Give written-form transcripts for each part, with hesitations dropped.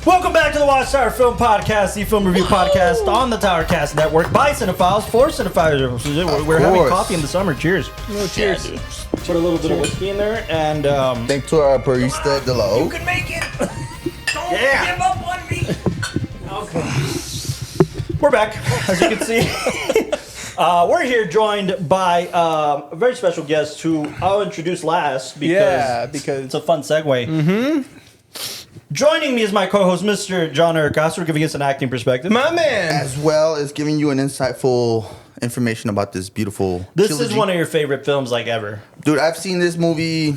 Welcome back to the WatchTower Film Podcast, the film review podcast on the Towercast Network by cinephiles for cinephiles. We're having coffee in the summer. Cheers. No, cheers. Yeah, put a little bit of whiskey in there, and thanks to our barista Delo. You can make it. Don't give up on me. Okay. We're back, as you can see. We're here joined by a very special guest who I'll introduce last because it's a fun segue. Mm-hmm. Joining me is my co-host, Mr. John Ericastor, giving us an acting perspective. My man. As well as giving you an insightful information about this beautiful trilogy. Is one of your favorite films, like, ever. Dude, I've seen this movie.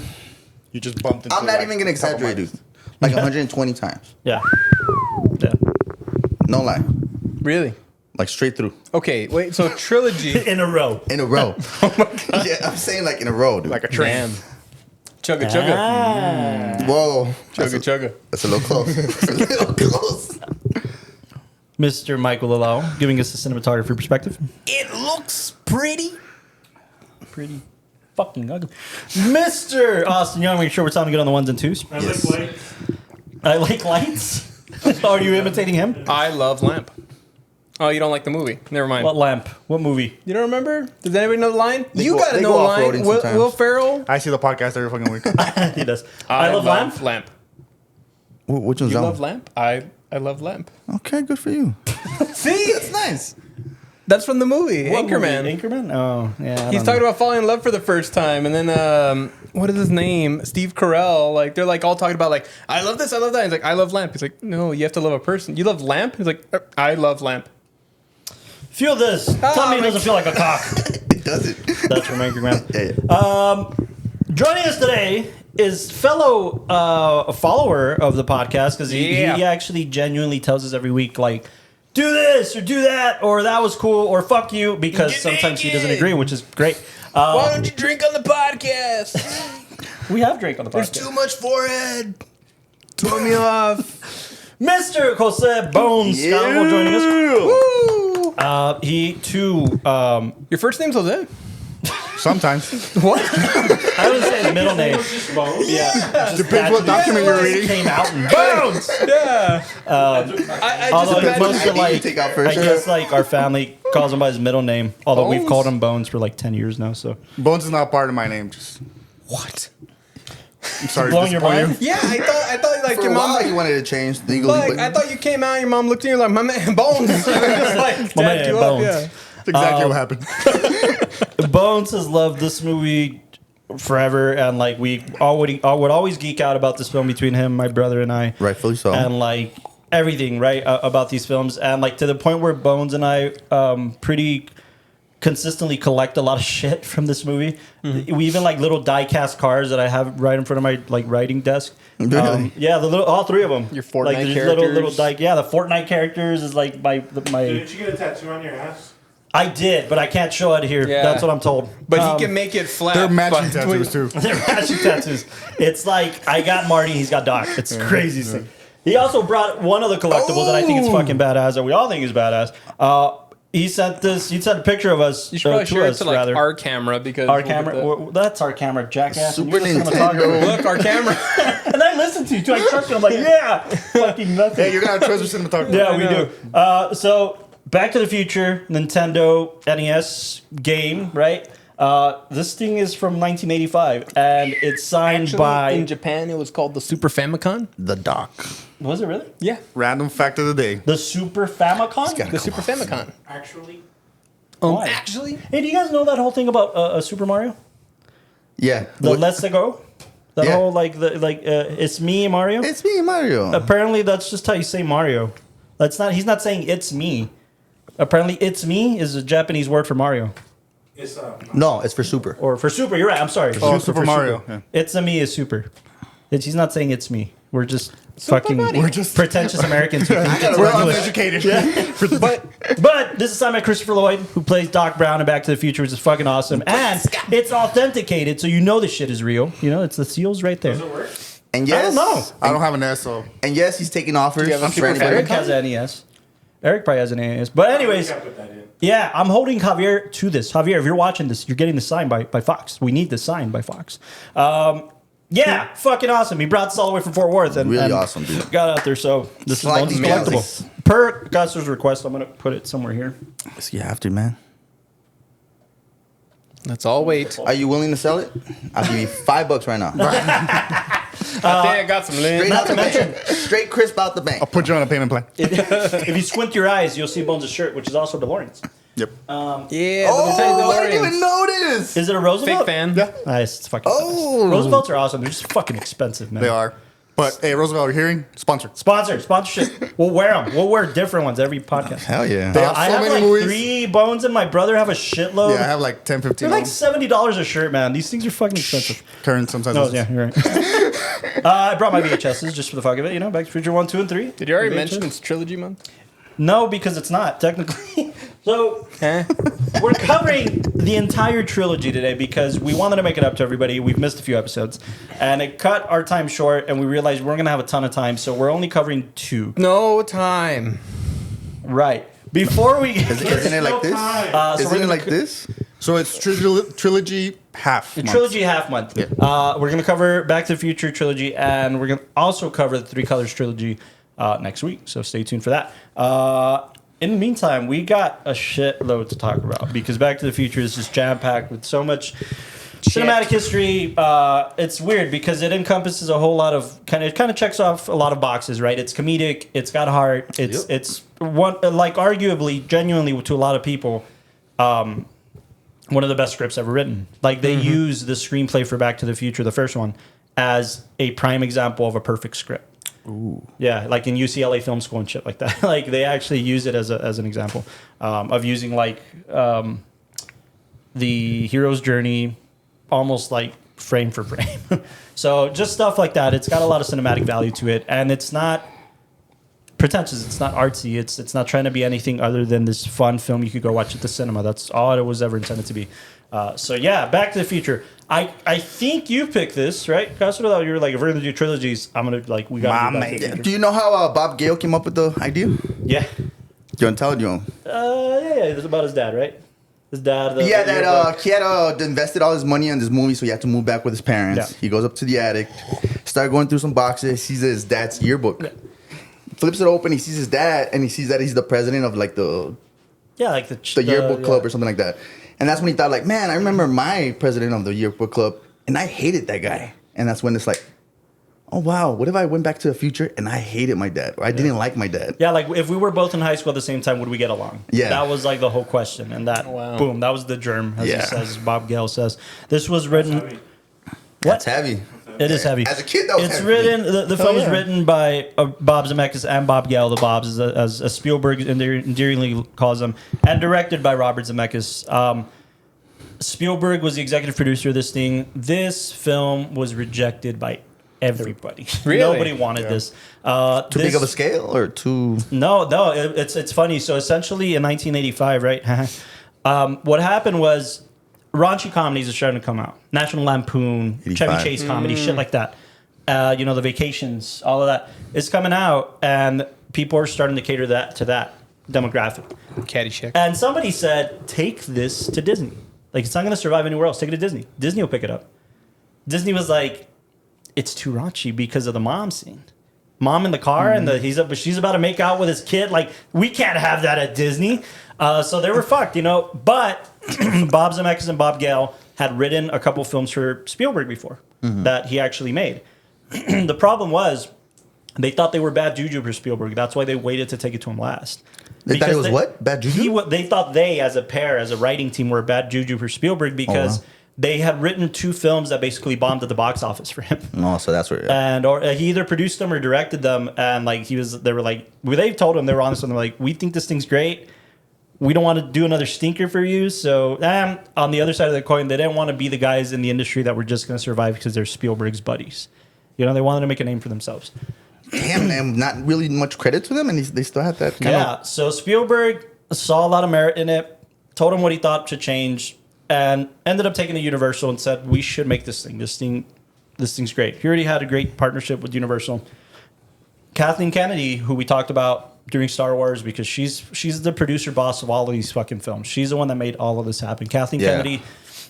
You just bumped into I'm not even going to exaggerate, dude. Like 120 times. Yeah. No lie. Really? Like straight through. Okay, wait, so trilogy. In a row. In a row. Oh my God. Yeah, I'm saying like in a row, dude. Like a train. Damn. Chugga chugga. Whoa. Chugga chugga. That's a little close. That's a little close. Mr. Michael Lalao, giving us a cinematography perspective. It looks pretty. Pretty fucking ugly. Mr. Austin Young, make sure we're time to get on the ones and twos. I like lights. Are you imitating him? I love Lamp. Oh, you don't like the movie? Never mind. What lamp? What movie? You don't remember? Does anybody know the line? You gotta they know go the line. off-roading Will sometimes. Ferrell. I see the podcast every fucking week. He does. I love lamp. Lamp. Which one's You that love one? Lamp? I love Lamp. Okay, good for you. See? That's nice. That's from the movie, What Anchorman. movie? Anchorman? Oh, yeah. He's talking about falling in love for the first time, and then what is his name? Steve Carell. Like they're like all talking about like I love this, I love that. He's like I love Lamp. He's like no, you have to love a person. You love Lamp. He's like I love Lamp. Feel this. Tell me it doesn't feel like a cock. It doesn't. That's from Anchorman. Yeah. Joining us today is fellow follower of the podcast because he actually genuinely tells us every week like do this or do that or that was cool or fuck you because Get sometimes he naked. doesn't agree, which is great. Why don't you drink on the podcast? We have drank on the podcast. There's too much forehead. Throw me off. Mr. Jose Bones Calvo joining us. Woo! He too. Your first name's Jose? Sometimes. What? I would say his middle name. Yeah. Depends what document you're reading. Came out in Bones. Yeah. I Although just most imagine. of like, take out I first. guess like our family calls him by his middle name. Although we've Bones? called him Bones for like 10 years now. So Bones is not part of my name. Just What? I'm sorry. blowing to your disappoint mind. Yeah, I thought like For your a mom. while, you wanted to change legally. Like, I thought you came out, your mom looked at you like, my man, Bones. And just like, My man, tapped you Bones. up. Yeah. That's exactly what happened. Bones has loved this movie forever, and like we would always geek out about this film between him, my brother, and I. Rightfully so. And like everything, right, about these films, and like to the point where Bones and I pretty consistently collect a lot of shit from this movie. Mm-hmm. We even like little die-cast cars that I have right in front of my like writing desk. Really? Yeah, all three of them. Your Fortnite like, there's characters. little die. Yeah, the Fortnite characters is like my. Didn't you get a tattoo on your ass? I did, but I can't show it here. Yeah. That's what I'm told. But he can make it flat. They're matching but- tattoos too. They're matching tattoos. It's like I got Marty, he's got Doc. It's crazy. Thing. He also brought one of the collectibles that I think is fucking badass, and we all think is badass. He sent this. He sent a picture of us. You should probably share it us, to like rather. our camera because Our we'll get camera. the- Well, that's our camera, jackass. Super And you're the Nintendo. cinematographer. Look, our camera. And I listened to you too. I trust you. I'm like, yeah, fucking nothing. Hey, you're gonna trust your cinematographer. Yeah, we do. So, Back to the Future, Nintendo NES game, right? This thing is from 1985, and it's signed Actually, by. in Japan, it was called the Super Famicom. The doc. Was it really? Yeah, Random fact of the day. The Super Famicom? the Super Famicom. Actually, Why? Actually, Hey, do you guys know that whole thing about Super Mario? Yeah. The What- Let's Go? That Yeah. whole, it's me, Mario? It's me, Mario. Apparently, that's just how you say Mario. He's not saying it's me. Apparently, it's me is a Japanese word for Mario. it's No, it's for super. Or for Super, you're right, I'm sorry. Oh, Super Mario. Yeah. It's a me is Super. He's not saying it's me. We're just fucking Mario. We're just pretentious Americans who think it's we're English. uneducated. But this is signed by Christopher Lloyd, who plays Doc Brown in Back to the Future, which is fucking awesome. And it's authenticated, so you know this shit is real. You know, it's the seals right there. does it work? And yes, I don't know. I don't have an S, so And yes, he's taking offers. have a for Super anybody. Eric has an NES. Eric probably has an NES. But anyways, You gotta put that in. yeah, I'm holding Javier to this. Javier, if you're watching this, you're getting this signed by Fox. We need this signed by Fox. Yeah, fucking awesome. He brought this all the way from Fort Worth. And, Really and awesome, dude. got out there, so this is Slightly collectible. Per Gus's request, I'm going to put it somewhere here. Yes, you have to, man. Let's all wait. Are you willing to sell it? I'll give you $5 right now. I think I got some Straight lint. out the bank. Straight crisp out the bank. I'll put you on a payment plan. If you squint your eyes, you'll see Bones' shirt, which is also DeLorean's. Yep. Yeah, Oh, I didn't DeLoreans. even notice. Is it a Roosevelt? Fake fan. Yeah, Nice. It's fucking Oh. nice. Roosevelts are awesome. They're just fucking expensive, man. they are. But hey, Roosevelt, you're hearing? Sponsored. Sponsorship. We'll wear them. We'll wear different ones every podcast. Hell yeah. They have I so have many like movies. 3 Bones, and my brother have a shitload. Yeah, I have like 10, 15. They're like $70 a shirt, man. These things are fucking expensive. Current sometimes. No, yeah, you're right. I brought my VHSs just for the fuck of it, you know, Back to the Future 1, 2, and 3. Did you already VHS? mention it's trilogy month? No, because it's not, technically. So, Eh? we're covering the entire trilogy today because we wanted to make it up to everybody. We've missed a few episodes. And it cut our time short, and we realized we're going to have a ton of time, so we're only covering 2. No time. Right. Before we get... Isn't it like this? so Isn't we're it gonna like this? So it's trilogy half. The month. trilogy half month. Yeah. We're going to cover Back to the Future trilogy, and we're going to also cover the 3 Colors trilogy next week. So stay tuned for that. In the meantime, we got a shitload to talk about because Back to the Future is just jam-packed with so much cinematic history. It's weird because it encompasses a whole lot of kind of checks off a lot of boxes, right? It's comedic, it's got heart, it's one like arguably, genuinely to a lot of people, one of the best scripts ever written. Like they use the screenplay for Back to the Future, the first one, as a prime example of a perfect script. Ooh. Yeah, like in UCLA Film School and shit like that. Like they actually use it as an example of using like the hero's journey, almost like frame for frame. So just stuff like that. It's got a lot of cinematic value to it, and it's not pretentious. It's not artsy. It's not trying to be anything other than this fun film you could go watch at the cinema. That's all it was ever intended to be. So yeah, Back to the Future. I think you picked this, right? Because you were like, if we're gonna do trilogies, I'm gonna like we got. My Back to the man. Future. Do you know how Bob Gale came up with the idea? Yeah. You want to tell it? You know? Yeah. It was about his dad, right? His dad. He had invested all his money on this movie, so he had to move back with his parents. Yeah. He goes up to the attic, started going through some boxes, sees his dad's yearbook. Yeah. Flips it open, he sees his dad, and he sees that he's the president of like the like the yearbook club or something like that. And that's when he thought like, man, I remember my president of the yearbook club, and I hated that guy. And that's when it's like, oh wow, what if I went back to the future and I hated my dad or I didn't like my dad? Yeah, like if we were both in high school at the same time, would we get along? Yeah. That was like the whole question. And that, boom, that was the germ, as he says, Bob Gale says. This was written... That's heavy. It is heavy. As a kid, that was it's heavy. written. The film is written by Bob Zemeckis and Bob Gale, the Bobs, as Spielberg endearingly calls them, and directed by Robert Zemeckis. Spielberg was the executive producer of this thing. This film was rejected by everybody. Really? Nobody wanted this. Too big of a scale or too... No. It's funny. So essentially, in 1985, right? What happened was raunchy comedies are starting to come out. National Lampoon, 85. Chevy Chase comedy, shit like that. The Vacations, all of that. It's coming out, and people are starting to cater to that demographic. Caddyshack. And somebody said, take this to Disney. Like, it's not going to survive anywhere else. Take it to Disney. Disney will pick it up. Disney was like, it's too raunchy because of the mom scene. Mom in the car, and she's about to make out with his kid. Like, we can't have that at Disney. So they were fucked, But Bob Zemeckis and Bob Gale had written a couple films for Spielberg before that he actually made. The problem was they thought they were bad juju for Spielberg. That's why they waited to take it to him last. They thought it was what? Bad juju? They thought they, as a pair, as a writing team, were bad juju for Spielberg because they had written 2 films that basically bombed at the box office for him. Oh, so that's where... And or he either produced them or directed them, and like they told him, they were honest with him, like, we think this thing's great. We don't want to do another stinker for you. So on the other side of the coin, they didn't want to be the guys in the industry that were just going to survive because they're Spielberg's buddies. They wanted to make a name for themselves. Damn, man, not really much credit to them, and they still had that kind of... So Spielberg saw a lot of merit in it, told him what he thought should change, and ended up taking to Universal and said, we should make this thing. This thing's great. He already had a great partnership with Universal. Kathleen Kennedy, who we talked about during Star Wars, because she's the producer boss of all of these fucking films. She's the one that made all of this happen. Kathleen Kennedy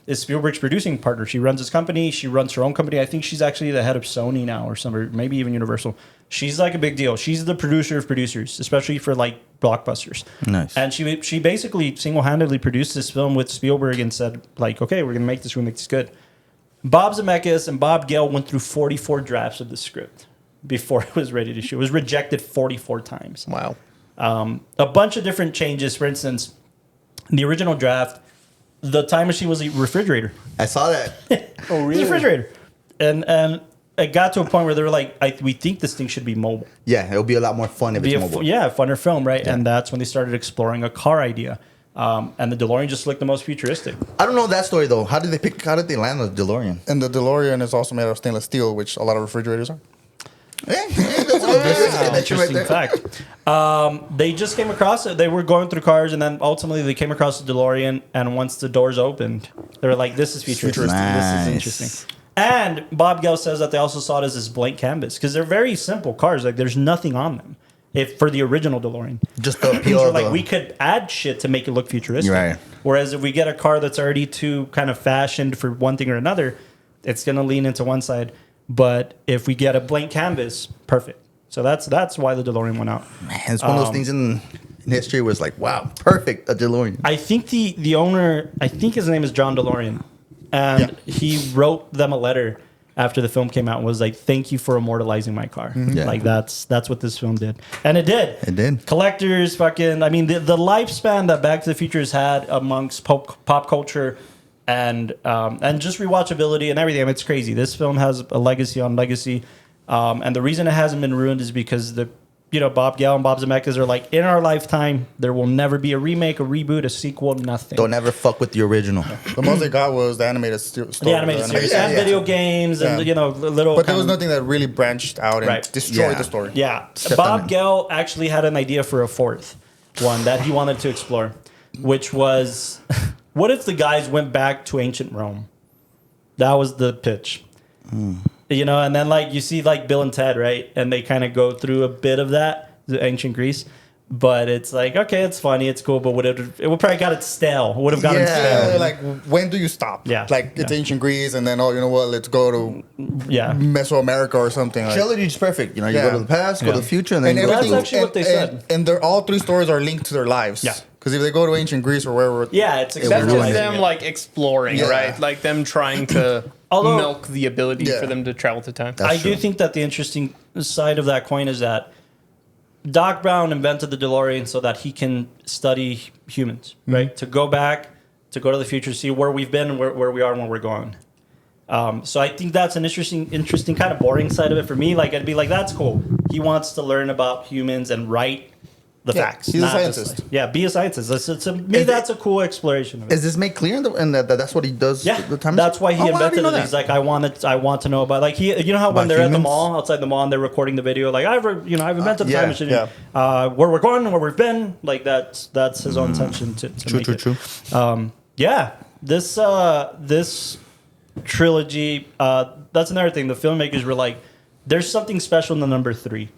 is Spielberg's producing partner. She runs his company. She runs her own company. I think she's actually the head of Sony now or somewhere, maybe even Universal. She's like a big deal. She's the producer of producers, especially for like blockbusters. Nice. And she basically single-handedly produced this film with Spielberg and said, like, okay, we're going to make this good. Bob Zemeckis and Bob Gale went through 44 drafts of the script before it was ready to shoot. It was rejected 44 times. Wow. A bunch of different changes. For instance, in the original draft, the time machine was a refrigerator. I saw that. Oh, It was really? a refrigerator. And it got to a point where they were like, we think this thing should be mobile. Yeah, it'll be a lot more fun if it's mobile. Funner film, right? Yeah. And that's when they started exploring a car idea. And the DeLorean just looked the most futuristic. I don't know that story though. How did they land the DeLorean? And the DeLorean is also made out of stainless steel, which a lot of refrigerators are. Interesting fact. They just came across it. They were going through cars, and then ultimately they came across the DeLorean. And once the doors opened, they were like, "This is futuristic. Nice. This is interesting." And Bob Gale says that they also saw it as this blank canvas because they're very simple cars. Like there's nothing on them. If for the original DeLorean, Just the appeal so of like the... we could add shit to make it look futuristic. Right. Whereas if we get a car that's already too kind of fashioned for one thing or another, it's going to lean into one side. But if we get a blank canvas, perfect. So that's why the DeLorean went out. Man, it's one of those things in history was like, wow, perfect, a DeLorean. I think the owner, I think his name is John DeLorean, and he wrote them a letter after the film came out and was like, "Thank you for immortalizing my car." Yeah. Like that's what this film did, and it did. It did. Collectors, fucking. I mean, the lifespan that Back to the Future has had amongst pop culture and just rewatchability and everything. I mean, it's crazy. This film has a legacy on legacy, and the reason it hasn't been ruined is because Bob Gale and Bob Zemeckis are like, in our lifetime, there will never be a remake, a reboot, a sequel, nothing. Don't ever fuck with the original. The most they got was the animated story. The animated series and video games and little. But there was nothing that really branched out and destroyed the story. Yeah, Stepped Bob on it. Gale actually had an idea for a fourth one that he wanted to explore, which was, what if the guys went back to ancient Rome? That was the pitch. And then like you see like Bill and Ted, right? And they kind of go through a bit of that, the ancient Greece. But it's like, okay, it's funny, it's cool, but it would probably got it stale. It would have gotten stale. Yeah, like when do you stop? Yeah. Like it's ancient Greece, and then you know what? Let's go to Mesoamerica or something. Like. Trilogy is perfect. You go to the past, go to the future, and then And go That's to... actually what they said. And they're all three stories are linked to their lives. Yeah. Because if they go to ancient Greece or wherever, Yeah, it's That's exactly just like them it. like exploring, Yeah. right? Like them trying to Although- milk the ability Yeah. for them to travel to time. That's I do true. think that the interesting side of that coin is that Doc Brown invented the DeLorean so that he can study humans, right? To go back, to go to the future, see where we've been and where we are and where we're going. So I think that's an interesting kind of boring side of it for me. Like I'd be like, that's cool. He wants to learn about humans and write the facts. he's a not just scientist. be a scientist. To me, that's a cool exploration of it. Is this made clear in that that's what he does? Yeah, the time that's why he Oh, wow, I invented didn't know it. He's that. like, I want to know about like he. You know how when About they're at the humans? mall, outside the mall, and they're recording the video. Like I've invented the yeah, time machine. yeah. Where we're going, where we've been. Like that's his own intention to True, make true, it. true. Yeah, this trilogy. That's another thing. The filmmakers were like, there's something special in the number 3.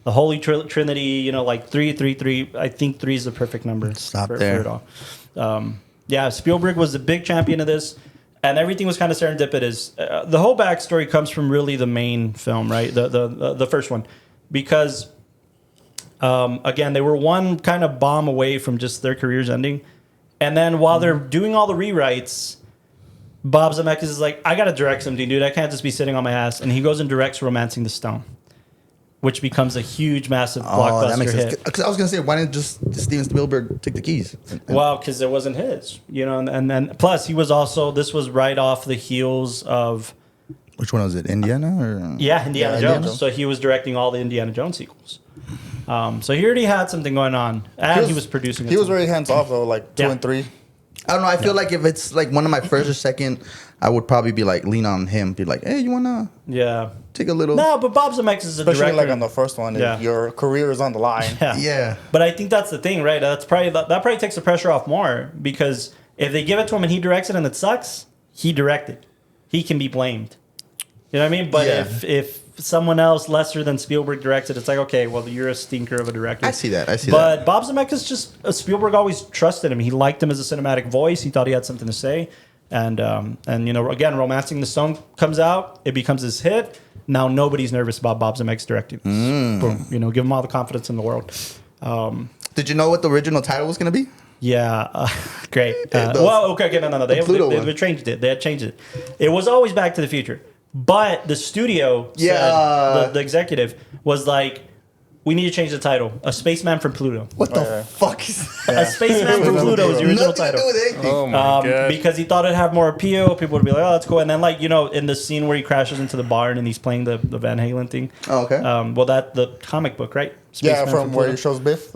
The Holy Trinity, like 3. I think 3 is the perfect number. Stop for there. it all. Spielberg was the big champion of this, and everything was kind of serendipitous. The whole backstory comes from really the main film, right? The first one, because again, they were one kind of bomb away from just their careers ending, and then while they're doing all the rewrites, Bob Zemeckis is like, I got to direct something, dude. I can't just be sitting on my ass, and he goes and directs *Romancing the Stone*, which becomes a huge, massive blockbuster that makes sense. hit. Because I was gonna say, why didn't just Steven Spielberg take the keys? Well, because it wasn't his, and then plus he was also, this was right off the heels of Which one was it? Indiana or Indiana Yeah, Jones. Indiana Jones. So he was directing all the Indiana Jones sequels. So he already had something going on, and he was producing it. He was too. very hands off though, like 2 Yeah. and 3. I don't know. I feel like if it's like one of my first or second, I would probably be like lean on him. Be like, hey, you wanna Yeah. take a little? No, but Bob Zemeckis is a Especially director. like on the first one, if Yeah. your career is on the line. Yeah. Yeah. But I think that's the thing, right? That probably takes the pressure off more, because if they give it to him and he directs it and it sucks, he directed. He can be blamed. You know what I mean? But Yeah. if someone else lesser than Spielberg directs it, it's like, okay, well, you're a stinker of a director. I see that. But Bob Zemeckis Spielberg always trusted him. He liked him as a cinematic voice. He thought he had something to say. And again, Romancing the Stone comes out. It becomes this hit. Now nobody's nervous about Bob Zemeckis directing this. Boom. Give him all the confidence in the world. Did you know what the original title was going to be? Yeah, great. No. They changed it. They had changed it. It was always Back to the Future. But the studio said, the executive was like, we need to change the title. A Spaceman from Pluto. What the fuck is that? A Spaceman from Pluto is the original title. Nothing to do with anything. Oh my god! Because he thought it'd have more appeal. People would be like, "Oh, that's cool." And then, in the scene where he crashes into the barn and he's playing the Van Halen thing. Oh, okay. The comic book, right? Spaceman from where he shows Biff.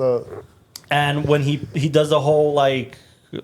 And when he does the whole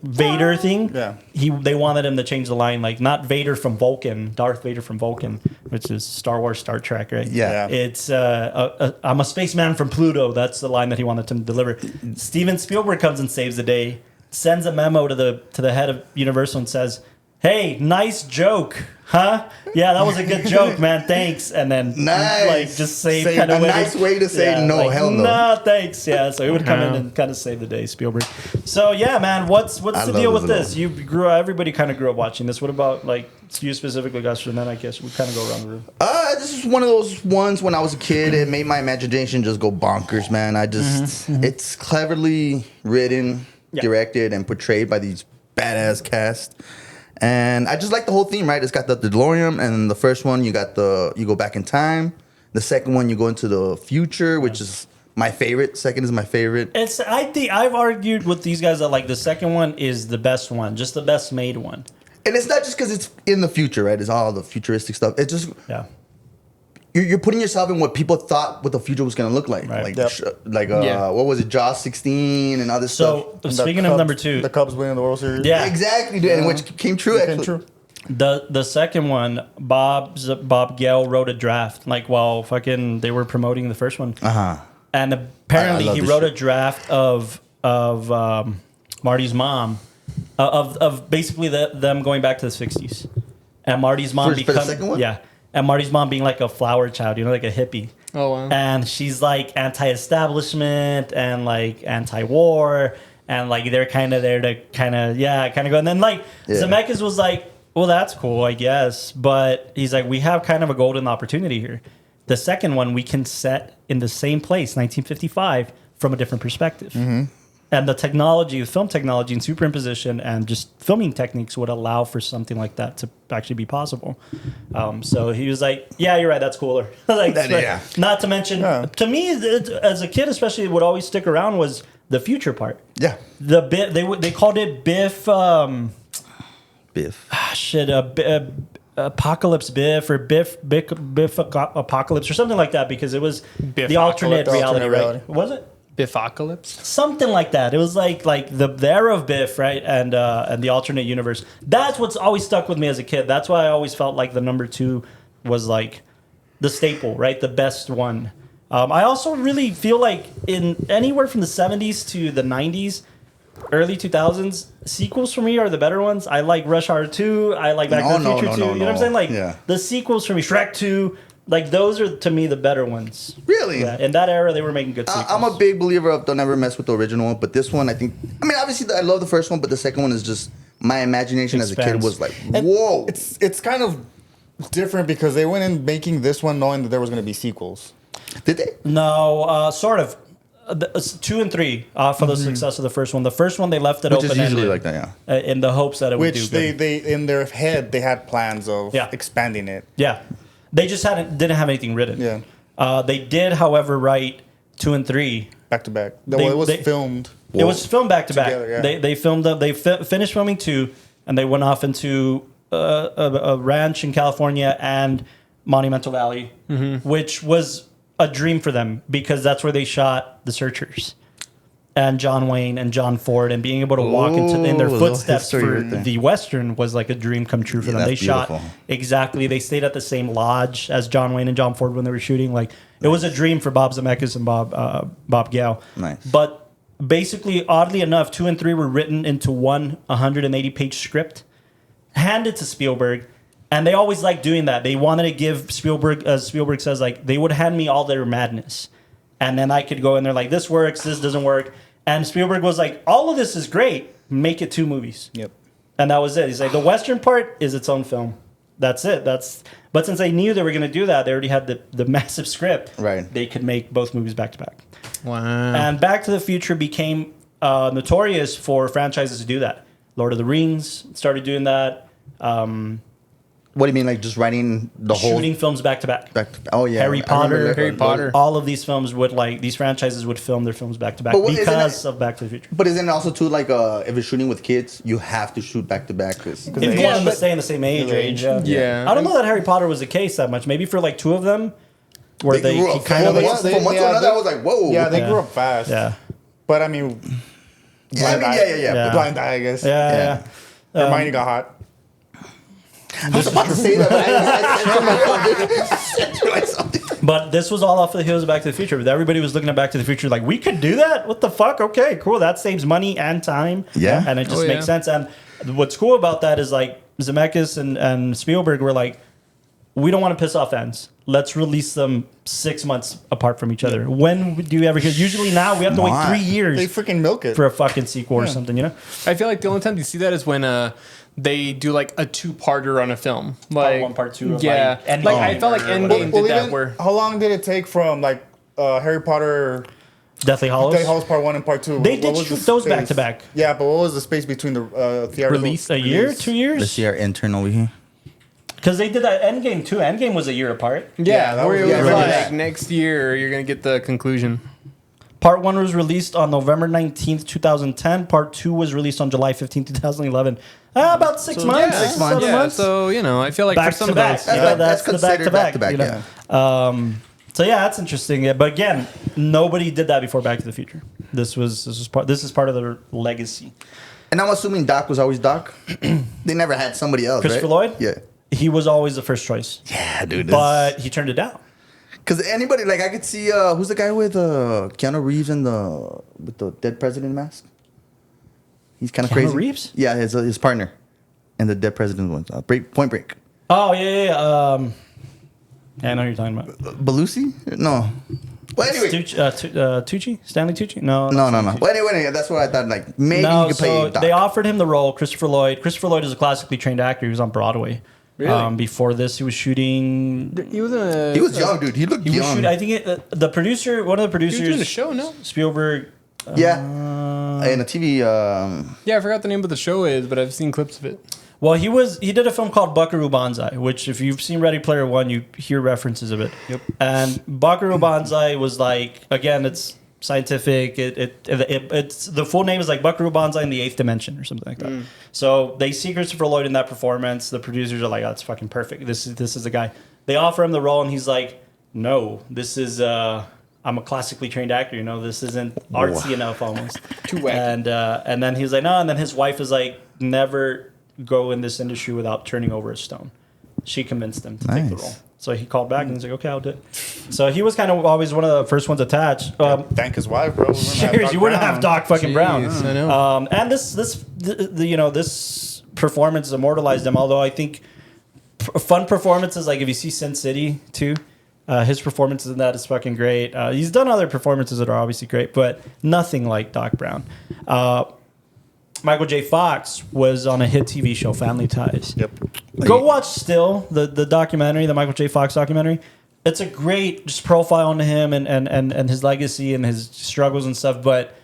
Vader thing, they wanted him to change the line, not Vader from Vulcan, Darth Vader from Vulcan, which is Star Wars, Star Trek, right? Yeah. It's I'm a spaceman from Pluto. That's the line that he wanted him to deliver. Steven Spielberg comes and saves the day, sends a memo to the head of Universal and says, "Hey, nice joke, huh? Yeah, that was a good joke, man. Thanks." And then just save kind of a nice way to say no, hell no. No, thanks. Yeah, so he would come in and kind of save the day, Spielberg. So yeah, man, what's the deal with this? You everybody kind of grew up watching this. What about you specifically, Gus? And then I guess we kind of go around the room. This is one of those ones when I was a kid. It made my imagination just go bonkers, man. It's cleverly written, directed, and portrayed by these badass cast. And I just like the whole theme, right? It's got the DeLorean, and the first one you go back in time. The second one you go into the future, which is my favorite. Second is my favorite. I think I've argued with these guys that the second one is the best one, just the best made one. And it's not just because it's in the future, right? It's all the futuristic stuff. It's just you're putting yourself in what people thought what the future was going to look like. Right. What was it, Jaws 16 and other stuff. So speaking of number 2, the Cubs winning the World Series. Yeah, exactly, dude, and which came true. The second one, Bob Gale wrote a draft while fucking they were promoting the first one. And apparently he wrote a draft of Marty's mom of basically them going back to the 60s, and Marty's mom for the second one? And Marty's mom being like a flower child, like a hippie. Oh wow! And she's anti-establishment and anti-war, and they're kind of there to kind of go. And then Zemeckis was like, well, that's cool, I guess, but he's like, we have kind of a golden opportunity here. The second one we can set in the same place, 1955, from a different perspective. Mm-hmm. And the technology, the film technology and superimposition and just filming techniques would allow for something like that to actually be possible. So he was like, yeah, you're right, that's cooler. Not to mention, to me, as a kid especially, what always stick around was the future part. Yeah. The bit, they called it Biff... Apocalypse Biff or Biff Apocalypse or something like that, because it was the alternate reality, right? Was it? Biffocalypse? Something like that. It was like the era of Biff, right? And the alternate universe. That's what's always stuck with me as a kid. That's why I always felt like the number 2 was the staple, right? The best one. I also really feel like in anywhere from the 70s to the 90s, early 2000s, sequels for me are the better ones. I like Rush Hour 2. I like Back to the Future 2. You know what I'm saying? The sequels for me, Shrek 2, those are to me the better ones. Really? Yeah. In that era, they were making good sequels. I'm a big believer of don't ever mess with the original one, but this one, obviously I love the first one, but the second one is just my imagination as a kid was like, whoa. It's kind of different because they went in making this one knowing that there was going to be sequels. Did they? No, sort of. 2 and 3 off of the success of the first one. The first one they left it open, which is usually like that, in the hopes that it would do good. Which they in their head they had plans of expanding it. Yeah, they just didn't have anything written. Yeah, they did, however, write 2 and 3 back to back. It was filmed. It was filmed back to back. Yeah. They filmed them. They finished filming 2, and they went off into a ranch in California and Monumental Valley, which was a dream for them because that's where they shot The Searchers and John Wayne and John Ford, and being able to walk in their footsteps for the Western was like a dream come true for them. They shot they stayed at the same lodge as John Wayne and John Ford when they were shooting. It was a dream for Bob Zemeckis and Bob Gale. Nice. But basically, oddly enough, 2 and 3 were written into one 180-page script, handed to Spielberg. And they always liked doing that. They wanted to give Spielberg, as Spielberg says, they would hand me all their madness. And then I could go in there this works, this doesn't work. And Spielberg was like, all of this is great. Make it 2 movies. Yep. And that was it. He's like, the Western part is its own film. That's it. But since they knew they were going to do that, they already had the massive script. Right. They could make both movies back to back. Wow. And Back to the Future became notorious for franchises to do that. Lord of the Rings started doing that. What do you mean, like just writing the whole Shooting films back to back. Oh yeah, Harry I remember Potter. that. All of these films these franchises would film their films back to back because of Back to the Future. But isn't it also too like if you're shooting with kids, you have to shoot back to back because If you want them to stay in the same age range. Yeah. I don't know that Harry Potter was the case that much. Maybe for like two of them, where they grew up kind of fast. From one to another, I was like, whoa. Yeah, they grew up fast. Yeah. But I mean, Yeah. blind eye, I guess. Yeah. Hermione got hot. I was about to say that, but I said to myself. But this was all off of the heels of Back to the Future. Everybody was looking at Back to the Future like, we could do that? What the fuck? Okay, cool. That saves money and time. Yeah. And it just makes sense. And what's cool about that is like Zemeckis and Spielberg were like, we don't want to piss off fans. Let's release them 6 months apart from each other. When do you ever hear? Usually now we have to wait 3 years They freaking milk it. for a fucking sequel or something, you know? I feel like the only time you see that is when they do like a two-parter on a film. Like Part 1, Part 2 of yeah. like Endgame. Like I felt like Endgame did that even, where how long did it take from like Harry Potter, Deathly Hallows. Deathly Hallows Part 1 and Part 2? They What did was shoot the those back space? to back. Yeah, but what was the space between the theatrical Release? A year? release? 2 years? Let's see our intern over here. Because they did that Endgame too. Endgame was a year apart. yeah, that where was- it yeah, was I remember like that. next year you're gonna get the conclusion. Part 1 was released on November 19th, 2010. Part 2 was released on July 15th, 2011. About 6 months. Yeah, 6 months. 7 Yeah, months. so you know, I feel like Back for some to of back. those, You yeah. know, that's the back to back. back-to-back, You know? So yeah, that's interesting. Yeah, but again, nobody did that before Back to the Future. This is part of their legacy. And I'm assuming Doc was always Doc. They never had somebody else, Christopher right? Lloyd? Yeah. He was always the first choice, Yeah, dude. but he turned it down. Because anybody, like, I could see, who's the guy with Keanu Reeves and with the dead president mask? He's kind of Keanu crazy. Reeves? Yeah, his partner. And the dead president one. Point Break. Oh yeah. Yeah, I know who you're talking about. Belushi? No. Well, anyway. Tucci? Stanley Tucci? No. No. Well, anyway, that's what I thought. Like, maybe No, you could play so Doc. they offered him the role, Christopher Lloyd. Christopher Lloyd is a classically trained actor. He was on Broadway. Really? Before this, he was shooing. He was in a, He was young, dude. He looked He was young. shooting. I think the producer, one of the He was producers, doing a show, no? Spielberg. Yeah. In a TV. Yeah, I forgot the name of the show is, but I've seen clips of it. Well, he did a film called Buckaroo Banzai, which if you've seen Ready Player One, you hear references of it. Yep. And Buckaroo Banzai was like, again, it's scientific. It's the full name is like Buckaroo Banzai in the Eighth Dimension or something like that. So they see Christopher Lloyd in that performance. The producers are like, oh, that's fucking perfect. This is the guy. They offer him the role, and he's like, no, this is. I'm a classically trained actor, you know. This isn't artsy enough, almost. Too wacky. And then he's like, no. And then his wife is like, never go in this industry without turning over a stone. She convinced him to take the Nice. role. So he called back and he's like, okay, I'll do it. So he was kind of always one of the first ones attached. Thank his wife, bro. Serious, you wouldn't have Doc fucking Brown. Jeez, I know. And this performance immortalized him. Although I think fun performances, like if you see Sin City too, his performances in that is fucking great. He's done other performances that are obviously great, but nothing like Doc Brown. Michael J. Fox was on a hit TV show, Family Ties. Yep. Go watch Still, the documentary, the Michael J. Fox documentary. It's a great just profile on him and his legacy and his struggles and stuff. But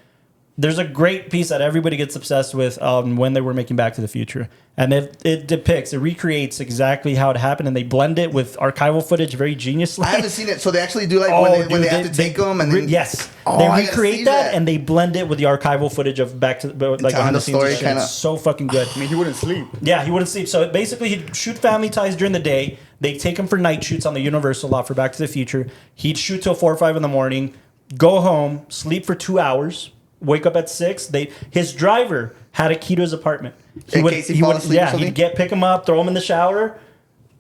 there's a great piece that everybody gets obsessed with when they were making Back to the Future. And it recreates exactly how it happened, and they blend it with archival footage very geniusly. I haven't seen it, so they actually do like when they have to take them and then yes, Oh, they I gotta see recreate that and they blend it with the archival footage of Back to like telling behind the the scenes. story and shit. kinda- It's so fucking good. I mean, he wouldn't sleep. Yeah, he wouldn't sleep. So basically, he'd shoot Family Ties during the day. They'd take him for night shoots on the Universal lot for Back to the Future. He'd shoot till 4 or 5 in the morning, go home, sleep for 2 hours, wake up at 6. His driver had a key to his apartment. In case he falls asleep or yeah, something? he'd pick him up, throw him in the shower,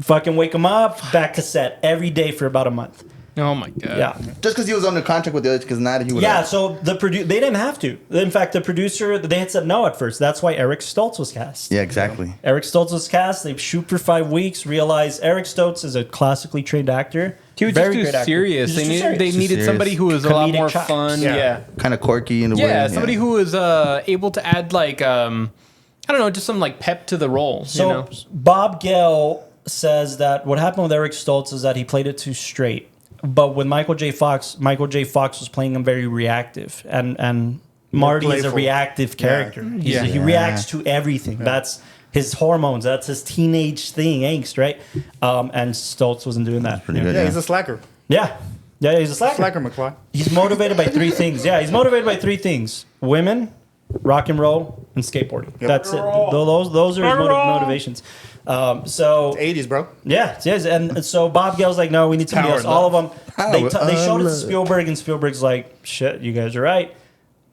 fucking wake him up, back to set every day for about a month. Oh my god. Yeah. just because he was under contract with the others, because not he would. Yeah, so they didn't have to. In fact, the producer, they had said no at first. That's why Eric Stoltz was cast. Yeah, exactly. Eric Stoltz was cast. They shoot for 5 weeks. Realize Eric Stoltz is a classically trained actor. He was Very just great too actor. serious. He's They just too needed serious. somebody who was a lot Comedic more chops. fun. Yeah. Yeah. Kind of quirky in a way. Yeah, somebody who was able to add like I don't know, just some like pep to the role. So you know? Bob Gale says that what happened with Eric Stoltz is that he played it too straight. But with Michael J. Fox was playing him very reactive, and Marty is a reactive character. He reacts to everything. Yeah. That's his hormones. That's his teenage thing, angst, right? And Stoltz wasn't doing that. Pretty good, he's a slacker. Yeah, he's a slacker. Slacker McFly. He's motivated by three things. Yeah, he's motivated by three things: women, rock and roll, and skateboarding. Yep. That's it. Those are his motivations. So 80s, bro. Yeah, yes, and so Bob Gale's like, no, we need somebody else. All of them, they showed it to Spielberg, and Spielberg's like, shit, you guys are right.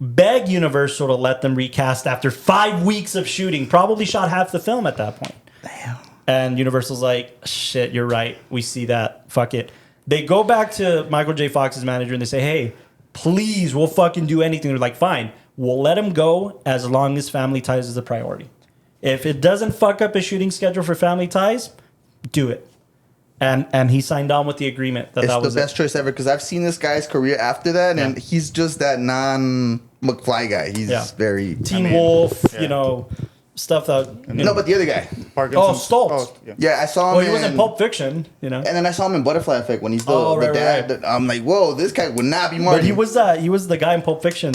Beg Universal to let them recast after 5 weeks of shooting. Probably shot half the film at that point. Damn. And Universal's like, shit, you're right. We see that. Fuck it. They go back to Michael J. Fox's manager and they say, hey, please, we'll fucking do anything. They're like, fine, we'll let him go as long as Family Ties is a priority. If it doesn't fuck up his shooting schedule for Family Ties, do it. And he signed on with the agreement that it's was the best choice ever because I've seen this guy's career after that, and he's just that non-McFly guy. He's very Teen Wolf, you know, stuff that. No, but the other guy. Stoltz. Oh, yeah, I saw him. Well, he was in Pulp Fiction, you know. And then I saw him in Butterfly Effect when he's the dad. Right. I'm like, whoa, this guy would not be Marty. But he was the guy in Pulp Fiction.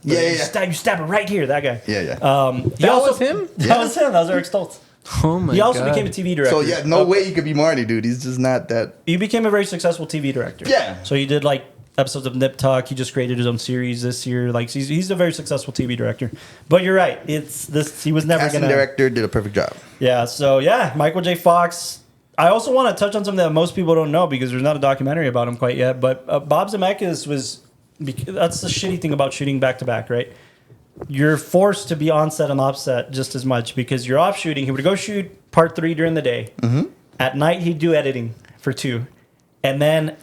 You stab it right here. That guy. Yeah. That was him. That was him. That was Eric Stoltz. Oh my God. He also became a TV director. So yeah, no way you could be Marty, dude. He's just not that. He became a very successful TV director. Yeah. So he did like episodes of Nip Tuck. He just created his own series this year. Like he's a very successful TV director. But you're right. It's this. He was never Casting gonna. Director did a perfect job. Yeah. So yeah, Michael J. Fox. I also want to touch on something that most people don't know because there's not a documentary about him quite yet. But Bob Zemeckis was. That's the shitty thing about shooting back to back, right? You're forced to be on set and off set just as much because you're off shooting. He would go shoot part 3 during the day. Mm-hmm. At night, he'd do editing for 2. And then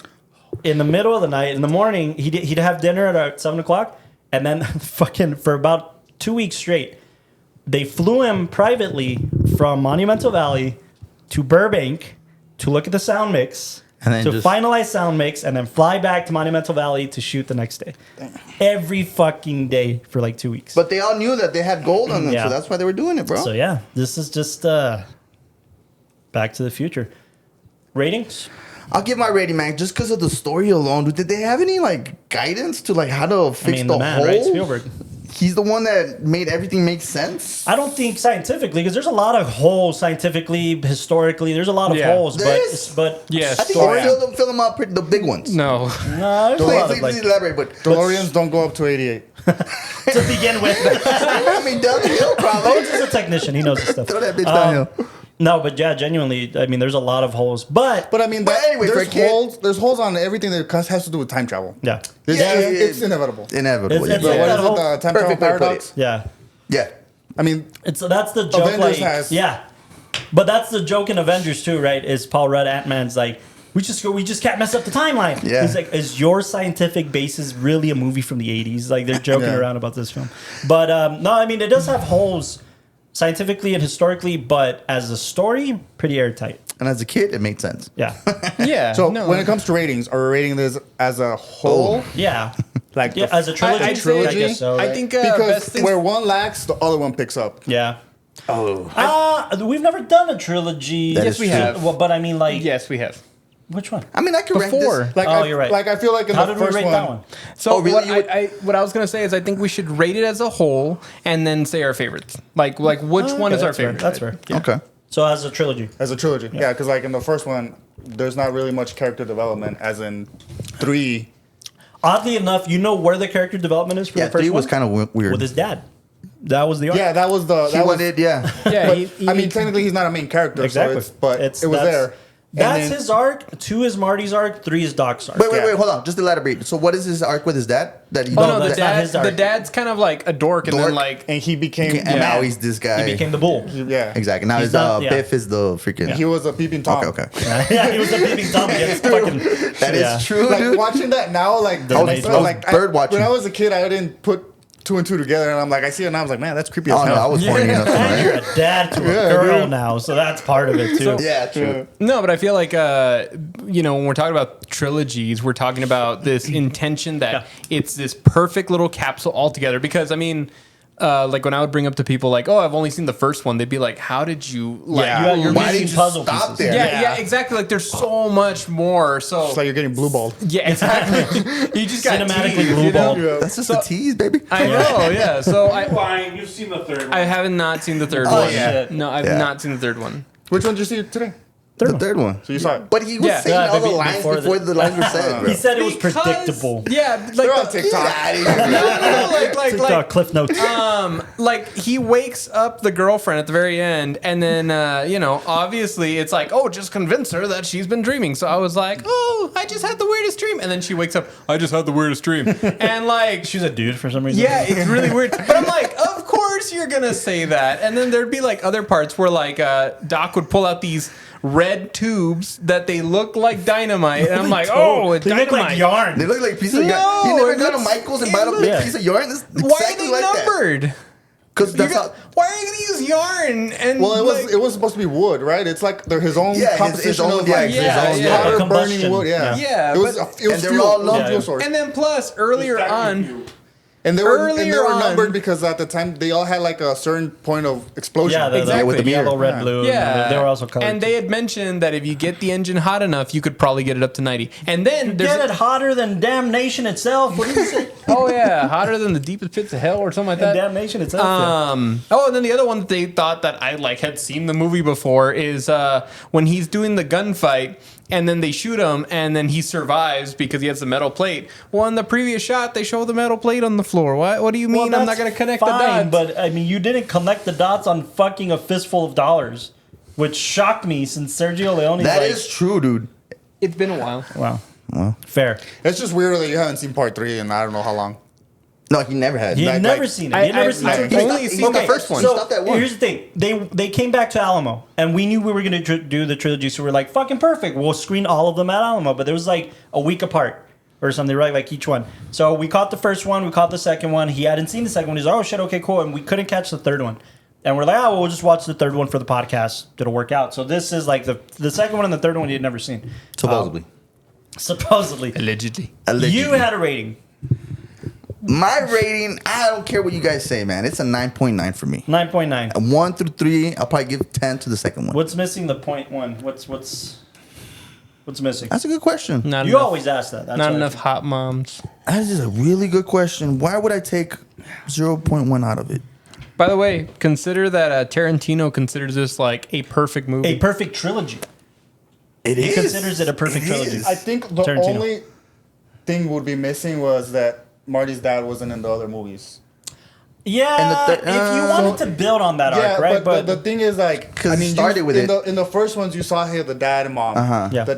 in the middle of the night, in the morning, he'd have dinner at 7 o'clock. And then fucking for about 2 weeks straight, they flew him privately from Monumental Valley to Burbank to look at the sound mix. And then to finalize sound mix and then fly back to Monumental Valley to shoot the next day. Every fucking day for like 2 weeks. But they all knew that they had gold on them, so that's why they were doing it, bro. So yeah, this is just Back to the Future. Ratings? I'll give my rating, man, just because of the story alone. Did they have any like guidance to like how to fix the man, hole? Right? Spielberg. He's the one that made everything make sense. I don't think scientifically, because there's a lot of holes scientifically, historically. There's a lot of holes, but yes, I think fill them up the big ones. No, please elaborate. But DeLoreans don't go up to 88 to begin with. I mean, downhill probably. Bones is a technician; he knows his stuff. Throw that bitch downhill. No, but yeah, genuinely, I mean, there's a lot of holes. But I mean, anyway, there's holes on everything that has to do with time travel. Yeah. It's inevitable. Inevitable. It's what is it? The time travel paradox? Yeah. Yeah. I mean, that's the joke. Avengers has. Yeah. But that's the joke in Avengers too, right? Is Paul Rudd, Ant-Man's like, we just can't mess up the timeline. Yeah. He's like, is your scientific basis really a movie from the 80s? Like, they're joking around about this film. But no, I mean, it does have holes scientifically and historically, but as a story, pretty airtight. And as a kid, it made sense. Yeah. Yeah. So when it comes to ratings, are we rating this as a whole? Yeah. Like as a trilogy? I guess so, right? I think because where one lacks, the other one picks up. Yeah. Oh. We've never done a trilogy. Yes, we have. Well, but I mean, like... Yes, we have. Which one? I mean, I could rank this. You're right. Like, I feel like in How the did we first rate one... that one? So really? what I was gonna say is I think we should rate it as a whole and then say our favorites. Like which one is our favorite? That's fair. Yeah. Okay. So as a trilogy. As a trilogy. Yeah, because like in the first one, there's not really much character development, as in 3... Oddly enough, you know where the character development is for the first 3 one? was kind of weird. With his dad. That was the arc. Yeah, that was the... He wanted, Yeah. I mean, technically, he's not a main character, Exactly. so it was there. That's his arc. 2 is Marty's arc. 3 is Doc's arc. Wait, hold on. Just elaborate. So what is his arc with his dad? That he the dad's kind of like a dork, and then like... And he became... And now he's this guy. He became the bull. Yeah. Exactly. Now Biff is the freaking... He was a peeping Tom. Okay. Yeah, he was a peeping Tom against fucking... That is true, Like, dude. watching that now, like... I was bird watching. When I was a kid, I didn't put 2 and 2 together, and I'm like, I see it now, I was like, man, that's creepy as Oh, hell. no, I was horny enough. And you're a dad to a girl now, so that's part of it, too. Yeah, true. No, but I feel like, when we're talking about trilogies, we're talking about this intention that it's this perfect little capsule altogether. Because, I mean, like when I would bring up to people like, oh, I've only seen the first one, they'd be like, how did you like? Yeah, you're Why missing did you puzzle stop pieces. there? Yeah, exactly. Like there's so much more. So It's like you're getting blue balled. yeah, exactly. You just got Cinematically teased, blue balled. That's just a tease, baby. I know, yeah. So Lying, you've seen the third one. I haven't not seen the third Oh, one. yeah. No, I've Yeah. not seen the third one. Which one did you see today? The third one. So you saw it. But he was Yeah. saying Yeah, all the but lines before before the- the lines were said. He said it was Because- predictable. Yeah, like They're on the- TikTok. Get out of here. no, like Cliff notes. like he wakes up the girlfriend at the very end, and then obviously it's like, oh, just convince her that she's been dreaming. So I was like, oh, I just had the weirdest dream, and then she wakes up, I just had the weirdest dream, and like She's a dude for some reason. yeah, it's really weird. But I'm like, of course you're gonna say that. And then there'd be like other parts where like Doc would pull out these red tubes that they look like dynamite, and I'm like, oh, it's They look dynamite. like yarn. They look like pieces of No, yarn. You never it go to looks- Michael's and it buy a big looks- piece of yarn? It's Why exactly are they like that. numbered? Because that's how. Why are you gonna use yarn? And Well, like, it was supposed to be wood, right? It's like his own Yeah, his composition own- of yeah, like his own powder combustion. burning wood. Yeah, Yeah, It was but- it was and they're fuel, all it was lump- fuel source. and then plus earlier on, And they were Earlier on- numbered because at the time they all had like a certain point of explosion. Yeah, Exactly. with the mirror. yellow, red, Yeah. blue. yeah, They were also colored. and they had mentioned that if you get the engine hot enough, you could probably get it up to 90. And then there's Get it hotter than Damnation itself. What did you say? oh yeah, hotter than the deepest pits of hell or something like that. Damnation itself. Oh, and then the other one that they thought that I like had seen the movie before is when he's doing the gunfight and then they shoot him and then he survives because he has the metal plate. Well, in the previous shot, they show the metal plate on the floor. What do you mean? I'm not going to connect the dots. But I mean, you didn't connect the dots on fucking A Fistful of Dollars, which shocked me since Sergio Leone's That like, is true, dude. It's been a while. wow, fair. It's just weird that you haven't seen part 3 in I don't know how long. No, he never had. He had Like- never like- seen it. He had never seen it. He only stopped- seen the okay, first one. So, stopped at one. Here's the thing: they came back to Alamo, and we knew we were going to do the trilogy, so we're like, fucking perfect. We'll screen all of them at Alamo, but there was like a week apart or something, right? Like each one. So we caught the first one, we caught the second one. He hadn't seen the second one. He's like, oh shit, okay, cool, and we couldn't catch the third one. And we're like, oh, well, we'll just watch the third one for the podcast. It'll work out. So this is like the second one and the third one he had never seen. Supposedly. Supposedly. Allegedly. You had a rating. My rating, I don't care what you guys say, man. It's a 9.9 for me. 9.9. 1 through 3, I'll probably give 10 to the second one. What's missing the point one? What's missing? That's a good question. Not You enough, always ask that. That's not what I enough think. hot moms. That is a really good question. Why would I take 0.1 out of it? By the way, consider that Tarantino considers this like a perfect movie. A perfect trilogy. It He is. considers it a perfect It trilogy. is. I think the Tarantino. only thing would be missing was that Marty's dad wasn't in the other movies. Yeah, And the if you wanted to build on that Yeah, arc, right? but the thing is, like, 'Cause it started with in it. in the first ones, you saw here the dad and mom. Uh-huh. Yeah.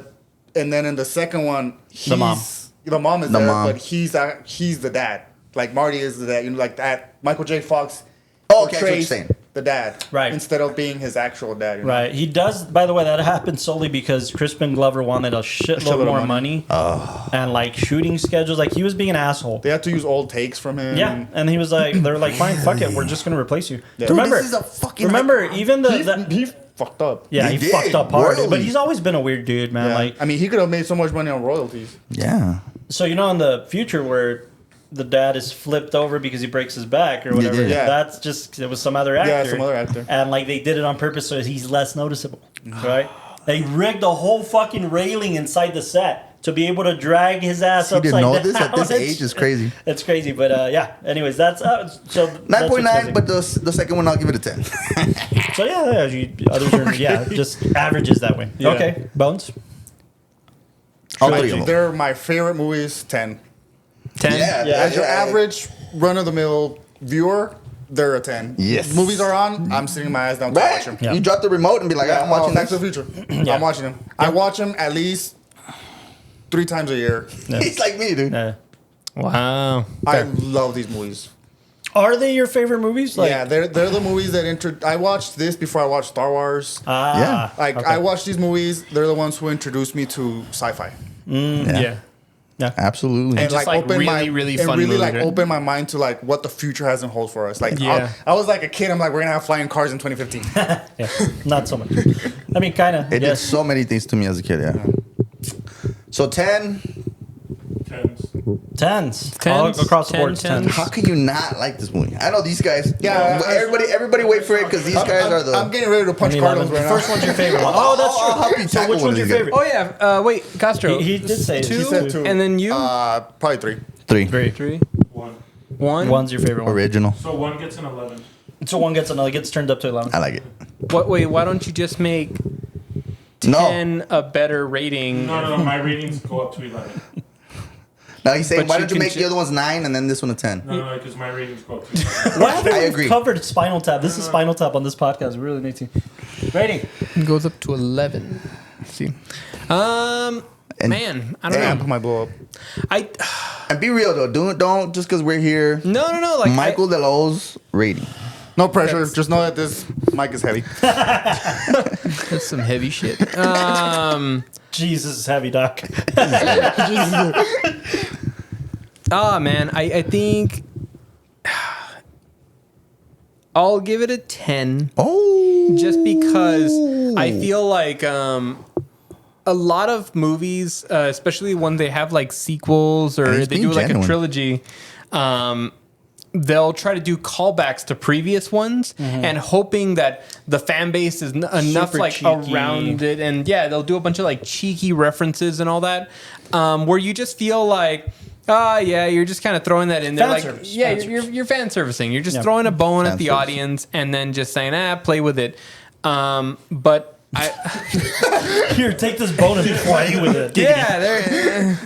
And then in the second one, The mom. The mom is The there, mom. but he's the dad. Like Marty is the dad. You know, like that. Michael J. Fox Oh, okay, I see what you're portrays saying. the dad, Right. instead of being his actual dad. You know? right, he does. By the way, that happened solely because Crispin Glover wanted a shitload Shitload of more money. money, and like shooting schedules. Like he was being an asshole. They had to use old takes from him. Yeah, and he was like, they're like, fine, fuck it, we're just gonna replace you. Yeah. Dude, Remember, this is a fucking remember, even He fucked up. yeah, He he did, fucked up hard, royally. but he's always been a weird dude, man. Yeah. Like, I mean, he could have made so much money on royalties. Yeah. so you know, in the future where the dad is flipped over because he breaks his back or whatever. did. Yeah. That's just it was some other actor. Yeah, some other actor. And like they did it on purpose so he's less noticeable. Right? They rigged the whole fucking railing inside the set to be able to drag his ass You upside didn't know down. this at this It's- age is crazy. It's crazy, but yeah. Anyways, that's so that's what's 9.9, missing. but the second one I'll give it a 10. So others are just averages that way. Yeah. Okay, Bones. All Like, three of them. they're my favorite movies. 10. 10? Yeah. As your average run of the mill viewer, they're a 10. Yes. Movies are on. I'm sitting my ass down to watch Right? them. Yeah. You drop the remote and be like, I'm watching Back this. to the Future. I'm watching them. I watch them at least 3 times a year. He's like me, dude. Wow. I love these movies. Are they your favorite movies? Like, Yeah, they're the movies that I watched this before I watched Star Wars. Yeah. Like okay. I watched these movies. They're the ones who introduced me to sci-fi. Yeah. Absolutely. And just, like, really fun movie, right? open my mind to like what the future has in hold for us. Like Yeah. I was like a kid. I'm like, we're gonna have flying cars in 2015. Yeah, not so much. I mean, kind of. It did Yes. so many things to me as a kid, yeah. So 10, Tens. All across the board, tens. How can you not like this movie? I know these guys. Yeah, everybody wait for it because these guys are the. I'm getting ready to punch Carlos right now. The first one's your favorite one. Oh, that's true. I'll help you So which one's your favorite? Oh yeah. Wait, Castro. He did say two. He said two. And then you. Probably Three. Three. One. One's your favorite one. Original. So one gets an 11. So one gets another. Gets turned up to 11. I like it. Wait, why don't you just make 10 a better rating? No. My ratings go up to 11. Now he's saying, But why you don't you can make the other ones 9 and then this one a 10? No, because my ratings go up to 11. Why haven't I we agree. covered Spinal Tap? This is Spinal Tap on this podcast. We really need to. Rating. It goes up to 11. Let's see. Man, I don't Amp know. might blow up. And be real though, don't just because we're here. No. Like Michael Delo's rating. No pressure. Just know that this mic is heavy. That's some heavy shit. Jesus is heavy, Doc. Man, I think I'll give it a 10. Oh, Just because I feel like a lot of movies, especially when they have like sequels or he's they do being like genuine. a trilogy, they'll try to do callbacks to previous ones and hoping that the fan base is enough Super like cheeky. around it. And yeah, they'll do a bunch of like cheeky references and all that, where you just feel like, yeah, you're just kind of throwing that in there. Fan Like, service. yeah, Fan you're fan servicing. You're just Yeah. throwing a bone Fan at the service. audience and then just saying, play with it. But Here, take this bone and play with it. yeah, they're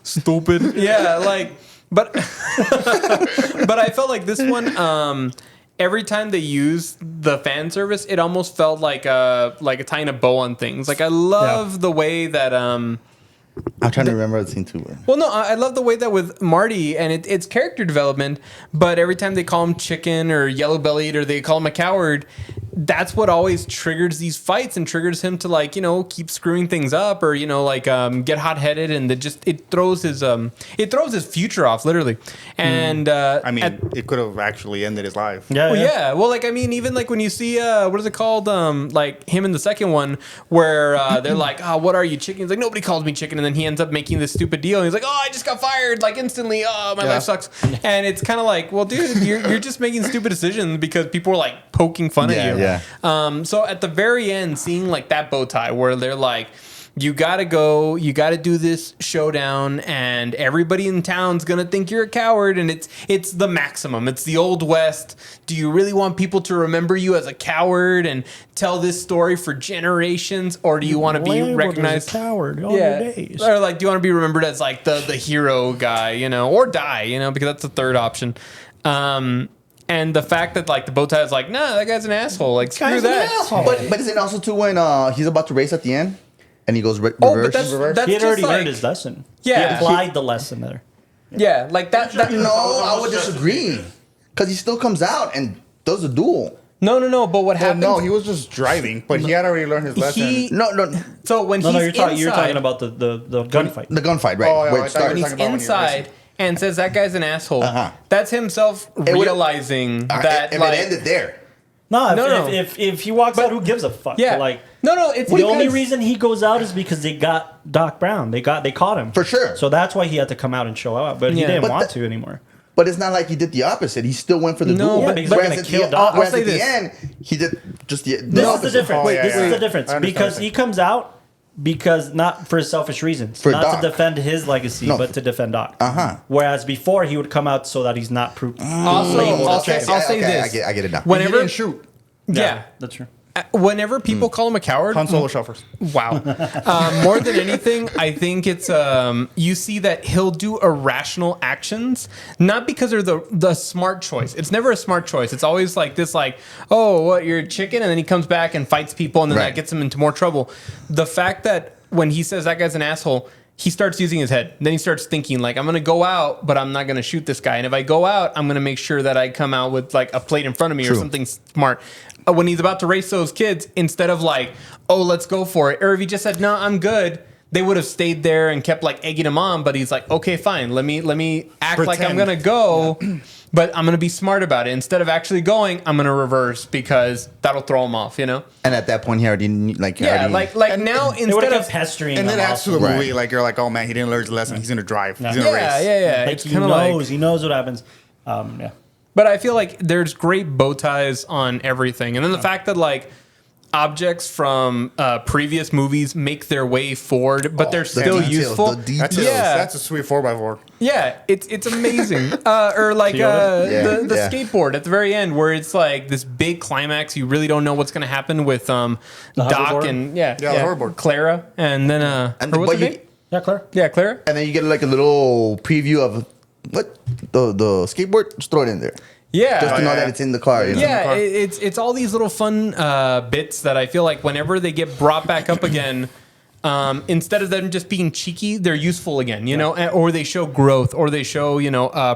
stupid. Yeah, like, but but I felt like this one. Every time they used the fan service, it almost felt like tying a bow on things. Like I love the way that I'm trying to remember the scene too. Well, no, I love the way that with Marty and it's character development, but every time they call him chicken or yellow bellied or they call him a coward, that's what always triggers these fights and triggers him to like, keep screwing things up or, get hot headed and it throws his future off literally. And, it could have actually ended his life. Yeah. Well, like, I mean, even like when you see, what is it called? Like him in the second one where they're like, oh, what are you, chicken? He's like, nobody calls me chicken. And then he ends up making this stupid deal. And he's like, oh, I just got fired like instantly. Oh, my life sucks. And it's kind of like, well, dude, you're just making stupid decisions because people are like poking fun at you. Yeah. So at the very end, seeing like that bow tie where they're like, you gotta go, you gotta do this showdown, and everybody in town's gonna think you're a coward, and it's the maximum. It's the Old West. Do you really want people to remember you as a coward and tell this story for generations, or do you want to be recognized as a coward all your days? Or like, do you want to be remembered as like the hero guy, or die, because that's the third option. And the fact that like the bow tie is like, nah, that guy's an asshole. Like screw that. But is it also too when he's about to race at the end and he goes reverse? But that's He had just already like, learned his lesson. Yeah. He applied the lesson there. Yeah, like that. No, I would disagree because he still comes out and does a duel. No. But what Well, happened? no, he was just driving, but he had already learned his lesson. No. So when he's You're talking inside, about the gunfight. The gunfight, right? Oh, yeah, Where I it thought started. when you he's talking about when he was inside and says that guy's an asshole, that's himself would've- realizing that if like, it ended there. No, if he walks out, who gives a fuck? yeah, Like, no, it's the only because- reason he goes out is because they got Doc Brown. They caught him For sure. So that's why he had to come out and show out. But he Yeah. didn't But want the- to anymore. But it's not like he did the opposite. He still went for the No, duel. but he's not whereas gonna at kill the, Doc. I'll whereas say at the this. end, he did just the This is the opposite. difference. Oh, yeah, This yeah. is the difference I understand because what he you're comes out because not for selfish reasons, For not Doc. to defend his legacy, No. but to defend Doc. Whereas before he would come out so that he's not proof. Also, I'll say this. I get it now. He Whenever, didn't shoot. yeah, That's true. whenever people call him a coward, Han Solo shot first. wow. More than anything, I think it's you see that he'll do irrational actions, not because they're the smart choice. It's never a smart choice. It's always like this, like, oh, what, you're a chicken, and then he comes back and fights people, and then Right. that gets him into more trouble. The fact that when he says that guy's an asshole, he starts using his head. Then he starts thinking like, I'm going to go out, but I'm not going to shoot this guy. And if I go out, I'm going to make sure that I come out with like a plate in front of me or something smart. When he's about to race those kids, instead of like, oh, let's go for it. Or if he just said, no, I'm good, they would have stayed there and kept like egging him on. But he's like, okay, fine. Let me act like I'm Pretend. going to go. but I'm going to be smart about it. Instead of actually going, I'm going to reverse because that'll throw him off, you know? And at that point, he already like now instead of pestering, and then after the movie, Right. like you're like, oh man, he didn't learn his lesson. He's gonna drive. He's gonna Yeah, race. yeah. like It's he kind of knows, like, he knows what happens. Yeah. but I feel like there's great bow ties on everything, and then the fact that like objects from previous movies make their way forward, but they're still details, useful. the details. That's a sweet 4x4. Yeah, it's amazing. Or like the Yeah. skateboard at the very end, where it's like this big climax. You really don't know what's going to happen with Doc hoverboard? and the hoverboard. Clara, and then And or what's her but you- name? Yeah, Claire. Yeah, Clara. and then you get like a little preview of what the skateboard. Just throw it in there, Yeah, just to know that it's in the car. You know? yeah. It's all these little fun bits that I feel like whenever they get brought back up again. Instead of them just being cheeky, they're useful again, you know, or they show growth, or they show,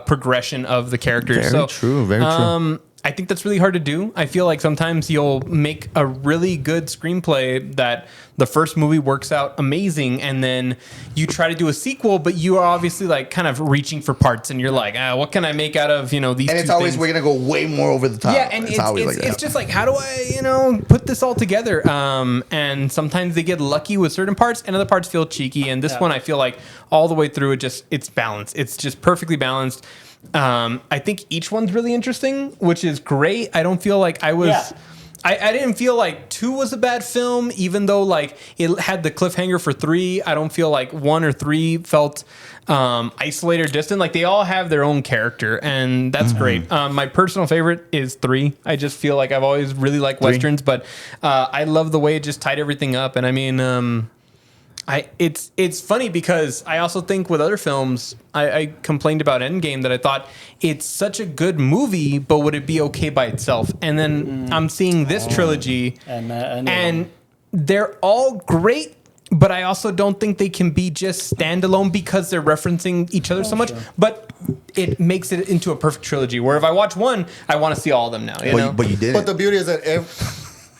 progression of the characters. Very true, very true. I think that's really hard to do. I feel like sometimes you'll make a really good screenplay that the first movie works out amazing, and then you try to do a sequel, but you are obviously like kind of reaching for parts, and you're like, what can I make out of these? And two it's always things? we're gonna go way more over the top. Yeah, and it's always like that. it's just like, how do I, put this all together? And sometimes they get lucky with certain parts, and other parts feel cheeky. And this one, I feel like all the way through, it's balanced. It's just perfectly balanced. I think each one's really interesting, which is great. I don't feel like I was. Yeah. I didn't feel like 2 was a bad film, even though like it had the cliffhanger for 3. I don't feel like 1 or 3 felt isolated or distant. Like they all have their own character, and that's great. My personal favorite is 3. I just feel like I've always really liked westerns, but I love the way it just tied everything up. And I mean, it's funny because I also think with other films, I complained about Endgame that I thought it's such a good movie, but would it be okay by itself? And then I'm seeing this trilogy, and they're all great, but I also don't think they can be just standalone because they're referencing each other so much. Sure. But it makes it into a perfect trilogy, where if I watch one, I want to see all of them now. You know? But you did. But the beauty is that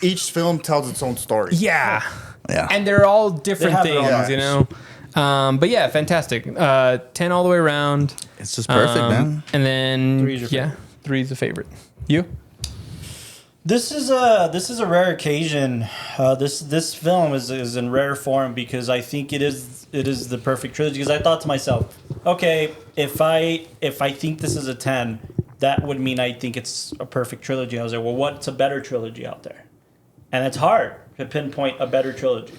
each film tells its own story. Yeah. Yeah. And they're all different They have their own things, arcs. But yeah, fantastic. 10 all the way around. It's just perfect, man. And then 3 is your favorite. 3 is a favorite. You? This is a rare occasion. This film is in rare form because I think it is the perfect trilogy. Because I thought to myself, okay, if I think this is a 10, that would mean I think it's a perfect trilogy. I was like, well, what's a better trilogy out there? And it's hard to pinpoint a better trilogy.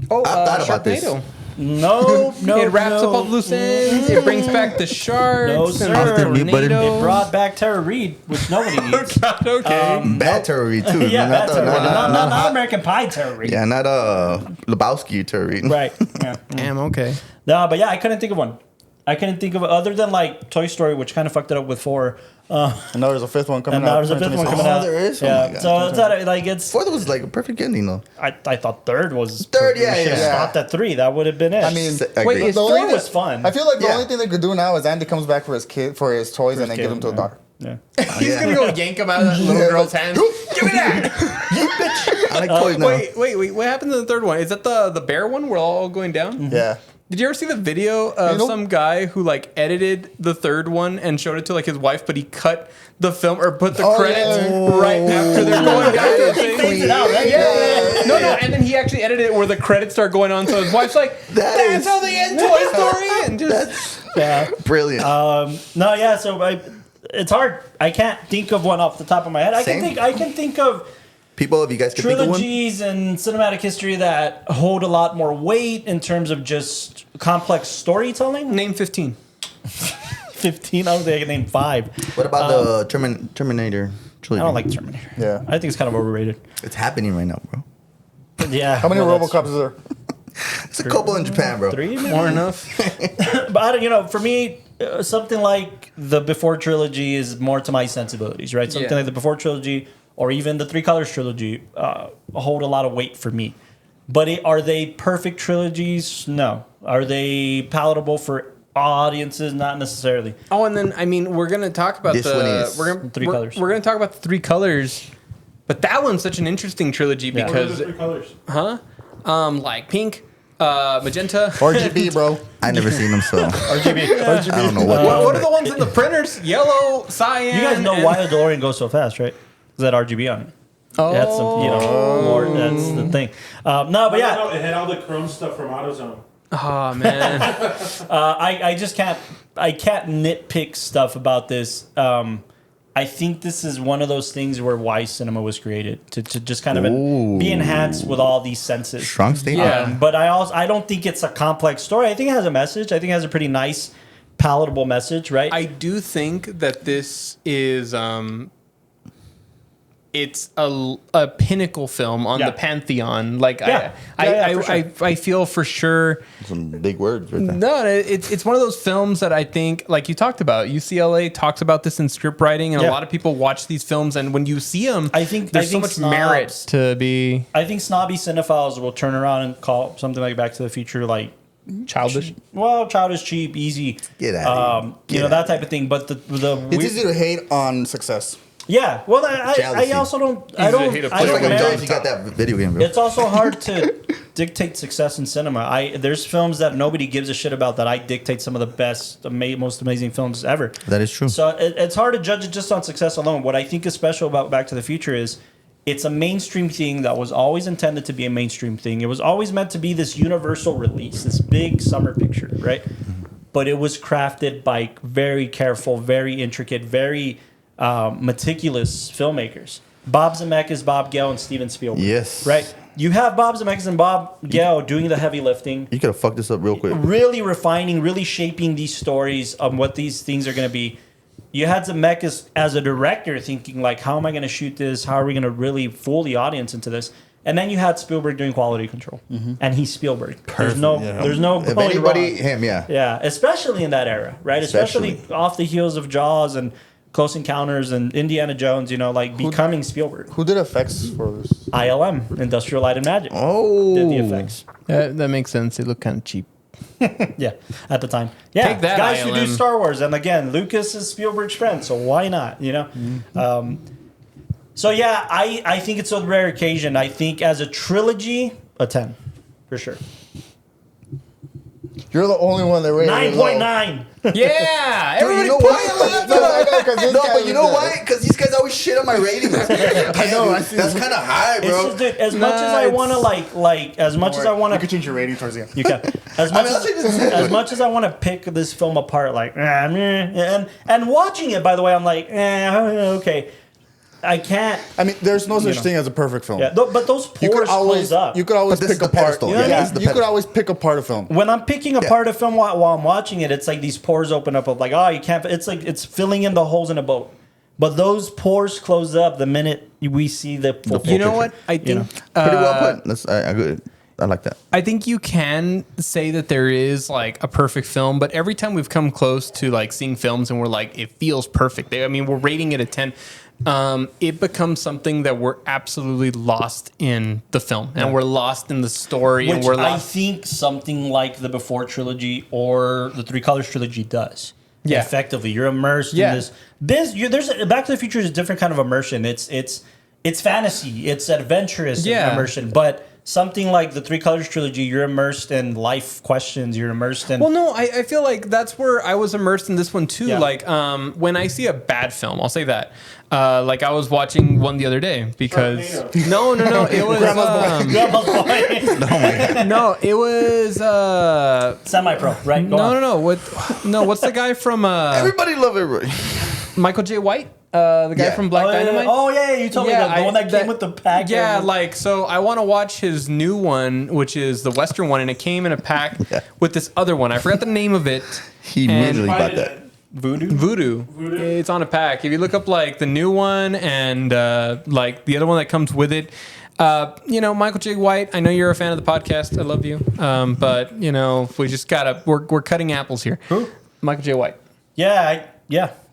Oh, I thought about this. Sharknado. No, It wraps up all the loose ends. It brings back the sharks. No, and sir. the It brought back Tara Reid, which nobody needs. Okay. Bad Tara Reid too. Yeah, not that's not hot- American Pie Tara Reid. Yeah, not Lebowski Tara Reid. Right. Yeah. Damn, okay. No, but yeah, I couldn't think of one. I couldn't think of other than like Toy Story, which kind of fucked it up with 4. And now there's a 5th one coming And out. now there's a 5th one coming out. there is? Oh Yeah. my God. So it's not like it's. Fourth was like a perfect ending though. I thought 3rd was. Third, we yeah, should have yeah. stopped at 3. That would have been it. I mean, Wait, is the Four only was fun. I feel like the Yeah. only thing they could do now is Andy comes back for his toys, and then give them to a daughter. Yeah. He's Yeah. going to go yank him out of that little girl's hand. Give me that! I like toys now. Wait. What happened in the 3rd one? Is that the bear one? We're all going down? Yeah. Did you ever see the video of You know- some guy who like edited the 3rd one and showed it to like his wife, but he cut the film or put the credits right after they're going down to the He thing? fades it out, right? Yeah. No, and then he actually edited it where the credits start going on, so his wife's like, That "That's is- how they end Toy Story," and just Yeah. Brilliant. No, yeah. So it's hard. I can't think of one off the top of my head. I Same. can think of People, if you guys can think of one. trilogies and cinematic history that hold a lot more weight in terms of just complex storytelling. name 15. 15. I don't think I can name 5. What about the Terminator trilogy? I don't like Terminator. Yeah. I think it's kind of overrated. It's happening right now, bro. Yeah. How many well, that's- RoboCops is there? It's a couple in Japan, bro. 3 maybe? More enough. But I don't, for me, something like the Before trilogy is more to my sensibilities, right? Something Yeah. like the Before trilogy or even the Three Colors trilogy hold a lot of weight for me. But are they perfect trilogies? No. Are they palatable for audiences? Not necessarily. Oh, and then I mean, we're gonna talk about This one is Three Colors. We're gonna talk about the 3 Colors, but that one's such an interesting trilogy Yeah. What are because the 3 colors? like pink, magenta. RGB, bro. I never seen them, so RGB. I don't know what. What are the ones in the printers? Yellow, cyan. You guys know and- why the DeLorean goes so fast, right? Is that RGB on it? Oh, That's some, more. That's the thing. No, but yeah, No, it had all the chrome stuff from AutoZone. oh man. I just can't. I can't nitpick stuff about this. I think this is one of those things where why cinema was created to just kind of be enhanced with all these senses. Strong statement. Yeah. But I don't think it's a complex story. I think it has a message. I think it has a pretty nice, palatable message, right? I do think that this is it's a pinnacle film on the pantheon. Like Yeah. For sure. I feel for sure. Some big words right there. No, it's one of those films that I think, like you talked about, UCLA talks about this in script writing, and a lot of people watch these films, and when you see them, I there's so think much merit to be I think snobby cinephiles will turn around and call something like Back to the Future like childish. well, childish, cheap, easy. Get out of here. That type of thing. But the It's weird- easy to hate on success. yeah. Well, I Jealousy. also don't. Easy I to don't. hate a I player don't Like when merit- Johnny got that video game, bro. It's also hard to dictate success in cinema. There's films that nobody gives a shit about that I dictate some of the best, most amazing films ever. That is true. So it's hard to judge it just on success alone. What I think is special about Back to the Future is it's a mainstream thing that was always intended to be a mainstream thing. It was always meant to be this universal release, this big summer picture, right? But it was crafted by very careful, very intricate, very meticulous filmmakers. Bob Zemeckis, Bob Gale, and Steven Spielberg. Yes. Right? You have Bob Zemeckis and Bob Gale doing the heavy lifting, You could have fucked this up real quick. really refining, really shaping these stories of what these things are going to be. You had Zemeckis as a director thinking like, how am I going to shoot this? How are we going to really fool the audience into this? And then you had Spielberg doing quality control, and he's Spielberg. There's no If going anybody, wrong. him, yeah. Yeah, especially in that era, right? Especially off the heels of Jaws and Close Encounters and Indiana Jones, becoming Spielberg. Who did effects for this? ILM, Industrial Light and Magic, Oh, did the effects. That makes sense. It looked kind of cheap. Yeah, at the time. Yeah, Take that, guys who do ILM. Star Wars, and again, Lucas is Spielberg's friend, so why not? So yeah, I think it's a rare occasion. I think as a trilogy, a 10 for sure. You're the only one that rated it low. 9.9. Yeah, Dude, you know what? No, but you know what? why? Because these guys always shit on my ratings. I know, I see That's that. kind of high, It's bro. just, dude, as much as I want to as much as I want You could to, change your rating towards the end. you can. As much I'll take this. as much as I want to pick this film apart, and watching it, by the way, I'm like, okay, I can't. I mean, there's no such know. thing as a perfect film. Yeah, but those pores close up. You could always But this pick is the apart. pedestal. Yeah, this is the you could pedestal. always pick apart a film. When I'm picking apart a film while I'm watching it, it's like these pores open up. Of like, oh, you can't. It's like it's filling in the holes in a boat. But those pores close up the minute we see the full You know picture. what? I think Pretty well put. That's I like that. I think you can say that there is like a perfect film, but every time we've come close to like seeing films and we're like, it feels perfect. I mean, we're rating it a 10. It becomes something that we're absolutely lost in the film, and we're lost in the story, and Which we're I lost. think something like the Before trilogy or the Three Colors trilogy does. Yeah. Effectively, you're immersed Yeah. in this. There's Back to the Future is a different kind of immersion. It's fantasy. It's adventurous immersion, but. Something like the Three Colors trilogy, you're immersed in life questions. You're immersed in. Well, no, I feel like that's where I was immersed in this one too. Yeah. Like, when I see a bad film, I'll say that. Like I was watching one the other day because no, it was Grandma's boy. no, it was Semi-pro, right? Go on. no. What's the guy from Everybody love everybody. Michael J. White? The guy Yeah. from Black Dynamite? Oh yeah, you told me the one that came with the pack. Yeah, like so I want to watch his new one, which is the Western one, and it came in a pack with this other one. I forgot the name of it. He And- immediately bought that. Voodoo. It's on a pack. If you look up like the new one and like the other one that comes with it, Michael J. White. I know you're a fan of the podcast. I love you. But we just gotta we're cutting apples here. Who? Michael J. White. Yeah,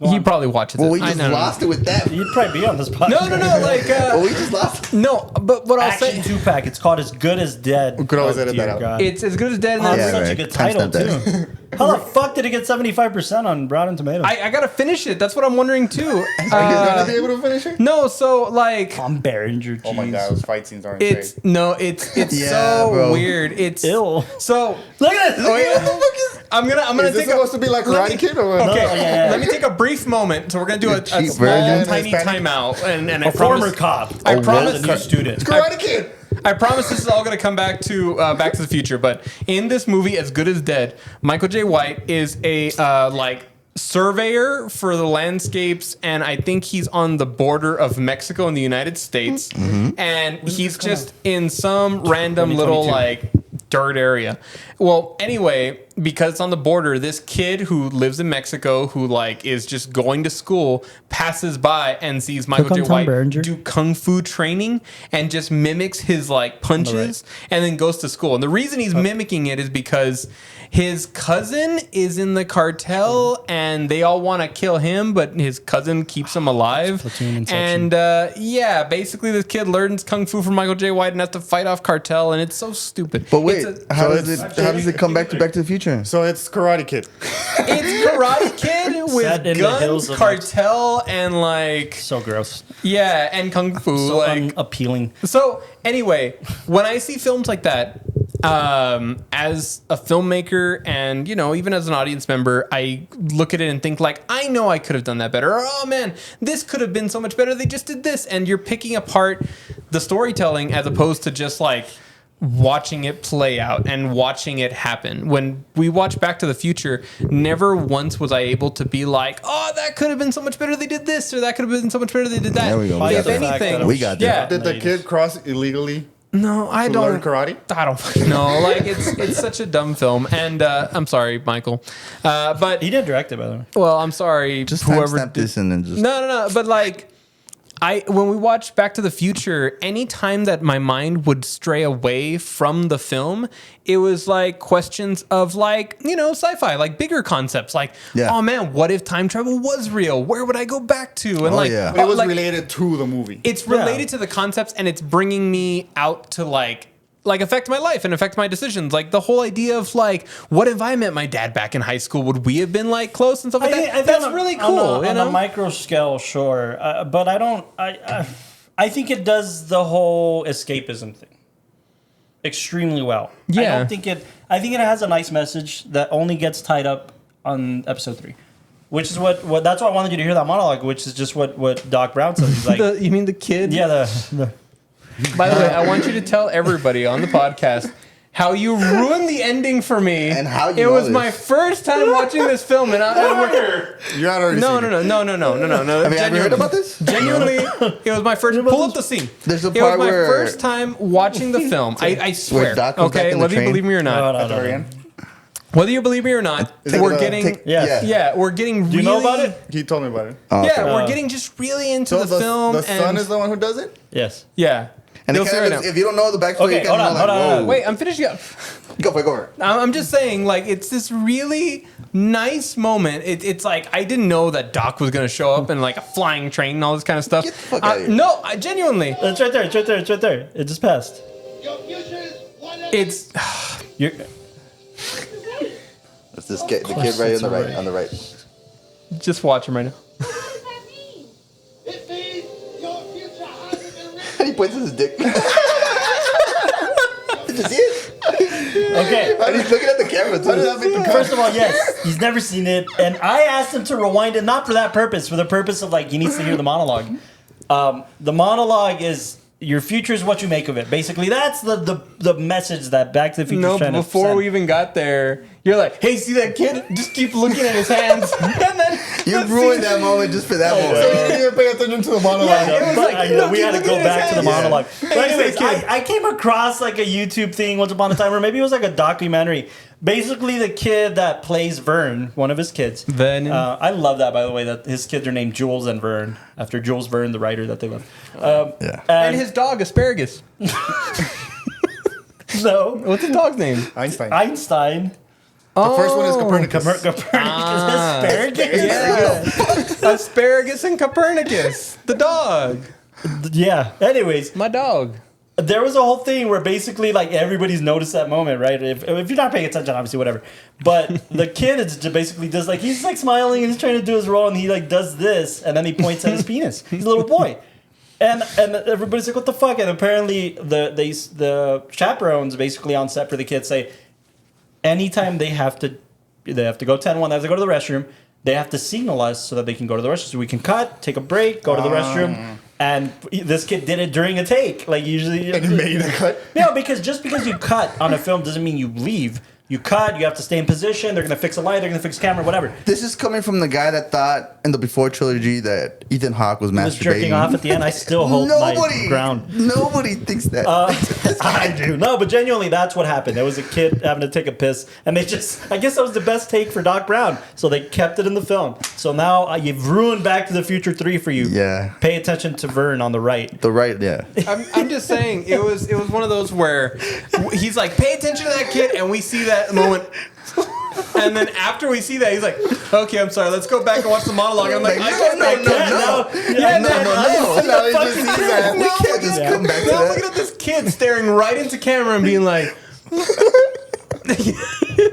He probably watches Well, it. we just lost it with that. You'd probably be on this podcast. No. Like, Well, we just lost it. no. But what I'll Action say, 2-pack. It's called As Good as Dead. We could always Oh, edit dear that out. God. it's as good as dead. And Oh, that's that's Yeah, such a right. good title, Timestamp that. too. How the fuck did it get 75% on Rotten Tomatoes? I gotta finish it. That's what I'm wondering too. Are you gonna be able to finish it? No, so like, Tom Berenger. Oh my jeez. god, those fight scenes are it's insane. no, it's Yeah, so bro. weird. It's Ill. So Look at this. Oh, yeah. I'm gonna Is this take supposed to be like Karate Kid or what? Okay, No, yeah. let me take a brief moment. So we're gonna do a cheap small, version. tiny Hispanic? timeout, and A I former promise, cop. I promise, A new student. Karate Kid. I promise this is all gonna come back to Back to the Future. But in this movie, As Good as Dead, Michael J. White is a like surveyor for the landscapes, and I think he's on the border of Mexico and the United States, and he's just in some random little 2022. like dirt area. Well, anyway, because it's on the border, this kid who lives in Mexico, who like is just going to school, passes by and sees Michael J. on Tom White Berenger. do kung fu training and just mimics his like punches and then goes to school. And the reason he's mimicking it is because his cousin is in the cartel and they all want to kill him, but his cousin keeps him alive. Platoon Inception. And yeah, basically this kid learns kung fu from Michael J. White and has to fight off cartel, and it's so stupid. But wait, It's a- how does it come back to Back to the Future? So it's Karate Kid. it's Karate Kid Set with in the hills guns, of cartel, and like So gross. yeah, and kung fu. So like unappealing. so. Anyway, when I see films like that, as a filmmaker and even as an audience member, I look at it and think like, I know I could have done that better. Or oh man, this could have been so much better. They just did this, and you're picking apart the storytelling as opposed to just like watching it play out and watching it happen. When we watch Back to the Future, never once was I able to be like, oh, that could have been so much better they did this, or that could have been so much better they did that. There we go. By If the fact anything, that We got that. yeah. Did the kid cross illegally No, I to don't. learn karate? I don't fucking know. Like it's such a dumb film, and I'm sorry, Michael, but He did direct it, by the way. well, I'm sorry, Just whoever timestamp this and then just. No. But like, when we watch Back to the Future, any time that my mind would stray away from the film, it was like questions of like, sci-fi, like bigger concepts, like, Yeah. oh man, what if time travel was real? Where would I go back to? And Oh, like, yeah. But it was like, related to the movie. it's related to the concepts, and it's bringing me out to like affect my life and affect my decisions. Like the whole idea of like, what if I met my dad back in high school? Would we have been like close and stuff like that? That's really cool. On a micro scale, sure, but I don't. I think it does the whole escapism thing extremely well. I Yeah. don't think it. I think it has a nice message that only gets tied up on episode 3. Which is what that's why I wanted you to hear that monologue, which is just what Doc Brown says. He's like, you mean the kid? yeah, the By the way, I want you to tell everybody on the podcast how you ruined the ending for me. And how you it know was this. my first time watching this film, and You had already no. seen it. Have you ever heard about this? Genuinely, it was my first. Pull up the scene. There's a It was part my where first time watching the film. I swear. Doc comes back Okay, in the whether you train. believe me or not, At the very end. whether you believe me or not, we're getting. Yeah. We're getting. Do you know about it? He told me about it. Yeah, we're getting just really into So the film. the son and is the one who does it? Yes. yeah. And You'll it see kind right of, now. if you don't know the backstory, Okay, you kind of hold on. Wait, I'm finishing up. Go for it. I'm just saying, like, it's this really nice moment. It's like, I didn't know that Doc was going to show up in, like, a flying train and all this kind of stuff. Get the fuck outta here. No, genuinely. It's right there. It's right there. It's right there. It just passed. It's... You're, That's this kid, the kid right on the right. Just watch him right now. He points at his dick. Did you see it? okay. And he's looking at the camera too. First of all, yes, he's never seen it, and I asked him to rewind it not for that purpose, for the purpose of like he needs to hear the monologue. The monologue is your future is what you make of it. Basically, that's the message that Back to the Future. No, trying to before send. we even got there, you're like, hey, see that kid? Just keep looking at his hands. And then You ruined that moment just for that So moment. you didn't even pay attention to the monologue. Yeah, it was But like, I know, look, we keep had to looking go at back his to the hands. monologue. Yeah. But anyways, Hey, kid. I came across like a YouTube thing once upon a time, or maybe it was like a documentary. Basically, the kid that plays Vern, one of his kids. Vernon. I love that, by the way, that his kids are named Jules and Vern, after Jules Verne, the writer that they love. Yeah. And his dog, Asparagus. No. What's the dog's name? Einstein. Einstein. The first one is Copernicus. Asparagus. Yeah. Asparagus and Copernicus, the dog. Yeah. Anyways, My dog. there was a whole thing where basically like everybody's noticed that moment, right? If you're not paying attention, obviously whatever. But the kid is just basically does like he's like smiling and he's trying to do his role and he like does this and then he points at his penis. He's a little boy. And everybody's like, what the fuck? And apparently the chaperones basically on set for the kids say anytime they have to go 10-1, they have to go to the restroom, they have to signal us so that they can go to the restroom. So we can cut, take a break, go to the restroom. And this kid did it during a take. Like usually, And he made a cut. No, because just because you cut on a film doesn't mean you leave. You cut. You have to stay in position. They're gonna fix a light. They're gonna fix camera. Whatever. This is coming from the guy that thought in the Before trilogy that Ethan Hawke was He was masturbating. jerking off at the end. I still hold my ground. Nobody thinks that. I do. No, but genuinely, that's what happened. There was a kid having to take a piss, and they just—I guess that was the best take for Doc Brown, so they kept it in the film. So now you've ruined Back to the Future 3 for you. Yeah. Pay attention to Vern on the right. Yeah. I'm just saying it was one of those where he's like, pay attention to that kid, and we see that moment. And then after we see that, he's like, okay, I'm sorry, let's go back and watch the monologue. And I'm like, No. We can't just come back to Now that. looking at this kid staring right into camera and being like,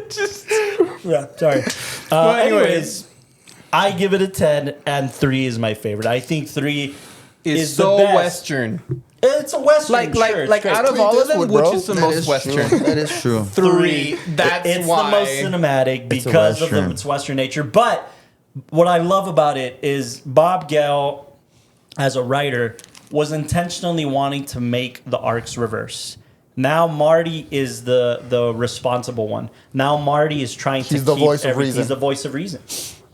just. Yeah, sorry. Well, anyways, I give it a 10, and 3 is my favorite. I think 3 is so the best. Western. It's a Western, sure. Like out of all of them, which is the most Western? That is true. 3. That's it's why. the most cinematic because of Western. its Western nature. But what I love about it is Bob Gale, as a writer, was intentionally wanting to make the arcs reverse. Now Marty is the responsible one. Now Marty is trying to He's the voice of everything. reason. He's the voice of reason.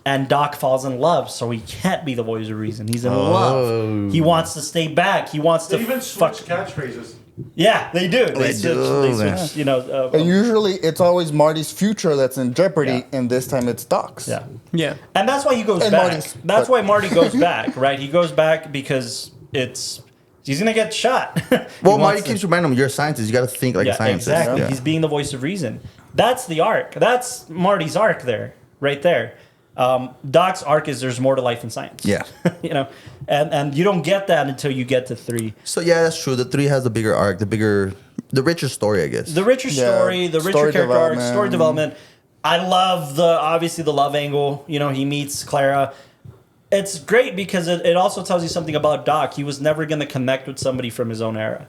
And Doc falls in love, so he can't be the voice of reason. He's in love. He wants to stay back. He wants They to even switch catchphrases. Yeah, they do. They do, switch. You know. And usually it's always Marty's future that's in jeopardy, Yeah. and this time it's Doc's. Yeah. Yeah. And that's why he goes And back. Marty's, That's but- why Marty goes back, right? He goes back because he's gonna get shot. Well, Marty keeps reminding him, you're a scientist. You got to think like a yeah, scientist. exactly. Yeah. He's being the voice of reason. That's the arc. That's Marty's arc there, right there. Doc's arc is there's more to life than science. Yeah. You know, and you don't get that until you get to 3. So yeah, that's true. The 3 has the bigger arc, the richer story, I guess. The richer story, the richer story character arc, development. story development. I love obviously the love angle. You know, he meets Clara. It's great because it also tells you something about Doc. He was never going to connect with somebody from his own era.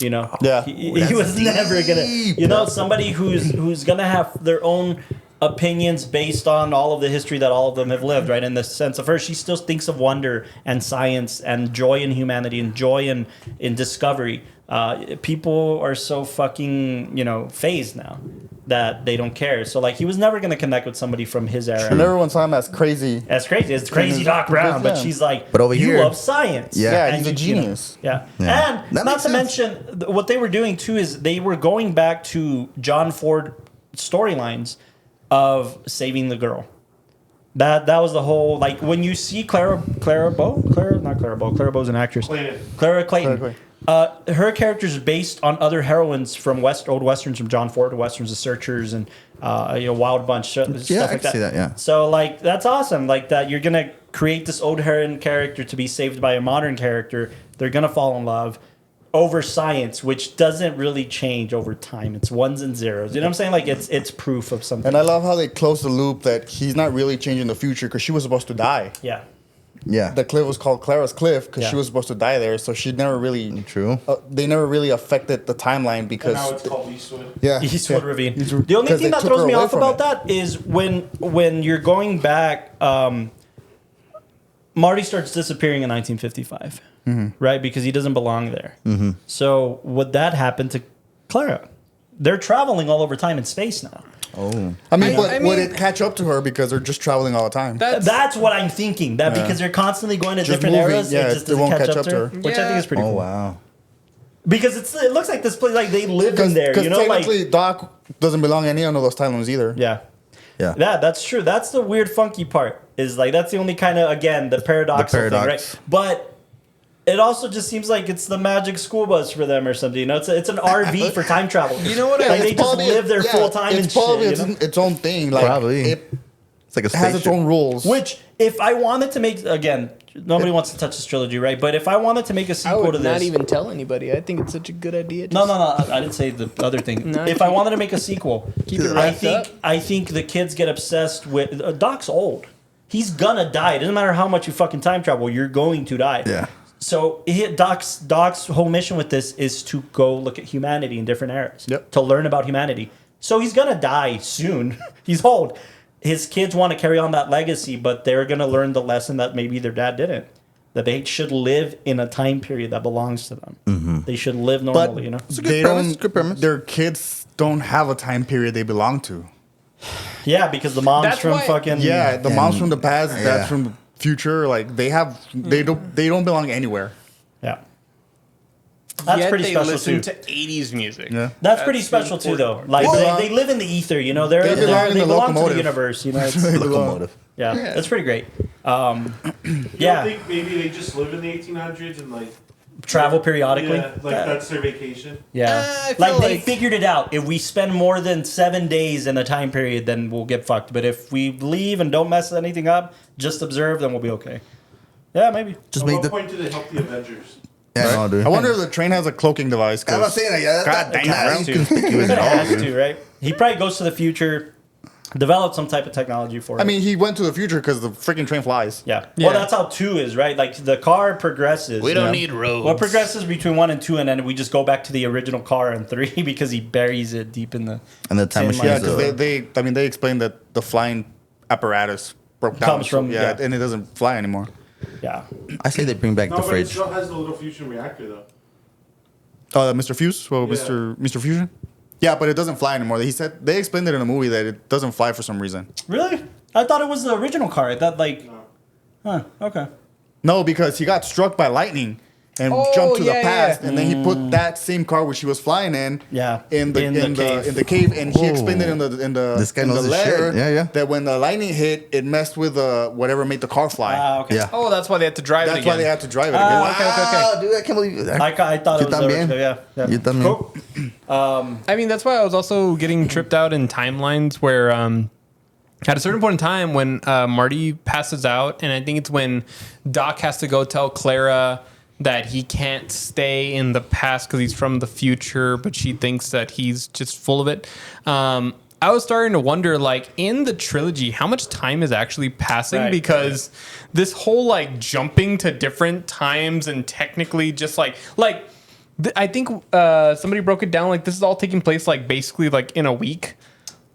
You know, Yeah. he That's was never gonna. deep. You know, somebody who's gonna have their own opinions based on all of the history that all of them have lived, right? In the sense of her, she still thinks of wonder and science and joy in humanity and joy in discovery. People are so fucking, phased now that they don't care. So, like, he was never going to connect with somebody from his era. And everyone saw him as crazy. That's crazy. It's crazy Doc Brown, but she's like, But over you here- love science. Yeah. Yeah, And he's a genius. Yeah. Yeah. And That not makes to sense. mention, what they were doing, too, is they were going back to John Ford storylines of saving the girl. That was the whole, like, when you see Clara Bow's an actress. Clara Clayton. Her character is based on other heroines from old westerns, from John Ford westerns, The Searchers, and Wild Bunch stuff like I can see that, yeah. So, like, that's awesome. Like, that you're gonna create this old heroine character to be saved by a modern character. They're gonna fall in love over science, which doesn't really change over time. It's ones and zeros. You know what I'm saying? Like, it's proof of something. And I love how they close the loop that he's not really changing the future because she was supposed to die. Yeah. Yeah. The cliff was called Clara's Cliff because Yeah. she was supposed to die there. So she never really. True. They never really affected the timeline because. And now it's called Eastwood. Yeah. Eastwood yeah. Ravine. Eastwood- The only 'cause thing they that took throws her me away off from about it. that is when you're going back, Marty starts disappearing in 1955, right? Because he doesn't belong there. So would that happen to Clara? They're traveling all over time and space now. Oh. I mean, I would mean- it catch up to her because they're just traveling all the time? That's what I'm thinking. That because they're constantly going to Just different moving, eras, yeah, it just they doesn't won't catch up to her. Which I think is pretty Oh, cool. wow. Because it looks like this place, like they live in there. Because You know, like technically, Doc doesn't belong in any of those timelines either. yeah. Yeah. That's true. That's the weird, funky part. Is like that's the only kind of, again, the paradox. The paradox. Thing, right? But It also just seems like it's the magic school bus for them or something. You know, it's an RV for time travel. You know what? Like they just live their full time and It's probably shit. You know? its own thing. Like, Probably. It's like a it has its own rules. Which, if I wanted to make, again, nobody wants to touch this trilogy, right? But if I wanted to make a I sequel would to this, not even tell anybody. I think it's such a good idea. no, I didn't say the other thing. No, If I wanted to make a sequel, Keep it I wrapped think up. I think the kids get obsessed with Doc's old. He's gonna die. It doesn't matter how much you fucking time travel, you're going to die. Yeah. So Doc's whole mission with this is to go look at humanity in different eras. Yep. To learn about humanity. So he's gonna die soon. He's old. His kids want to carry on that legacy, but they're gonna learn the lesson that maybe their dad didn't. That they should live in a time period that belongs to them. Mm-hmm. They should live but normally, you know? they Good premise. Their kids don't have a time period they belong to. Yeah, because the mom's That's from why- fucking Yeah, the mom's from the past, Yeah. dad's from the future. Like they don't belong anywhere. Yeah. That's Yet pretty they special listen too. to 80s music. Yeah. That's pretty That's special the too, though. important Like part. they live in the ether, you know. They belong in the belong to the locomotive. universe, you know. It's, Locomotive. yeah, that's pretty great. You don't Yeah, think maybe they just live in the 1800s and like travel periodically. yeah, like that's their vacation. Yeah, I feel like they like- figured it out. If we spend more than 7 days in a time period, then we'll get fucked. But if we leave and don't mess anything up, just observe, then we'll be okay. Yeah, maybe. Just At make what the. point do they help the Avengers? Yeah, no, dude. I wonder if the train has a cloaking device. I'm not saying that. Yeah, God that's damn, not has to. inconspicuous at all, Has dude. to, right? He probably goes to the future, develop some type of technology for it. I mean, he went to the future because the freaking train flies. yeah. Yeah. Well, that's how 2 is, right? Like the car progresses. We don't you know? need roads. What progresses between 1 and 2, and then we just go back to the original car in 3 because he buries it deep in the. And the time Tin machine Yeah, is because they explained that the flying apparatus broke down. Comes from- yeah, yeah. and it doesn't fly anymore. Yeah. I say they bring back No, the but it fridge. still has the little fusion reactor though. Mr. Fuse? Well, Yeah. Mr. Fusion? Yeah, but it doesn't fly anymore. He said they explained it in a movie that it doesn't fly for some reason. Really? I thought it was the original car. I thought like. No. Huh. Okay. No, because he got struck by lightning and Oh, jumped to yeah, the past, yeah. and then he put that same car which he was flying in, Yeah, in the in the cave, and he Oh. explained it in the This guy in knows the his shit. letter Yeah, yeah. that when the lightning hit, it messed with whatever made the car fly. Okay. Yeah. Oh, that's why they had to drive it That's again. why they had to drive it again. Wow, dude, I can't believe that. I thought it You was the también. original. Yeah. You también. Cool. I mean, that's why I was also getting tripped out in timelines where at a certain point in time when Marty passes out, and I think it's when Doc has to go tell Clara that he can't stay in the past because he's from the future, but she thinks that he's just full of it. I was starting to wonder, like, in the trilogy, how much time is actually passing? Right. Because this whole, like, jumping to different times and technically just, I think somebody broke it down, like, this is all taking place, like, basically, like, in a week.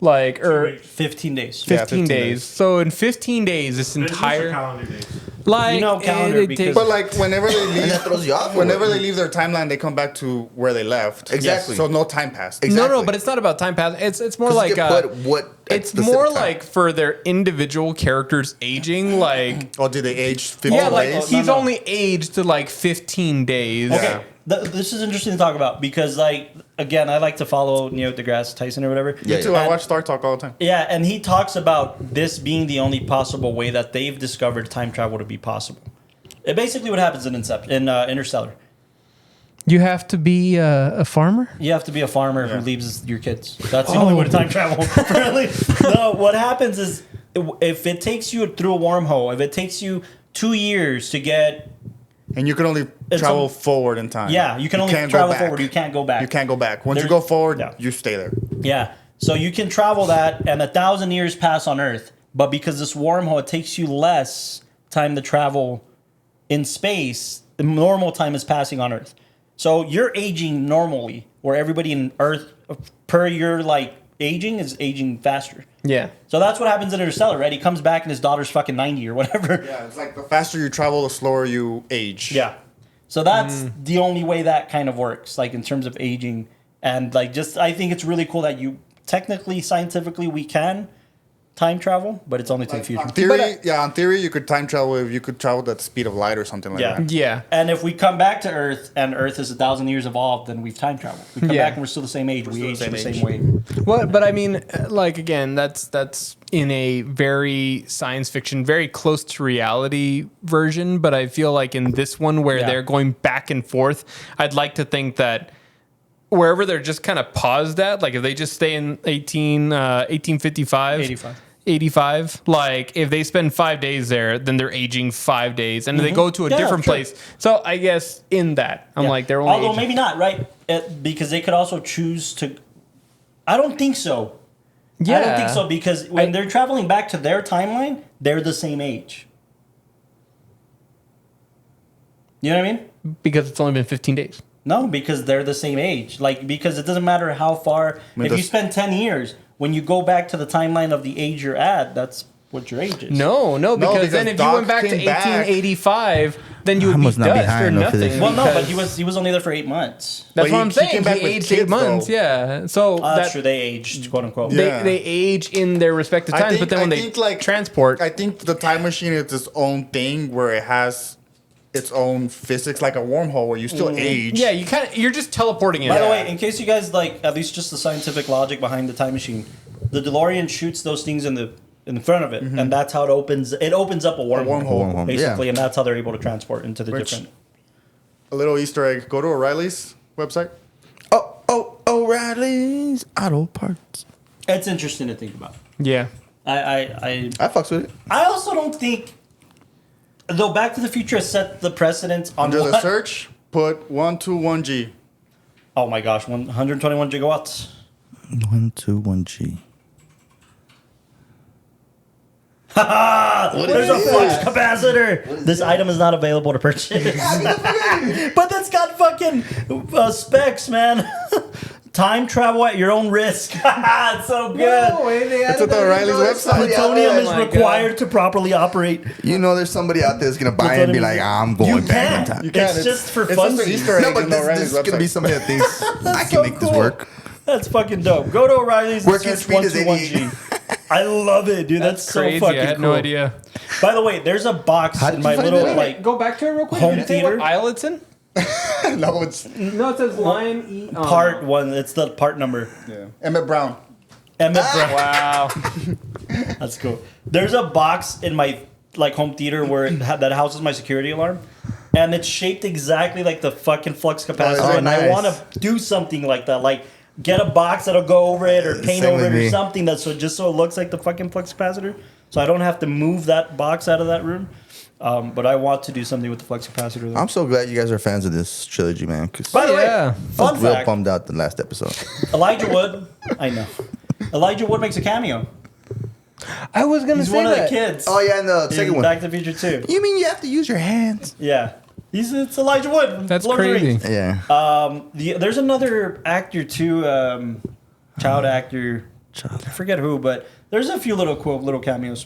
Like, or 15 days. 15 days. So in 15 days, this Avengers are entire... calendar days. Like, You know calendar it because- takes- But like whenever they And that leave, throws you off. whenever they leave their timeline, they come back to where they left. Exactly. So no time passed. Exactly. No, but it's not about time pass. It's more 'Cause like you can put what at it's specific more time. like for their individual characters aging. Like Oh, did they age 15 yeah, like days? he's No. only aged to like 15 days. Okay. This is interesting to talk about because, like, again, I like to follow Neil deGrasse Tyson or whatever. Yeah, Me too. yeah. I watch Star Talk all the time. Yeah, and he talks about this being the only possible way that they've discovered time travel to be possible. It basically what happens in Interstellar. You have to be a farmer. You have to be a farmer who leaves your kids. That's the only way to time travel. Apparently. No, what happens is if it takes you through a wormhole, if it takes you 2 years to get, And you can only It's travel a- forward in time. yeah, you can only can't go travel back. forward. You can't go back. You can't go back. Once you There's- go forward, yeah. you stay there. Yeah. So you can travel that, and 1,000 years pass on Earth. But because this wormhole, it takes you less time to travel in space. The normal time is passing on Earth. So you're aging normally, where everybody in Earth, per your like aging, is aging faster. Yeah. So that's what happens in Interstellar, right? He comes back and his daughter's fucking 90 or whatever. Yeah, it's like the faster you travel, the slower you age. Yeah. So that's the only way that kind of works, like in terms of aging. And like just I think it's really cool that you technically, scientifically we can time travel, but it's only to the future. On theory, you could time travel if you could travel at the speed of light or something like that. Yeah. And if we come back to Earth and Earth is 1,000 years evolved, then we've time traveled. We come back and we're still the same age. We age the same way. Well, but I mean, like again, that's in a very science fiction, very close to reality version. But I feel like in this one where they're going back and forth, I'd like to think that wherever they're just kind of paused at, like if they just stay in 1855. 85, like if they spend 5 days there, then they're aging 5 days, and they go to a different place. So I guess in that, I'm like they're only. Although maybe not, right? Because they could also choose to. I don't think so. Yeah, I don't think so because when they're traveling back to their timeline, they're the same age. You know what I mean? Because it's only been 15 days. No, because they're the same age. Like because it doesn't matter how far. If you spend 10 years. When you go back to the timeline of the age you're at, that's what your age is. No, because then if you went back to 1885, then you would be dust or nothing. Well, no, but he was only there for 8 months. That's what I'm saying. He aged 8 months, yeah. So that's true. They aged, quote unquote. They age in their respective times, but then when they transport, I think the time machine is its own thing where it has its own physics, like a wormhole where you still age. Yeah, you're just teleporting in. By the way, in case you guys like, at least just the scientific logic behind the time machine, the DeLorean shoots those things in the front of it, and that's how it opens. It opens up a wormhole, basically, and that's how they're able to transport into the different. A little Easter egg: go to O'Reilly's website. O'Reilly's Auto Parts. It's interesting to think about. Yeah, I fucks with it. I also don't think. Though Back to the Future has set the precedent on under the search, put 121G. Oh my gosh, 121 gigawatts. 121G. There's a flux capacitor. This item is not available to purchase. But that's got fucking specs, man. Time travel at your own risk. It's so good. No way, it's at the O'Reilly's website. Plutonium is required to properly operate. You know, there's somebody out there that's gonna buy it and be like, I'm going back in time. It's just for fun. It's Easter egg. No, but this is gonna be somebody that thinks I can make this work. That's fucking dope. Go to O'Reilly's and Working search speed is 121G. I love it, dude. That's so crazy. fucking I had cool. no idea. By the way, there's a box in my little like. Go back to it real quick. Home Did it say theater? what aisle it's in? No, it says line E. Part 1. It's the part number. Yeah. Emmett Brown. Emmett Brown. Wow. That's cool. There's a box in my like home theater where that houses my security alarm, and it's shaped exactly like the fucking flux capacitor. And I want to do something like that, like get a box that'll go over it or paint over it or something that's so it looks like the fucking flux capacitor, so I don't have to move that box out of that room. But I want to do something with the flux capacitor. Though. I'm so glad you guys are fans of this trilogy, man. By the way, I was real bummed out the last episode. Elijah Wood, I know. Elijah Wood makes a cameo. I was gonna He's say one that. of the kids. Oh yeah, in the second one. Back to the Future 2. You mean you have to use your hands? Yeah. It's Elijah Wood. That's Lord of the crazy. Rings. Yeah. There's another actor too, child actor. I forget who, but there's a few little cool little cameos.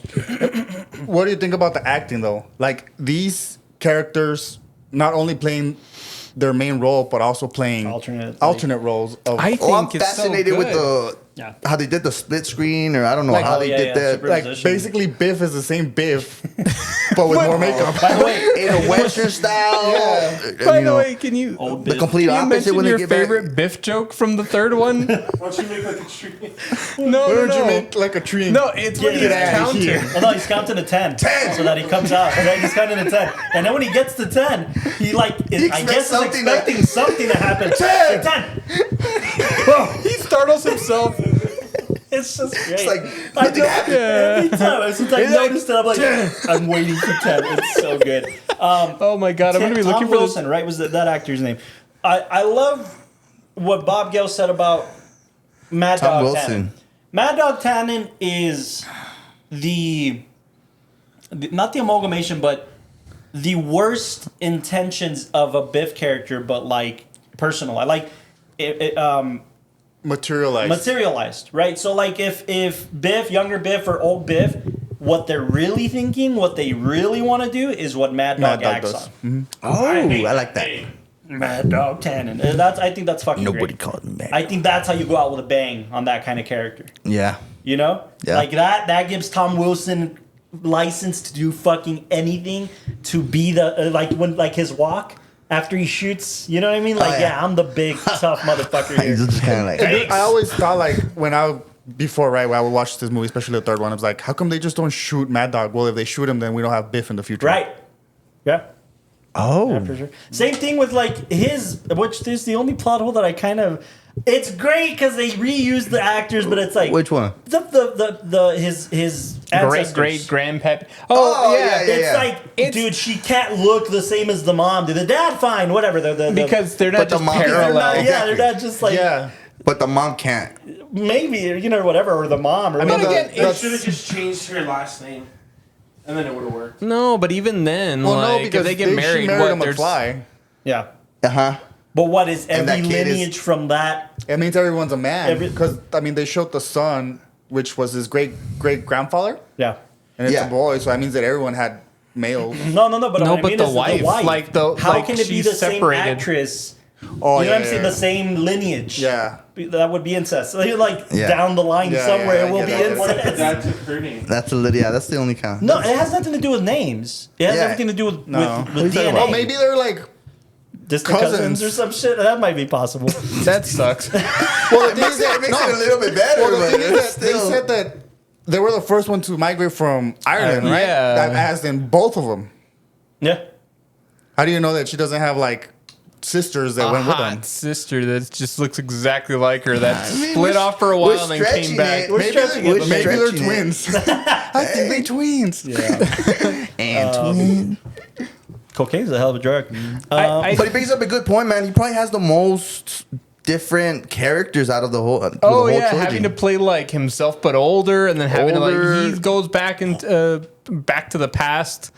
What do you think about the acting though? Like these characters not only playing their main role, but also playing alternate roles. I think I'm it's fascinated so with good. how they did the split screen, or I don't know how they did that. Like basically, Biff is the same Biff, but with more makeup. By the way, in a Western style. By the way, can you the complete can you opposite mention when they your get favorite back? Biff joke from the third one? Why don't you make like a tree? No, Why don't you make like a tree? No, it's when he's counting. Oh no, he's counting to 10. 10! So that he comes out. And then he's counting to 10. And then when he gets to 10, he I guess is expecting something to happen. 10! 10! He startles himself. It's just great. It's like I nothing know, happened. every time. I sometimes notice that I'm like, I'm waiting for 10. It's so good. Oh my god, I'm going to be looking Tom for Wilson, right? Was that actor's name? I love what Bob Gale said about Mad Tom Dog Wilson. Tannen. Mad Dog Tannen is not the amalgamation, but the worst intentions of a Biff character, but like personal. I like it materialized, right? So like if Biff, younger Biff or old Biff, what they're really thinking, what they really want to do is what Mad Dog acts on. Mm-hmm. Oh, I like that. Mad Dog Tannen. And I think that's fucking Nobody great. called me Mad. I think that's how you go out with a bang on that kind of character. Yeah. You know, like that gives Tom Wilson license to do fucking anything, to be the like his walk after he shoots. You know what I mean? Like, I'm the big tough motherfucker here. He's just kind of like. I always thought like when I would watch this movie, especially the third one, I was like, how come they just don't shoot Mad Dog? Well, if they shoot him, then we don't have Biff in the future. Right. Yeah. Oh. Yeah, for sure. Same thing with like which there's the only plot hole that I kind of. It's great because they reuse the actors, but it's like which one? His ancestors. Great grandpap. It's like, dude, she can't look the same as the mom. Did the dad fine? Whatever. Because they're not just parallel. They're not just like But the mom can't. Maybe whatever, or the mom. Or they should have just changed her last name, and then it would have worked. No, but even then, because if they get married, she married him a fly. Yeah. Uh-huh. But what is every lineage from that? It means everyone's a man. Because, they showed the son, which was his great-grandfather. Yeah. And it's a boy, so that means that everyone had males. No, but I mean the wife. How can it be the same actress? Oh, you know what I'm saying? The same lineage. Yeah. That would be incest. So down the line somewhere it will be incest. That's her name. That's the only kind. No, it has nothing to do with names. It has everything to do with DNA. Oh, maybe they're like distant cousins or some shit. That might be possible. That sucks. Well, it makes it a little bit better. Well, the thing is that they said that they were the first one to migrate from Ireland, right? Yeah. That as in both of them. Yeah. How do you know that she doesn't have sisters that went with them? Sister that just looks exactly like her. That split off for a while and then came back. Maybe they're twins. I think they're twins. Yeah. And twins. Cocaine's a hell of a drug. But he brings up a good point, man. He probably has the most different characters out of the whole. Trilogy. Having to play himself but older, and then having to he goes back and back to the past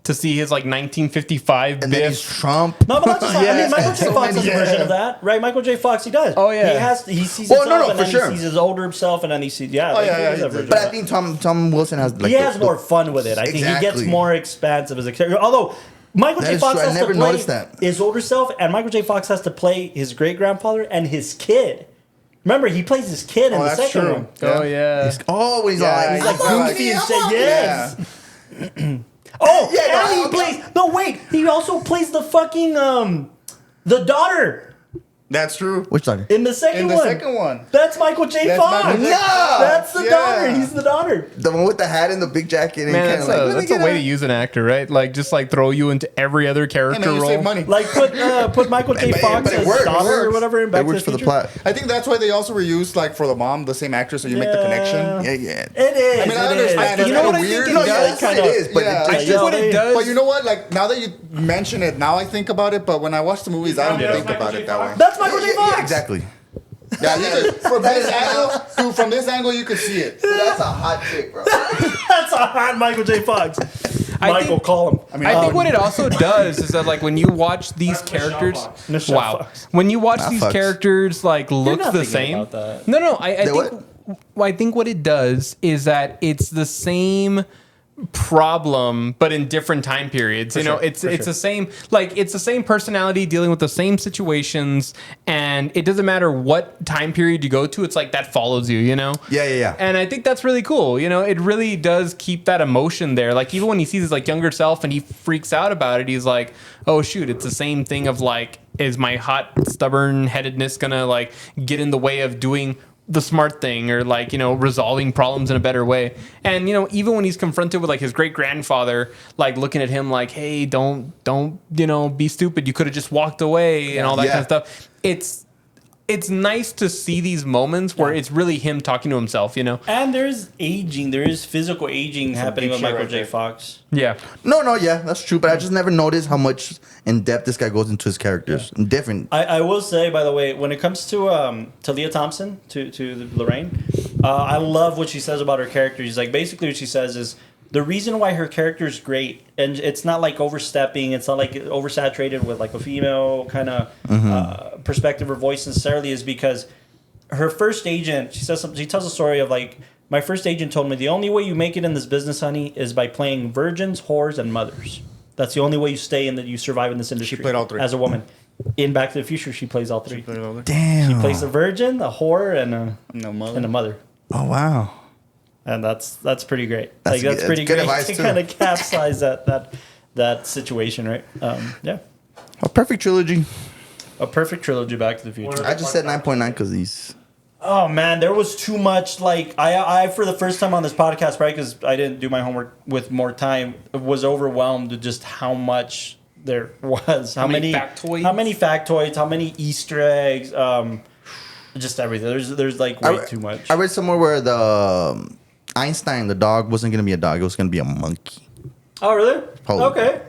to see his 1955 and Biff. then he's Trump. No, but not just that. I mean, Michael J. Fox has a version of that, right? Michael J. Fox, he does. Oh yeah, he sees himself, and then he sees his older self, and then he sees But I think Tom Wilson has he has more fun with it. I think he gets more expansive as a character. Although Michael J. Fox has to play his older self, and Michael J. Fox has to play his great grandfather and his kid. Remember, he plays his kid in the second one. Oh yeah. He's like goofy and shit. Yes. And he plays. No, wait. He also plays the fucking the daughter. That's true. Which daughter? In the second one. That's Michael J. Fox. No, that's the daughter. He's the daughter. The one with the hat and the big jacket. And Man, that's a way to use an actor, right? Just throw you into every other character role. Save money. Put Michael J. Fox as daughter or whatever in Back to the Future. For the plot. I think that's why they also reused for the mom the same actress, so you make the connection. Yeah. It is. I mean, I understand. You know what I weird. think It is. But I think what it does. But you know what? Now that you mention it, now I think about it. But when I watch the movies, I don't think about it that way. That's Michael J. Fox. Exactly. Yeah, from this angle, you could see it. That's a hot chick, bro. That's a hot Michael J. Fox. Michael, call him. I think what it also does is that when you watch these characters, when you watch these characters look the same. No, I think what it does is that it's the same problem but in different time periods. It's the same it's the same personality dealing with the same situations, and it doesn't matter what time period you go to, it's that follows you. Yeah. And I think that's really cool. It really does keep that emotion there. Even when he sees his younger self and he freaks out about it, he's like, oh shoot, it's the same thing of is my hot stubborn headedness gonna get in the way of doing the smart thing, or resolving problems in a better way. And even when he's confronted with his great grandfather looking at him hey, don't be stupid, you could have just walked away, and all that kind of stuff. It's nice to see these moments where it's really him talking to himself, And there is physical aging happening with Michael J. Fox. Yeah. No, that's true. But I just never noticed how much in depth this guy goes into his characters. Yeah. Different. I will say, by the way, when it comes to Leah Thompson, to Lorraine, I love what she says about her character. She's basically what she says is, the reason why her character is great, and it's not overstepping, it's not oversaturated with a female kind of perspective or voice necessarily, is because her first agent, she tells a story of my first agent told me the only way you make it in this business, honey, is by playing virgins, whores, and mothers. That's the only way you stay in, that you survive in this industry. She played all three. As a woman. In Back to the Future, she plays all three. Damn. She plays a virgin, a whore, and a mother. Oh, wow. And that's pretty great. That's That's pretty great to too. kind of capsize that situation, right? Yeah. A perfect trilogy. A perfect trilogy, Back to the Future. I just said 9.9 because these. Oh man, there was too much. Like I for the first time on this podcast, right? Because I didn't do my homework with more time. Was overwhelmed with just how much there was. How many factoids? How many factoids? How many Easter eggs? Just everything. There's like way too much. I read somewhere where the Einstein, the dog, wasn't gonna be a dog. It was gonna be a monkey. Oh really? Holy okay.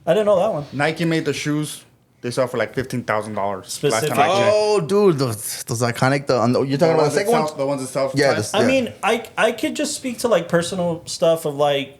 I didn't know that one. Nike made the shoes. They sell for like $15,000. Specific. Oh, dude, those iconic. You're talking about the second one? The ones that sell. Yeah, I mean, I could just speak to like personal stuff of like,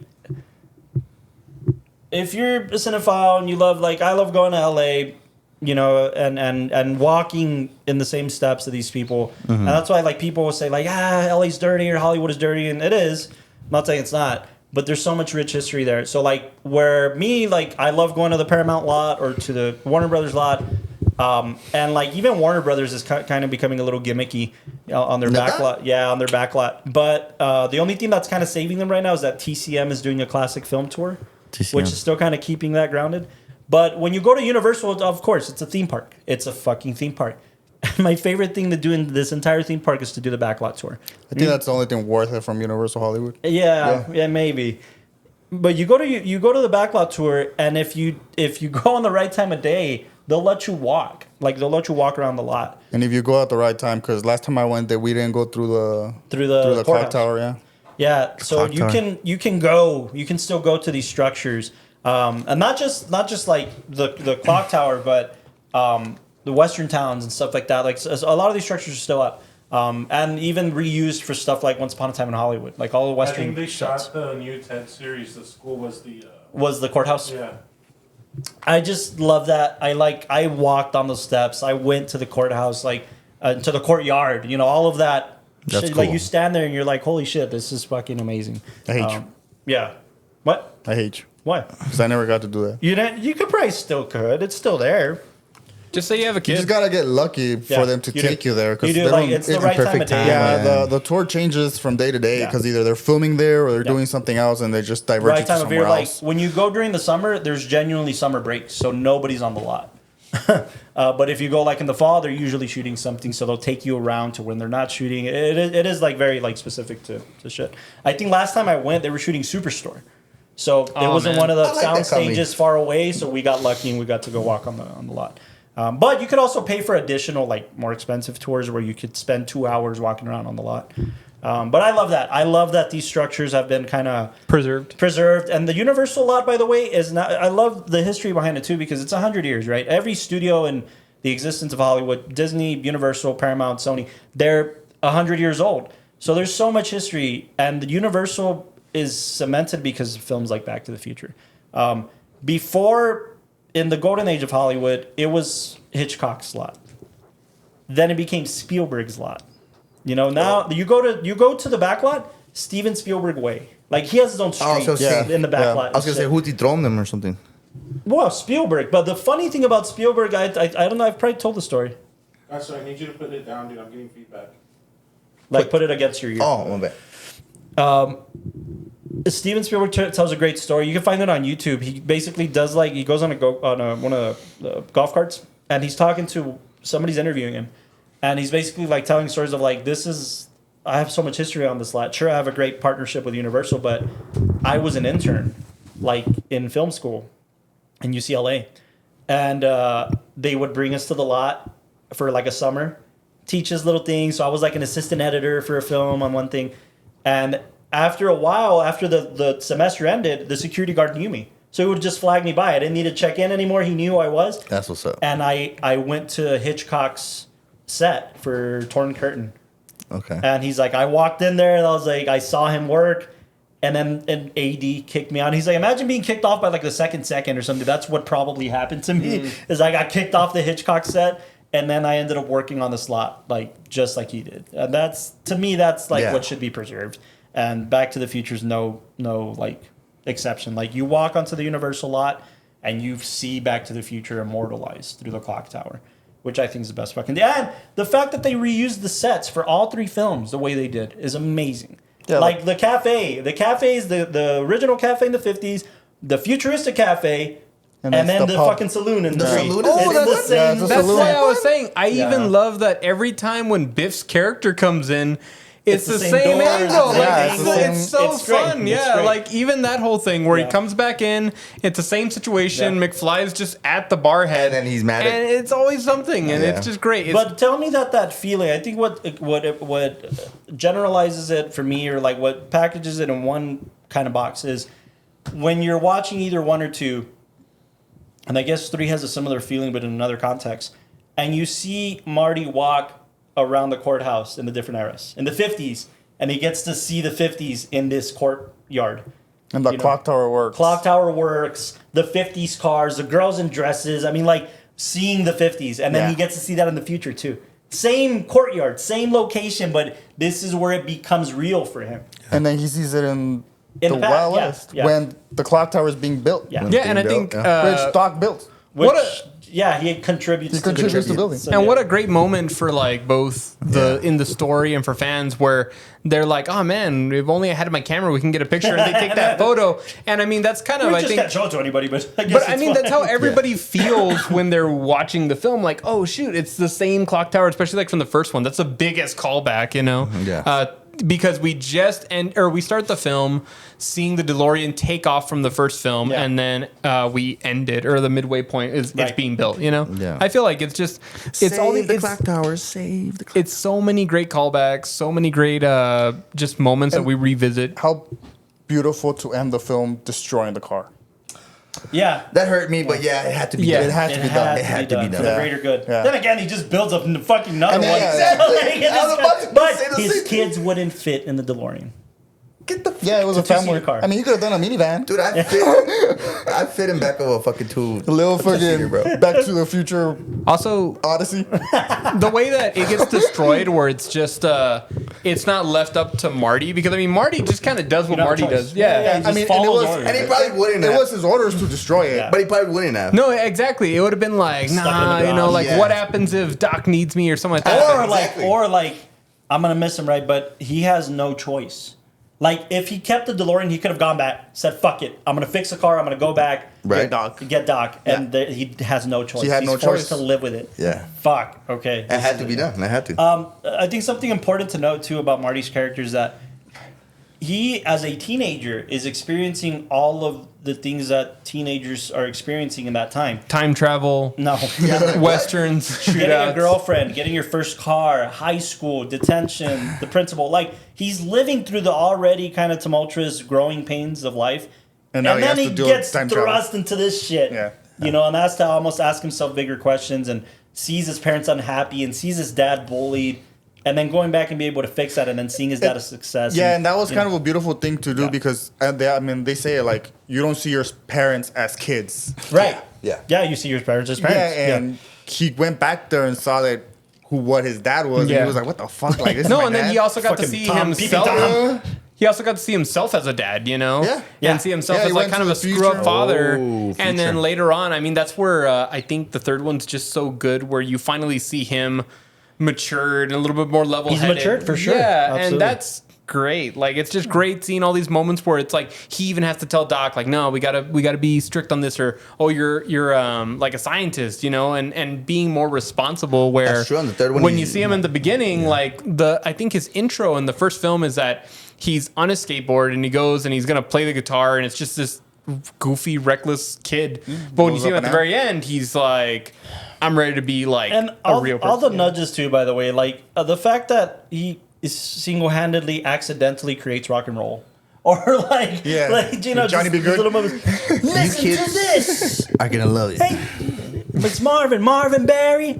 if you're a cinephile and you love like I love going to LA, you know, and walking in the same steps of these people, and that's why like people will say like LA's dirty or Hollywood is dirty, and it is. I'm not saying it's not. But there's so much rich history there. So like where me, like I love going to the Paramount lot or to the Warner Brothers lot. And like even Warner Brothers is kind of becoming a little gimmicky on their back lot. Yeah, on their back lot. But the only thing that's kind of saving them right now is that TCM is doing a classic film tour, which is still kind of keeping that grounded. But when you go to Universal, of course, it's a theme park. It's a fucking theme park. My favorite thing to do in this entire theme park is to do the backlot tour. I think that's the only thing worth it from Universal Hollywood. Yeah, maybe. But you go to the backlot tour, and if you go on the right time of day, they'll let you walk. Like they'll let you walk around the lot. And if you go at the right time, because last time I went there, we didn't go through the clock tower. Yeah. Yeah. So you can still go to these structures, and not just like the clock tower, but the Western towns and stuff like that. Like a lot of these structures are still up, and even reused for stuff like Once Upon a Time in Hollywood, like all the Western. I think they shot the new TED series. The school was the courthouse. Yeah. I just love that. I walked on the steps. I went to the courthouse, like to the courtyard. You know, all of that. That's shit. cool. Like you stand there and you're like, holy shit, this is fucking amazing. I hate you. Yeah. What? I hate you. Why? Because I never got to do that. You didn't. You could probably still could. It's still there. Just say you have a You kid. just gotta get lucky for them to take you there. You do, like, it's the right time of day. Yeah, the tour changes from day to day because either they're filming there or they're doing something else, and they just divert Right you to time of year. somewhere else. Like when you go during the summer, there's genuinely summer breaks, so nobody's on the lot. But if you go like in the fall, they're usually shooting something, so they'll take you around to when they're not shooting. It is like very like specific to shit. I think last time I went, they were shooting Superstore. So it wasn't one of the sound stages far away, so we got lucky and we got to go walk on the lot. But you could also pay for additional, like more expensive tours where you could spend 2 hours walking around on the lot. But I love that. I love that these structures have been kind of preserved. And the Universal lot, by the way, is not. I love the history behind it too because it's 100 years, right? Every studio in the existence of Hollywood, Disney, Universal, Paramount, Sony, they're 100 years old. So there's so much history, and the Universal is cemented because of films like Back to the Future. Before, in the golden age of Hollywood, it was Hitchcock's lot. Then it became Spielberg's lot. You know, now you go to the back lot, Steven Spielberg way. Like he has his own street in the back lot. I was gonna say who dethroned them or something. Well, Spielberg. But the funny thing about Spielberg, I don't know. I've probably told the story. Sorry, I need you to put it down, dude. I'm getting feedback. Like put it against your ear. Oh, my bad. Steven Spielberg tells a great story. You can find it on YouTube. He basically does like he goes on one of the golf carts and he's talking to somebody's interviewing him, and he's basically like telling stories of like I have so much history on this lot. Sure, I have a great partnership with Universal, but I was an intern like in film school in UCLA, and they would bring us to the lot for like a summer, teach us little things. So I was like an assistant editor for a film on one thing, and after a while, after the semester ended, the security guard knew me. So he would just flag me by. I didn't need to check in anymore. He knew who I was. That's what's up. And I went to Hitchcock's set for Torn Curtain. Okay. And he's like, I walked in there and I was like, I saw him work. And then an AD kicked me out. He's like, imagine being kicked off by like the second or something. That's what probably happened to me. Is I got kicked off the Hitchcock set. And then I ended up working on the slot, like just like he did. And that's, to me, that's like what should be preserved. And Back to the Future's no like exception. Like you walk onto the Universal lot and you see Back to the Future immortalized through the clock tower, which I think is the best fucking. And the fact that they reused the sets for all three films the way they did is amazing. Yeah, like the cafe. The cafe is the original cafe in the 50s, the futuristic cafe, and then the fucking saloon in the street. That's why I was saying. I even love that every time when Biff's character comes in, it's the same angle. It's so fun. Yeah, like even that whole thing where he comes back in, it's the same situation. McFly's just at the bar head, and then he's mad. And it's always something, and it's just great. But tell me that feeling. I think what generalizes it for me, or like what packages it in one kind of box, is when you're watching either 1 or 2, and I guess 3 has a similar feeling, but in another context, and you see Marty walk around the courthouse in the different eras. In the 50s, and he gets to see the 50s in this courtyard. And the clock tower works. Clock tower works, the 50s cars, the girls in dresses. I mean, like, seeing the 50s. And then he gets to see that in the future, too. Same courtyard, same location, but this is where it becomes real for him. And then he sees it in the Wild West when the clock tower is being built. Yeah, and I think... which Doc built. He contributes to building. So, and what a great moment for like both in the story and for fans where they're like, oh man, if only I had my camera, we can get a picture, and they take that photo. And I mean, that's kind of, I think, can't show it to anybody, but I mean, that's how everybody feels when they're watching the film. Like, oh shoot, it's the same clock tower, especially like from the first one. That's the biggest callback, you know. Yeah. Because we start the film seeing the DeLorean take off from the first film, and then we end it, or the midway point is it's being built. You know, I feel like it's clock towers, save the clock. It's so many great callbacks, so many great just moments that we revisit. How beautiful to end the film destroying the car. Yeah, that hurt me, but it had to be done. It had to be done. It had to be done. For the greater good. Yeah. Then again, he just builds up fucking another one. Exactly. But his kids wouldn't fit in the DeLorean. Get the it was a family car. I mean, you could have done a minivan, dude. I fit him back of a fucking a little fucking Back to the Future. Also, Odyssey. The way that it gets destroyed, where it's just it's not left up to Marty, because I mean Marty just kind of does what Marty does. Yeah, I mean, and he probably wouldn't. It was his orders to destroy it, but he probably wouldn't have. No, exactly. It would have been like, what happens if Doc needs me or something like that. Or like, I'm gonna miss him, right? But he has no choice. Like, if he kept the DeLorean, he could have gone back, said, fuck it, I'm going to fix the car, I'm going to go back, get Doc. And he has no choice. He's forced to live with it. Yeah. Fuck, okay. It had to be done. It had to. I think something important to note, too, about Marty's character is that he, as a teenager, is experiencing all of the things that teenagers are experiencing in that time. Time travel. No. Westerns. Getting a girlfriend, getting your first car, high school, detention, the principal. Like, he's living through the already kind of tumultuous growing pains of life. And then he gets thrust into this shit. Yeah. You know, and has to almost ask himself bigger questions, and sees his parents unhappy and sees his dad bullied. And then going back and be able to fix that, and then seeing his dad a success. Yeah, and that was kind of a beautiful thing to do because, they say it like, you don't see your parents as kids. Right. Yeah. Yeah, you see your parents as parents. Yeah, and he went back there and saw that what his dad was, and he was like, what the fuck? Like, this is my and then dad? he also got to see himself. He also got to see himself as a dad, you know? Yeah. And see himself as like kind of a screw-up father. And then later on, I mean, that's where I think the third one's just so good, where you finally see him matured and a little bit more level-headed. He's matured for sure. Yeah, absolutely. And that's great. Like, it's just great seeing all these moments where it's like he even has to tell Doc, like, no, we gotta be strict on this, or you're like a scientist, you know, and being more responsible. Where that's true. On the third one, when you see him in the beginning, like I think his intro in the first film is that he's on a skateboard and he goes and he's gonna play the guitar, and it's just this goofy, reckless kid. But when you see him at the very end, he's like, I'm ready to be like a real person. All the nudges too, by the way, like the fact that he is single-handedly accidentally creates rock and roll. Or like Johnny B. Good. Little moments. Listen to this. are gonna love it. Hey, it's Marvin Berry.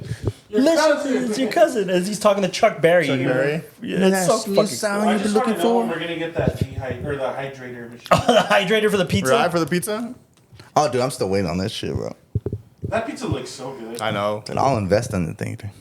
Listen to your cousin as he's talking to Chuck Berry. Berry. Yeah, it's so fucking sound you've been looking for. When we're gonna get that the hydrator machine. Oh, the hydrator for the pizza. Right, for the pizza. Oh, dude, I'm still waiting on that shit, bro. That pizza looks so good. I know. And I'll invest in the thing, dude.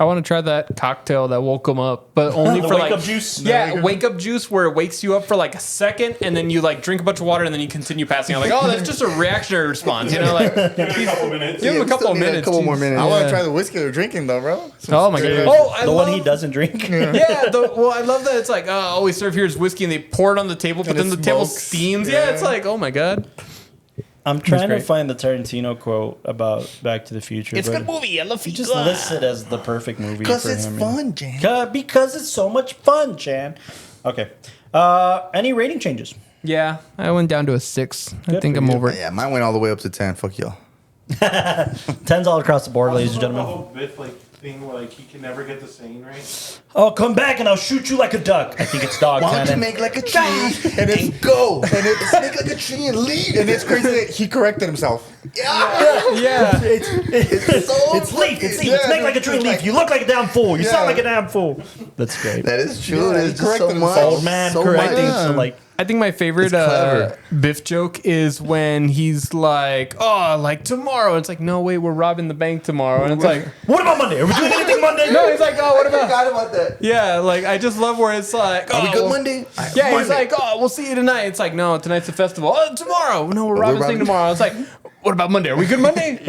I want to try that cocktail that woke him up, but only The for wake like up juice? Yeah, wake up juice where it wakes you up for like a second, and then you like drink a bunch of water, and then you continue passing out. Like, oh, that's just a reactionary response, you know? Like, Give it a couple minutes. give him a couple of minutes. A couple more geez. minutes. I want to try the whiskey they're drinking though, bro. Oh my god! I The love, one he doesn't drink. Yeah, well, I love that it's like, oh, all we serve here is whiskey, and they pour it on the table, but And then it the table smokes. steams. Yeah, it's like, oh my god. I'm trying to great. find the Tarantino quote about Back to the Future. It's a but good movie. I love He Future. just lists it as the perfect movie Because for it's him. fun, Jan. Because it's so much fun, Chan. Okay. Any rating changes? Yeah, I went down to a 6. I Good think for I'm you. over it. Yeah, mine went all the way up to 10. Fuck y'all. 10's all across the board, ladies and The gentlemen. whole Biff thing where he can never get the saying right. Oh, come back and I'll shoot you like a duck. I think it's dog Why don't you cannon. make like a tree and go? And it's make like a tree and leave. And it's crazy that he corrected himself. Yeah. It's so It's leaf. It's leaf. Yeah, It's make like a tree leaf. You look like a damn fool. You Yeah. sound like a damn fool. That's great. That is true. Yeah, There's he just so corrected much. himself. Old man so correcting. much. So like, I think my favorite It's clever. Biff joke is when he's like, oh, like tomorrow. It's like, no, wait, we're robbing the bank tomorrow. And it's like, what about Monday? Are we doing anything Monday? no, he's like, oh, what I about? forgot about that. Yeah, like, I just love where it's like, Are we oh, good well- Monday? Yeah, he's like, oh, we'll see you tonight. It's like, no, tonight's the festival. Oh, tomorrow. No, we're robbing this thing robbing- tomorrow. It's like, what about Monday? Are we good Monday?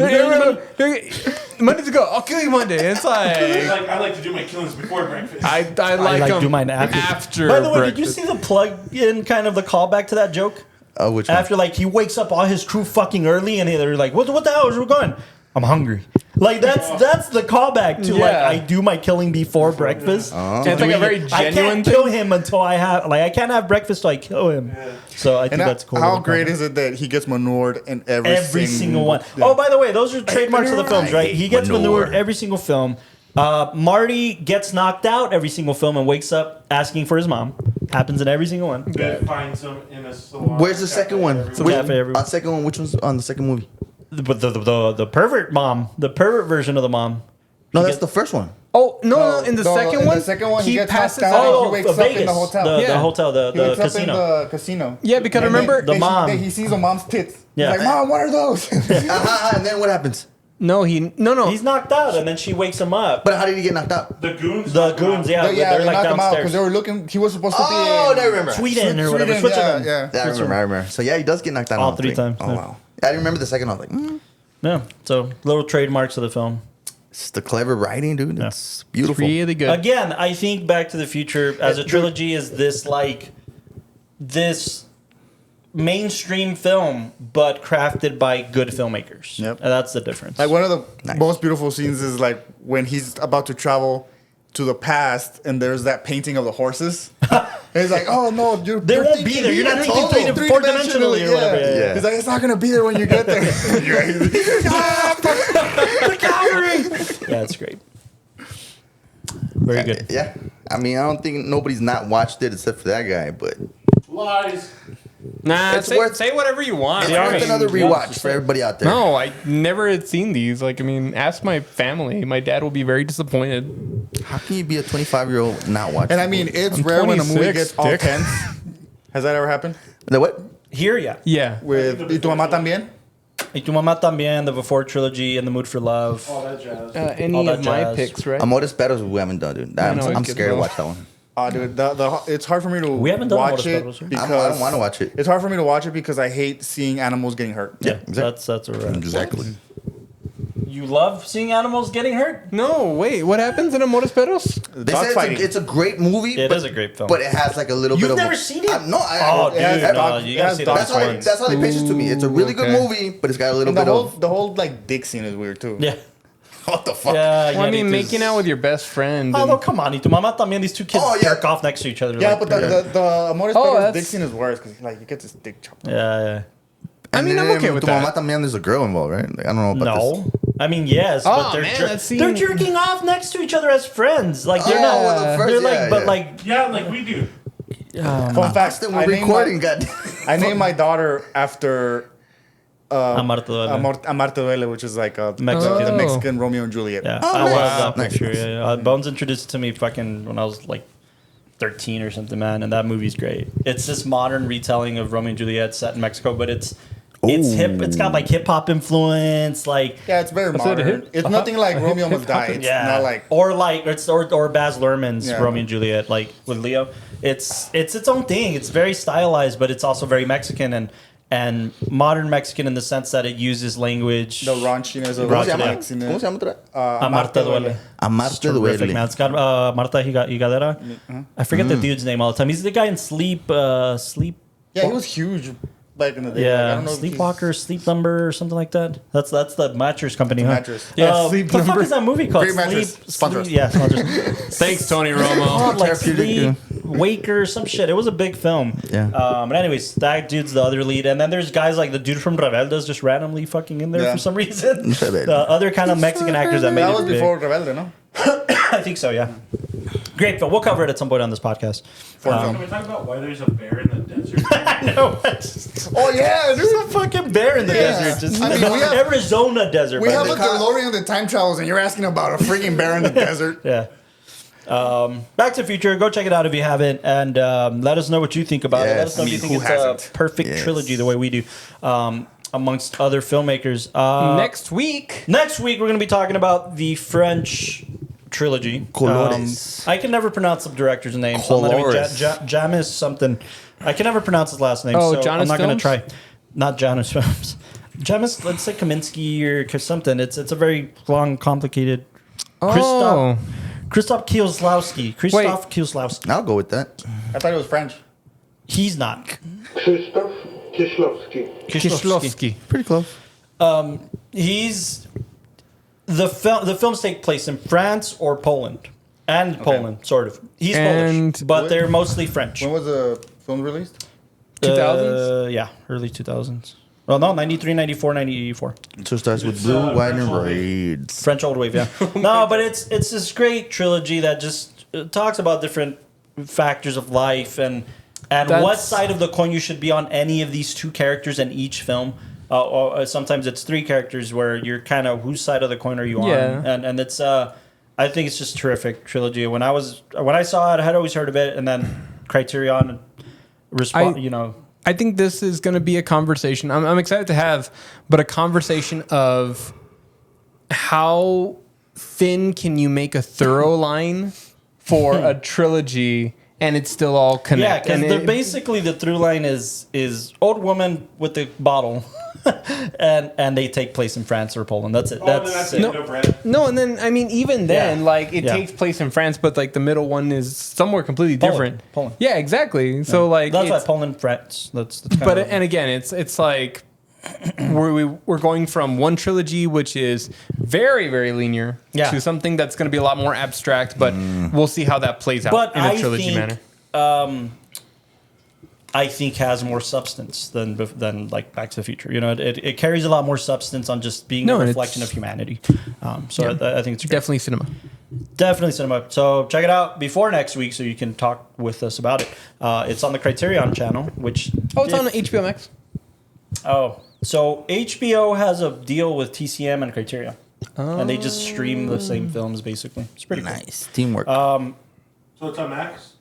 Monday's a go. I'll kill you Monday. It's like, I like to do my killings before breakfast. I I like like them do mine after. after By the way, did you breakfast. see the plug in kind of the callback to that joke? Which one? After like he wakes up all his crew fucking early and they're like, what the hell is we going? I'm hungry. Like that's the callback to like Yeah. I do my killing before breakfast. And it's like a very I genuine can't kill him until I have like I can't have breakfast till I kill him. So I think And that's cool. how great is it that he gets manured in every single one? Yeah. Oh, by the way, those are trademarks of the films, right? He gets Manure. manured every single film. Marty gets knocked out every single film and wakes up asking for his mom. Happens in every single one. Biff finds him in a salon. Where's the second one? Cafe everywhere. On second one, which one's on the second movie? But the pervert mom, the pervert version of the mom. No, He that's gets- the first one. Oh, no, in the second one, The second one, he gets passes knocked out. out. and he wakes up in Vegas, the hotel. the Yeah. hotel, He the wakes up in casino. the casino. Yeah, because And remember, the mom. He sees a mom's tits. Yeah. He's like, Mom, what are those? And then what happens? no. He's knocked out, and then she wakes him up. But how did he get knocked out? The goons. The goons, yeah, they they're like knocked him out downstairs. because they were looking. He was supposed to be Oh, in I remember. Sweden or whatever, Sweden, Switzerland. Yeah. Yeah, I remember. So yeah, he does get knocked out All on three times, Oh yeah. wow. I didn't remember the second. I was like, Yeah, so little trademarks of the film. it's the clever writing, dude. It's beautiful. really good. Again, I think Back to the Future as a trilogy is this mainstream film, but crafted by good filmmakers. Yep. And that's the difference. Like one of the Nice. most beautiful scenes is like when he's about to travel to the past, and there's that painting of the horses. And he's like, "Oh no, They won't be there. You're not thinking four-dimensionally or whatever. Yeah. He's like, "It's not gonna be there when you get there." Yeah, it's great. Very good. Yeah. I mean, I don't think nobody's not watched it except for that guy, but Lies. Nah, It's worth- say whatever you want. it's I worth mean, another rewatch for everybody out there. No, I never had seen these. Like, I mean, ask my family. My dad will be very disappointed. How can you be a 25-year-old not watching? And I mean, it's I'm rare when a movie 26, gets all dick. tense. Has that ever happened? the what? Here, yeah. Yeah. With Y tu mamá también? Y tu mamá también, the Before Trilogy, and the Mood for Love. All that jazz. Any All that of my jazz. picks, right? Amores Perros we haven't done, dude. I'm know, it's scared to good, watch that one. Oh, dude, it's hard for me to We haven't done watch Amores it Perros, right? because I don't want to watch it. It's hard for me to watch it because I hate seeing animals getting hurt. Yeah, exactly. that's a wrap. Exactly. You love seeing animals getting hurt? No, wait. What happens in Amores Perros? They Dog said fighting. it's a great movie. It but, is a great film. But it has like a little You've bit of. never seen it? No, Oh, dude, has no, dog- you it gotta has see dog that. That's how, fighting. that's how they pitched it to me. It's a really good okay. movie, but it's got a little And the bit whole of. the whole like dick scene is weird too. Yeah. What the fuck? Yeah, Well, I mean, Yannick making is- out with your best friend. Oh, and- no, come on. Y tu mamá también, these two kids Oh, yeah. jerk off next to each other. Yeah, like, but the Amores Oh, Perros that's- dick scene is worse because like you get this dick chopped. Yeah, I mean, I'm okay with Tu mamá that. también, there's a girl involved, right? Like, I don't know yeah. about No. I mean, yes, Oh, but they're, man, jer- that scene- they're jerking off next to each other as friends. Like, they're Oh, not. well, the first- they're like, yeah, but yeah. like, Yeah, like we do. Fun fact: this. We're recording, God. I named my daughter after Amarte Duele. Amarte Duele, which is like a Mexican. the Oh. Mexican Romeo and Juliet. Yeah, Oh, I nice. love that Nice. picture. Yeah, yeah. Bones introduced it to me fucking when I was like 13 or something, man, and that movie's great. It's this modern retelling of Romeo and Juliet set in Mexico, but it's It's hip. It's got like hip hop influence. Like it's very modern. It's nothing like Romeo Must Die. It's not like or Baz Luhrmann's Romeo and Juliet, like with Leo. It's its own thing. It's very stylized, but it's also very Mexican and modern Mexican in the sense that it uses language. The raunchiness of ¿Cómo se llama otra? Amarte duele. Amarte duele. Man. It's got Marta Higadera. I forget the dude's name all the time. He's the guy in Sleep. Yeah, he was huge back in the day. Yeah, like, I don't know Sleepwalker, Sleep Number, or something like that. That's the mattress company, huh? Mattress. Yeah, Sleep What the fuck Number. is that movie called? Great Mattress. Sponsor us. Yeah, sponsor us. Thanks, Tony Romo. Called like Sleep, Waker, some shit. It was a big film. Yeah. But anyways, that dude's the other lead, and then there's guys like the dude from Rebelde's just randomly fucking in there for some reason. The other kind of Mexican actors that made that it was big. before Rebelde, no? I think so. Yeah. Great film. We'll cover it at some point on this podcast. Can we talk about why there's a bear in the desert? No, Oh yeah, there's a fucking bear in the desert. Just I mean, we have- Arizona desert. we by have the a DeLorean that time travels, and you're asking about a freaking bear in the desert. Yeah. Back to the Future. Go check it out if you haven't, and let us know what you think about it. Let us know if you think who it's hasn't? a perfect trilogy the way we do, amongst other filmmakers. Next week, we're going to be talking about the French trilogy. Colores. I can never pronounce the director's name. So I'm not even Jamis something. I can never pronounce his last name. Oh, so Janus I'm not going to Films? try. Not Janus Films. Jamis, let's say Kaminsky or something. It's a very long, complicated. Krzysztof Kieslowski. Krzysztof Kieslowski. I'll go with that. I thought it was French. He's not. Krzysztof Kieślowski. Kieślowski. Pretty close. He's the films take place in France or Poland, and Poland sort of. He's Polish, but they're mostly French. When was the film released? 2000s? Yeah, early 2000s. Well, no, 93, 94, 94. So it starts with blue, white, and red. French old wave, yeah. No, but it's this great trilogy that just talks about different factors of life and what side of the coin you should be on any of these two characters in each film. Or sometimes it's three characters where you're kind of whose side of the coin are you on? And it's I think it's just terrific trilogy. When I saw it, I had always heard of it, and then Criterion I think this is going to be a conversation I'm excited to have, but a conversation of how thin can you make a thorough line for a trilogy and it's still all connected. Yeah, because basically the through line is old woman with the bottle, and they take place in France or Poland. That's it. That's it. No, and then I mean even then, it takes place in France, but like the middle one is somewhere completely different. Poland. Yeah, exactly. So like that's why Poland, France. That's but and again, it's like we're going from one trilogy which is very very linear to something that's going to be a lot more abstract, but we'll see how that plays out in a trilogy manner. I think has more substance than like Back to the Future. You know, it carries a lot more substance on just being a reflection of humanity. I think it's great. Definitely cinema. Definitely cinema. So check it out before next week so you can talk with us about it. It's on the Criterion channel, which it's on HBO Max. Oh, so HBO has a deal with TCM and Criterion, and they just stream the same films basically. It's pretty nice teamwork. So it's on Max.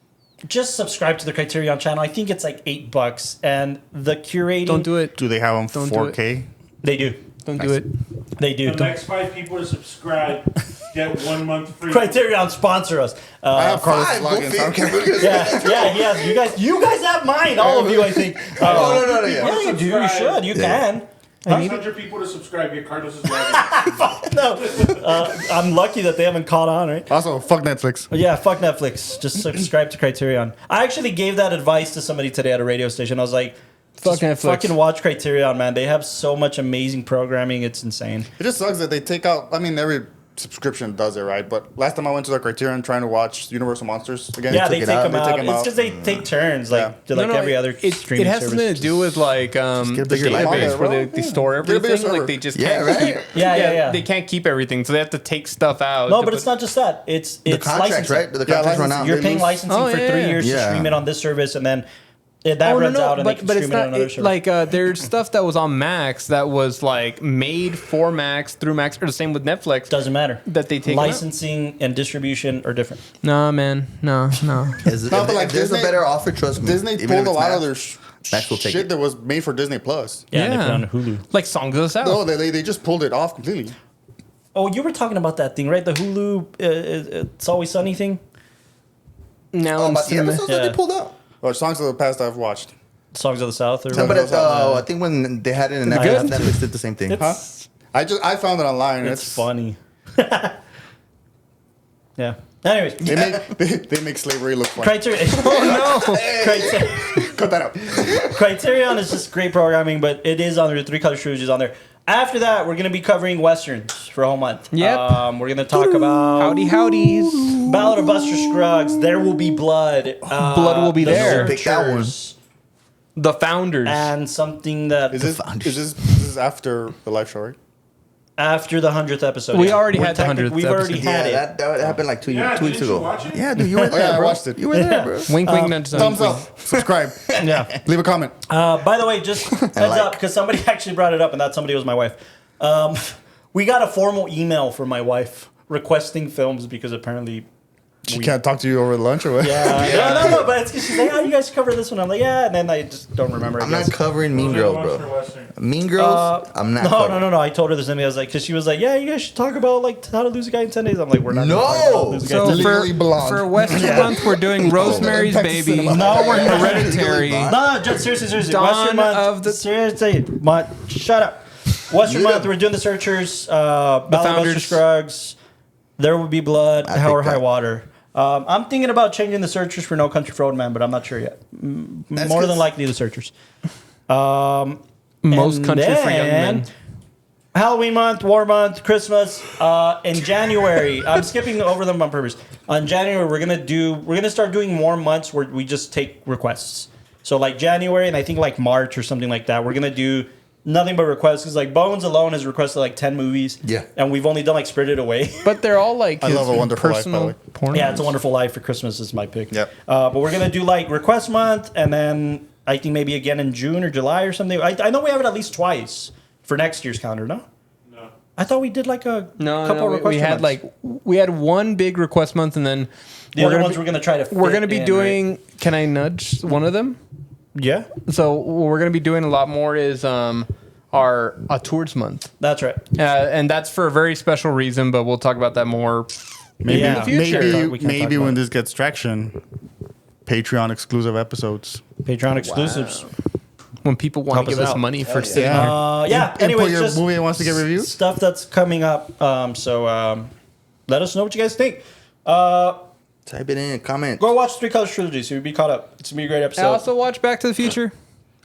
Just subscribe to the Criterion channel. I think it's like $8, and the curating. Don't do it. Do they have them 4K? They do. Don't do it. They do. The next 5 people to subscribe get 1 month free. Criterion sponsor us. I have Carlos logins. Yeah. You guys have mine. All of you, I think. No. Yeah, you do. You should. You can. 600 people to subscribe get Carlos's login. No, I'm lucky that they haven't caught on, right? Also, fuck Netflix. Yeah, fuck Netflix. Just subscribe to Criterion. I actually gave that advice to somebody today at a radio station. I was like, fuck Netflix. Fucking watch Criterion, man. They have so much amazing programming. It's insane. It just sucks that they take out. I mean, every subscription does it, right? But last time I went to the Criterion trying to watch Universal Monsters again, they take them out. It's because they take turns, every other streaming It has service. something to do with like get a bigger database library, where they store everything. Like they just can't keep. Yeah. They can't keep everything, so they have to take stuff out. No, but it's not just that. It's the contracts, right? The contracts run out. You're paying licensing for 3 years to stream it on this service, and then that runs out, and they can stream it on another service. Like there's stuff that was on Max that was like made for Max through Max, or the same with Netflix. Doesn't matter. That they take licensing and distribution are different. Nah, man, no. If there's a better offer, trust me. Disney pulled a lot of their Max will take shit it. that was made for Disney Plus. Yeah, they put it on Hulu. Like Songs of the South. No, they just pulled it off completely. Oh, you were talking about that thing, right? The Hulu, It's Always Sunny thing? Now About the episodes that Yeah. they pulled out. Or Songs of the Past I've watched. Songs of the South? Or But I think when they had it in Good. Netflix did the same thing. Huh? I found it online. It's funny. Yeah. Anyways, They make slavery look fun. Criterion. Cut that out. Criterion is just great programming, but it is on there. 3 Color Trilogy is on there. After that, we're going to be covering Westerns for a whole month. Yep. We're going to talk about Howdy howdies. Ballad of Buster Scruggs, There Will Be Blood. Blood Will Be The There. Pick that one. Searchers, The Founders. And something that Is this after the live show, right? after the 100th episode. We yeah. already We're had the 100th We've already episode. had Yeah, it. that happened like 2 Yeah, weeks didn't you ago. watch it? Yeah, dude, you were there, yeah, I bro. watched it. You were there, bro. Wink, wink, nudge, nudge. Thumbs up. Subscribe. Yeah. Leave a comment. By the way, just heads up, because somebody actually brought it up, and that somebody was my wife. We got a formal email from my wife requesting films because apparently. She can't talk to you over lunch or what? Yeah. No, but it's 'cause she's like, "Oh, you guys cover this one." I'm like, "Yeah," and then I just don't remember. I'm not covering Mean Girls, bro. Mean Girls, I'm not covering. No. I told her this, and I was like, because she was like, "Yeah, you guys should talk about like how to lose a guy in 10 days." I'm like, "We're not." No! gonna talk about lose a guy in So 10 days." Legally blonde. for Western Month, we're doing Rosemary's Texas Baby. cinema. No, we're not. Hereditary. No, just seriously. Dawn Western month of the- seriously. Shut up. Western Yeah. month. We're doing the Searchers. Ballad of Buster Founders. Scruggs. There Will Be Blood. I Hell or think High that- Water. I'm thinking about changing the Searchers for No Country for Old Men, but I'm not sure yet. More than 'cause- likely the Searchers. Most And country for young then men. Halloween month, War month, Christmas. In January, I'm skipping over them on purpose. On January, we're gonna start doing more months where we just take requests. So like January and I think like March or something like that, we're gonna do nothing but requests because like Bones alone has requested like 10 movies. Yeah. And we've only done like Spirited Away. But they're all like I his love A Wonderful Life, by the personal way. porn. Yeah, It's a Wonderful Life for Christmas is my pick. Yep. But we're gonna do like request month, and then I think maybe again in June or July or something. I know we have it at least twice for next year's calendar. No, I thought we did like a No, couple we request had months. we had one big request month, and then the other ones we're gonna try to. we're fit gonna be in, doing. right? Can I nudge one of them? Yeah, So what we're gonna be doing a lot more is a tours month, that's right. and that's for a very special reason. But we'll talk about that more. Maybe, Yeah. future. We can't talk maybe about when it. this gets traction, Patreon exclusive episodes. Patreon exclusives. When people want Help to give us us out. money for yeah. sitting here. Yeah. Input Anyways, your just movie that wants to get reviewed. stuff that's coming up. So let us know what you guys think. Type it in, comment. Go watch 3 Colors Trilogy so you'll be caught up. It's gonna be a great I episode. also watch Back to the Future.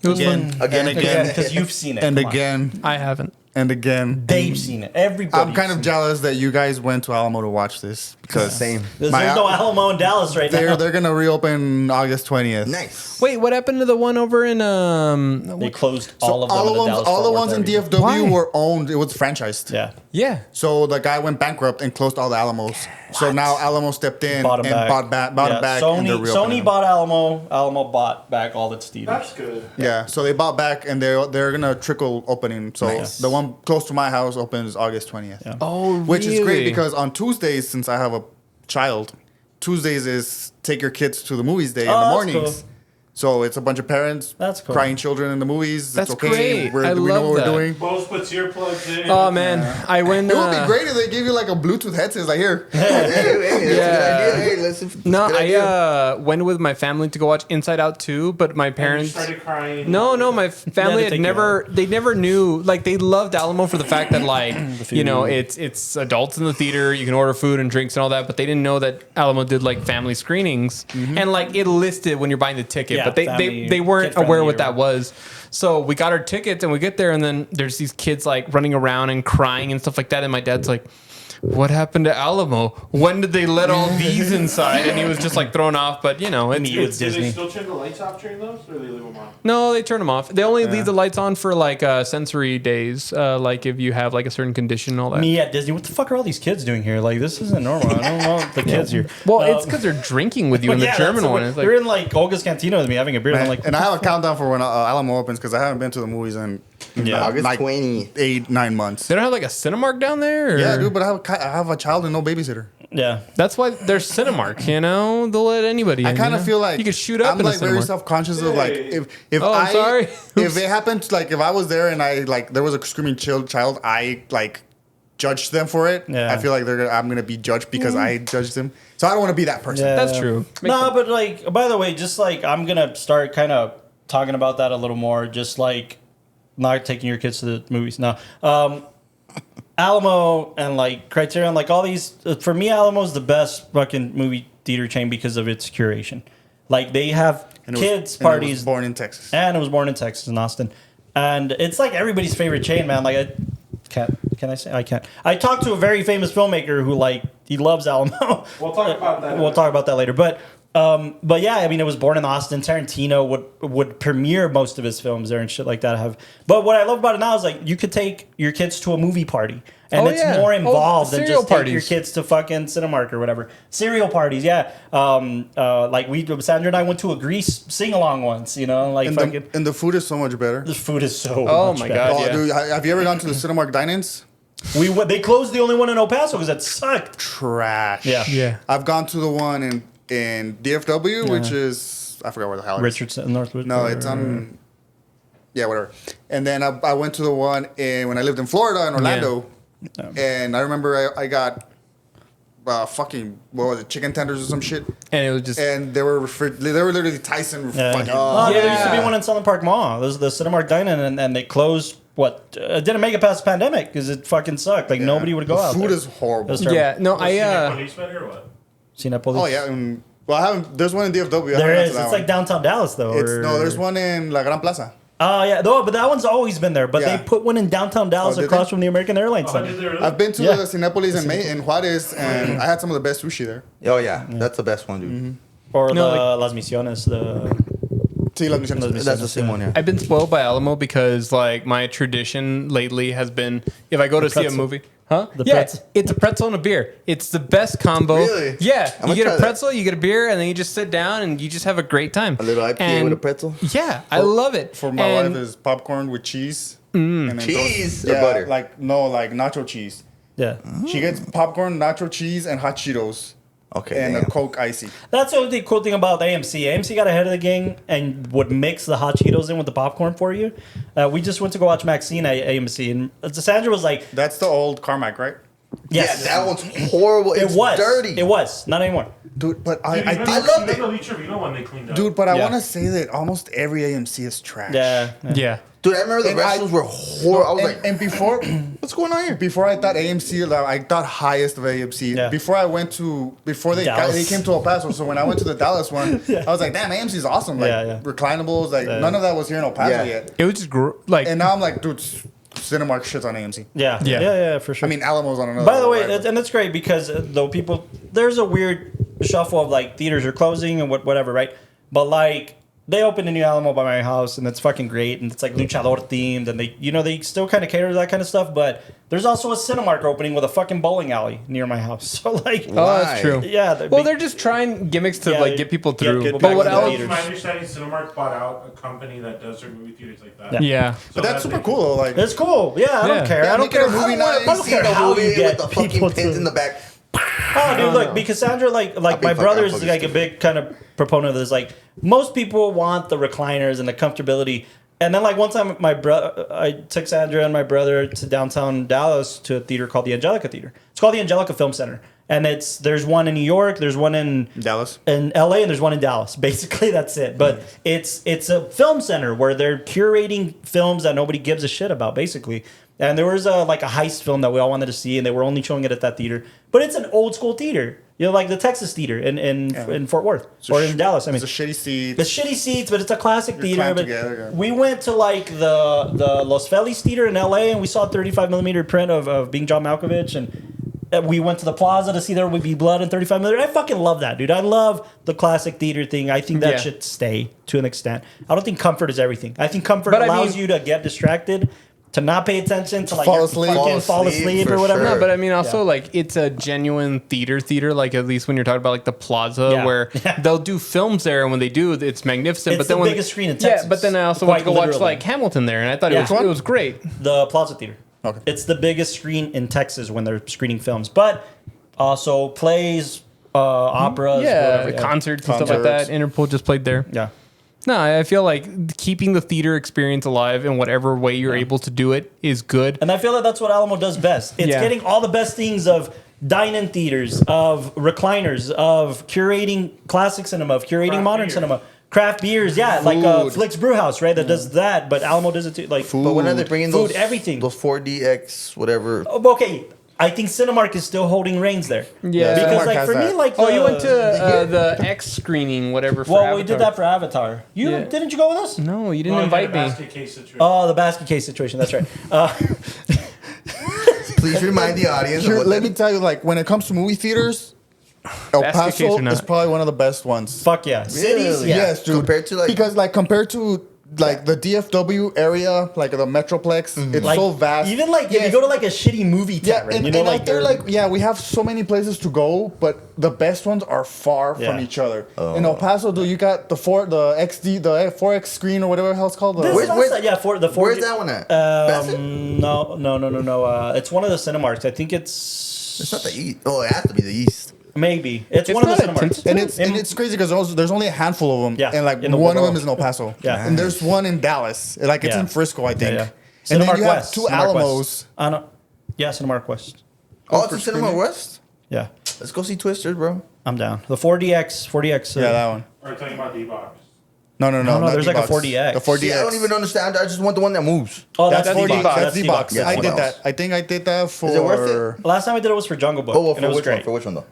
It was fun. Again. because you've seen it. And Come on. again, I haven't. and again. They've seen it. Everybody. I'm kind of jealous that you guys went to Alamo to watch this because Same. There's my- no Alamo in Dallas right now. they're gonna reopen August 20th. Nice. Wait, what happened to the one over in They closed all of them. in the Dallas all the Fort ones Worth in area. DFW Why? were owned. It was franchised. Yeah. Yeah. So the guy went bankrupt and closed all the Alamos. So now Alamo stepped in Bought and them back. bought it back. and they're Sony reopening them. bought Alamo. Alamo bought back all its theaters. That's good. Yeah, so they bought back and they're gonna trickle opening. So Nice. the one close to my house opens August 20th. Yeah. Oh, Which is great really? because on Tuesdays, since I have a child, Tuesdays is take your kids to the movies day in Oh, the that's mornings. cool. So it's a bunch of parents That's cool. crying children in the movies. That's it's okay. great. I We know love what that. we're doing. Bose puts earplugs in. Oh man, I went. It would be great if they gave you like a Bluetooth headset. It's like here. Hey, that's a good idea. Hey, listen. No, good I idea. went with my family to go watch Inside Out 2, but my And you parents. started crying. No, my family Yeah, they had take they never knew, like they loved Alamo for the fact that like, you know, it's adults in the theater, you can order food and drinks and all that, but they didn't know that Alamo did like family screenings and like it listed when you're buying the ticket, Yeah, but family, they weren't kid-friendly aware what or that was. So we got our tickets and we get there and then there's these kids like running around and crying and stuff like that and my dad's like, what happened to Alamo? When did they let all these inside? And he was just like thrown off. But you know, Me with it's Do Disney. they still turn the lights off during those, or they leave them on? no, they turn them off. They only leave the lights on for like sensory days, like if you have like a certain condition and all that. Me at Disney. What the fuck are all these kids doing here? Like, this isn't normal. I don't know the kids here. Well, it's because they're drinking with you in the Yeah, German that's one. what- It's like, they're in like Olga's Cantina with me having a beer. And I'm like, And I have a countdown for when Alamo opens because I haven't been to the movies in August like 20. 8-9 months. they don't have like a Cinemark down there? Or? Yeah, dude, but I have a child and no babysitter. Yeah. That's why there's Cinemark, you know? They'll let anybody in. I kind of feel like you could shoot up I'm in like a very Cinemark. self-conscious of like if Oh, I'm sorry. if it happened like if I was there and I like there was a screaming child, I like judged them for it. Yeah. I feel like I'm gonna be judged because I judged them. So I don't want to be that person. Yeah. That's true. No, but like, by the way, just like I'm gonna start kind of talking about that a little more. Just like not taking your kids to the movies. No, Alamo and like Criterion, like all these. For me, Alamo's the best fucking movie theater chain because of its curation. Like they have kids parties. It was born in Texas. And it was born in Texas, in Austin. And it's like everybody's favorite chain, man. Like, can I say? I can't. I talked to a very famous filmmaker who, like, he loves Alamo. We'll talk about that. We'll talk about that later. But yeah, I mean, it was born in Austin. Tarantino would premiere most of his films there and shit like that. But what I love about it now is, like, you could take your kids to a movie party. And it's more involved than just take your kids to fucking Cinemark or whatever. Cereal parties, yeah. Like Sandra and I went to a Grease sing-along once, you know? Like And the food is so much better. the food is so much my better. God. Oh, Yeah. dude, have you ever gone to the Cinemark dine-ins? They closed the only one in El Paso because that sucked. Trash. Yeah. Yeah. I've gone to the one in DFW, which is I forgot where the hell it is. Richardson, Northwood. No, it's on. Yeah, whatever. And then I went to the one when I lived in Florida in Orlando, and I remember I got fucking what was it, chicken tenders or some shit, And it was just. and they were literally Tyson. Fucking, There used to be one in Southern Park Mall. There's the Cinemark Dine-In, and they closed. Didn't make it past the pandemic because it fucking sucked. Like nobody would go the out. food there. is horrible. It was terrible. Yeah, no, Police better or what? Cinepolis. Oh yeah. Well, I haven't. There's one in DFW. I There haven't gone is. to that It's one. like downtown Dallas though. There's one in La Gran Plaza. Oh yeah, no, but that one's always been there. But Yeah. they put one in downtown Dallas did across they? from the American Airlines Center. I've been to Yeah. the Cinepolis in Juarez, and I had some of the best sushi there. Oh yeah, that's the best one, dude. Or No, the Las Misiones. Sí, las misiones. That's the same one, yeah. I've been spoiled by Alamo because, like, my tradition lately has been if I go to see a pretzel. movie. Huh? The Yeah, pretzel. it's a pretzel and a beer. It's the best combo. Really? Yeah. I'm You gonna get try a that. pretzel, you get a beer, and then you just sit down and you just have a great time. A little IPA with a pretzel. Yeah, I love it. For my And wife is popcorn with cheese. And then Cheese throws- or butter? Like nacho cheese. Yeah, She gets popcorn, nacho cheese, and hot Cheetos, Okay, and damn. a Coke icy. that's the only cool thing about AMC. AMC got ahead of the game and would mix the hot Cheetos in with the popcorn for you. We just went to go watch Maxine at AMC, and Sandra was like, That's the old Carmack, right? "Yes, Yeah, that one's horrible. it It's was dirty. It was not anymore." Dude, but I I think, loved it. The Lee Trevino one they cleaned up. dude, but I Yeah. want to say that almost every AMC is trash. Yeah, yeah. Dude, I remember the And I- restrooms were horrible. I was like, And before, what's going on here? before I thought AMC, like, I thought highest of AMC. Yeah. Before they Dallas. came to El Paso. So when I went to the Dallas one, I was like, damn, AMC is awesome. Like Yeah. reclinables, like none of that was here in El Paso Yeah. yet. It was just like. And now I'm like, dude, Cinemark shits on AMC. yeah, Yeah. yeah, for sure. I mean, Alamo's on another. By the way, level, right? and it's great because though there's a weird shuffle of like theaters are closing and whatever, right? But like they opened a new Alamo by my house and it's fucking great and it's like luchador themed and they still kind of cater to that kind of stuff. But there's also a Cinemark opening with a fucking bowling alley near my house. So like, Oh, that's true. yeah, They're just trying gimmicks to Yeah, like get people through. get But back what to the else? theaters. My understanding, Cinemark bought out a company that does their movie theaters like that. Yeah. But that's super cool. Though. Like, It's cool. Yeah, I Yeah. don't care. Yeah, I don't make it care. a movie night. I don't See care the how movie you get with the fucking people pins to. in the back. Oh, dude, look, because Sandra, like be my fucking brother's opposed like a to big kind of proponent of this. Like, most people want the recliners and the comfortability. And then, like, one time, I took Sandra and my brother to downtown Dallas to a theater called the Angelica Theater. It's called the Angelica Film Center. And there's one in New York, there's one in Dallas. in LA, and there's one in Dallas. Basically, that's it. But it's a film center where they're curating films that nobody gives a shit about, basically. And there was a heist film that we all wanted to see, and they were only showing it at that theater. But it's an old school theater, you know, like the Texas Theater in Fort Worth or in Dallas. I mean, It's a shitty seat. the shitty seats, but it's a classic theater. clamped But together, yeah. we went to like the Los Feliz Theater in LA, and we saw a 35 millimeter print of Being John Malkovich, and we went to the Plaza to see There Would Be Blood in 35 millimeter. I fucking love that, dude. I love the classic theater thing. I think that Yeah. should stay to an extent. I don't think comfort is everything. I think comfort But I allows mean- you to get distracted, to not pay attention, to like fall you're asleep. fucking fall asleep for or whatever. sure. No, but I mean, also like it's a genuine theater. Like at least when you're talking about like the Plaza, Yeah. where Yeah. they'll do films there, and when they do, it's magnificent. It's but then the when biggest screen in yeah, Texas. but then I also Quite went to go watch literally. like Hamilton there, and I thought Yeah. it was great. The Plaza Theater. Okay. It's the biggest screen in Texas when they're screening films. But So plays, operas, whatever, concerts and stuff like that. Interpol just played there. Yeah. No, I feel like keeping the theater experience alive in whatever way you're able to do it is good. And I feel like that's what Alamo does best. It's getting all the best things of dine-in theaters, of recliners, of curating classic cinema, of curating craft modern cinema. Craft beers, like Flick's Brewhouse, right? That does that, but Alamo does it too. Like food. But when are they bringing those? Everything. Those 4DX, whatever. Okay, I think Cinemark is still holding reins there. Yeah, because like for me, like you went to the X screening, whatever. For Avatar. We did that for Avatar. Didn't you go with us? No, you didn't invite me. The basket case situation. That's right. Please remind the audience. Let me tell you, like when it comes to movie theaters, El Paso is probably one of the best ones. Fuck yeah, cities. Really? Yes, dude. Compared to the DFW area, like the Metroplex, it's so vast. Even like if you go to like a shitty movie theater, and like they're like we have so many places to go, but the best ones are far from each other. In El Paso, dude, you got the 4X screen or whatever the hell it's called. Where's that one at? No. It's one of the Cinemarks. I think it's not the east. Oh, it has to be the east. Maybe it's one of the Cinemarks, and it's crazy because there's only a handful of them, and like one of them is in El Paso, and there's one in Dallas, like it's in Frisco, I think, and then you have two Alamos. Cinemark West. Oh, it's in Cinemark West. Yeah, let's go see Twisters, bro. I'm down. The 4DX. Yeah, that one. Are you talking about D-Box? No. There's like a 4DX. The 4DX. See, I don't even understand. I just want the one that moves. Oh, that's D-Box. That's D-Box. Yeah, I did that. I think I did that for. Is it worth it? Last time I did it was for Jungle Book. Oh, and it was great. For which one though?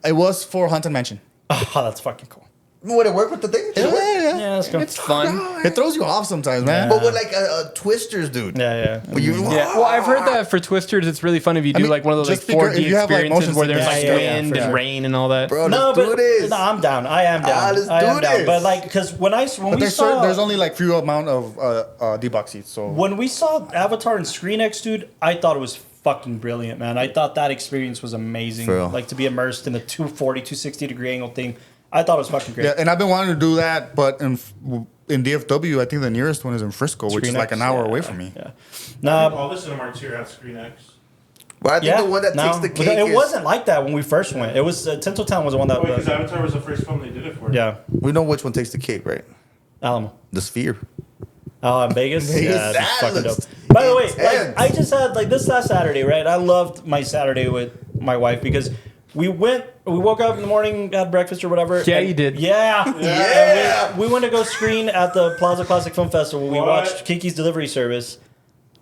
It was for Haunted Mansion. Oh, that's fucking cool. Would it work with the thing? Yeah, let's go. It's fun. It throws you off sometimes, man. But with like Twisters, dude. Yeah. Well, I've heard that for Twisters, it's really fun if you do like one of those like 4D experiences where there's like wind and rain and all that. Bro, let's do this. No, I'm down. I am down. Let's I am do down. this. But like, because there's only like few amount of D-Box seats. So when we saw Avatar in ScreenX, dude, I thought it was fucking brilliant, man. I thought that experience was amazing. Like to be immersed in a 240, 260 degree angle thing. I thought it was fucking great. Yeah, and I've been wanting to do that, but in DFW, I think the nearest one is in Frisco, which is like an hour away from me. Yeah. No, all the Cinemarks here have ScreenX. Well, I think the one that takes the cake. It wasn't like that when we first went. It was Tinseltown was the one that. Because Avatar was the first film they did it for. Yeah, we know which one takes the cake, right? Alamo. The Sphere. Oh, in Vegas? Yeah, that fucking dope. looks By the way, like, I just had like this last Saturday, right? I loved my Saturday with my wife because we woke up in the morning, had breakfast or whatever. Yeah, you did. Yeah. We went to go screen at the Plaza Classic Film Festival. We watched Kiki's Delivery Service.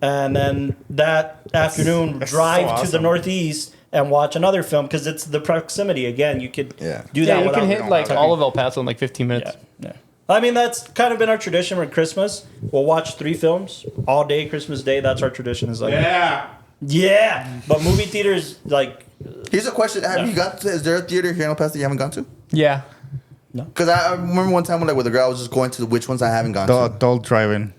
And then that afternoon, drive to the Northeast and watch another film because it's the proximity. Again, you could do that. You can hit like all of El Paso in like 15 minutes. Yeah. I mean, that's kind of been our tradition with Christmas. We'll watch 3 films all day, Christmas Day. That's our tradition. Is like, yeah. But movie theaters, like. Here's a question: have you got? Is there a theater here in El Paso that you haven't gone to? Yeah. No. Because I remember one time when with a girl, I was just going to which ones I haven't gone to. The adult drive-in.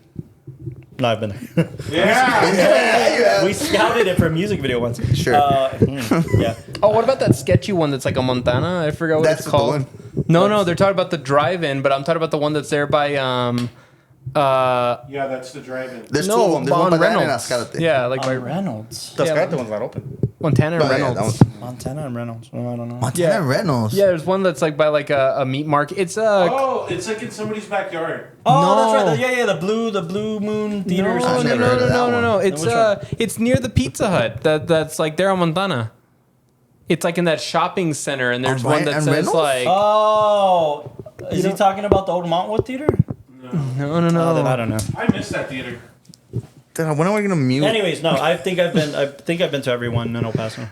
No, I've been there. We scouted it for a music video once. Sure. Yeah. Oh, what about that sketchy one that's like a Montana? I forgot what it's called. No, they're talking about the drive-in, but I'm talking about the one that's there by yeah, that's the drive-in. There's 2 of them. There's one by Reynolds. Yeah, like by Reynolds. The Scarlett one's not open. Montana and Reynolds. Montana and Reynolds. Oh, I don't know. Montana and Reynolds. Yeah, there's one that's like by like a meat market. It's it's like in somebody's backyard. Oh, that's right. Yeah, the Blue Moon Theater. No. It's near the Pizza Hut. That's like there on Montana. It's like in that shopping center, and there's one that says Reynolds? like. Oh, is he talking about the old Montwood Theater? No. Oh, then I don't know. I missed that theater. When are we gonna mute? Anyways, no, I think I've been to everyone in El Paso.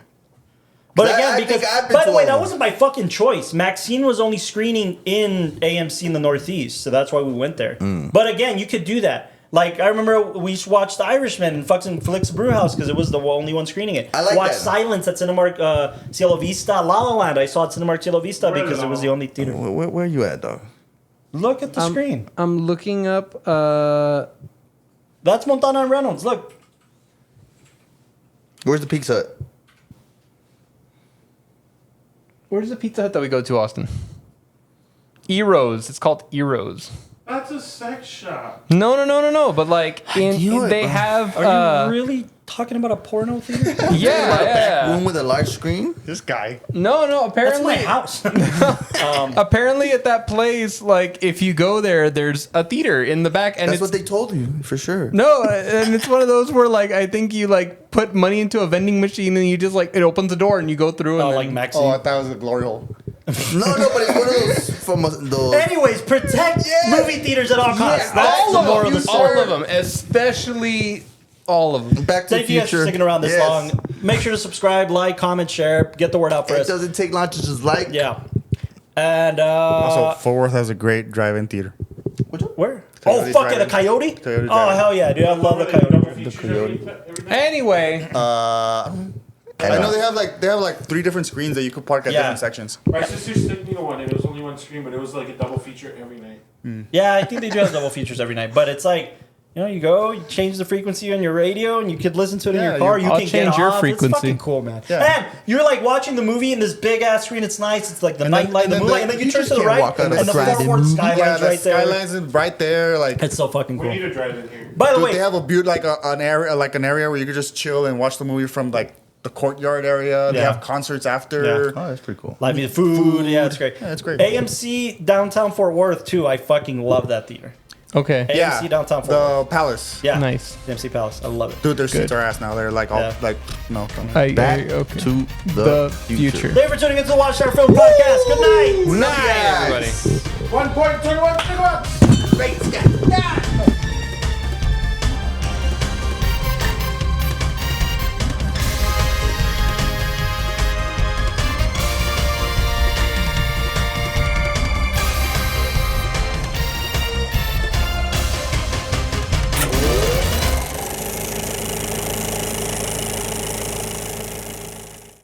But again, because by the way, that wasn't by fucking choice. Maxine was only screening in AMC in the Northeast, so that's why we went there. But again, you could do that. Like I remember we used to watch The Irishman in fucking Flick's Brewhouse because it was the only one screening it. I like watch that. Silence at Cinemark Cielo Vista, La La Land. I saw it at Cinemark Cielo Vista because it was the only theater. Where are you at, dog? Look at the screen. I'm looking up. That's Montana and Reynolds. Look. Where's the Pizza Hut? Where's the Pizza Hut that we go to, Austin? Eros. It's called Eros. That's a sex shop. No. But like, they have. Are you really? talking about a porno theater? Yeah. Room with a large screen. This guy. No, That's apparently. my house. Apparently, at that place, like if you go there, there's a theater in the back, and That's it's what they told you for sure. no, and it's one of those where like I think you like put money into a vending machine and you just like it opens the door and you go through. Oh, And like then, Maxi. Oh, I thought it was a glory hole. No, but it's one of those from those. Anyways, protect movie theaters at all costs. That's all the of moral them, of the story. all of them, especially all of them. Back to Thank the you guys for future. sticking around this Yes. long. Make sure to subscribe, like, comment, share, get the word out for It us. doesn't take long to just like. Yeah. And Also, Fort Worth has a great drive-in theater. where? Coyote Oh, fuck it, a Drive-In. coyote? Coyote Oh, Drive-In. hell yeah, dude. I love the coyote. Anyway, I know they have like 3 different screens that you could park at Yeah. different sections. My sister took me to one, and it was only one screen, but it was like a double feature every night. Yeah, I think they do have double features every night, but it's like, you know, you go, you change the frequency on your radio, and you could listen to it in Yeah, your car. you- You I'll can change get your off. frequency. It's fucking cool, man. Yeah. And you're like watching the movie in this big ass screen. It's nice. It's like the And then- nightlight, and the then moonlight, the- and then you you turn just to the can't right, walk out and of the the drive-in Fort Worth movie. skyline's Yeah, the right there. Skylines is right there. Like, It's so fucking We cool. need to drive in here. By the dude, way, they have a beaut like an area where you could just chill and watch the movie from like the courtyard area. They Yeah. have concerts after. Oh, that's pretty cool. live music, food. Yeah, it's great. Yeah, it's great. AMC downtown Fort Worth too. I fucking love that theater. okay, AMC downtown Fort Worth. The Palace. Yeah, nice. AMC Palace. I love it. Dude, their seats Good. are ass now. They're like all Yeah. like no. Back okay. to The future. Thank you for tuning into the WatchTower Film Podcast. Good night. Night, everybody. 1.21. Great Scott.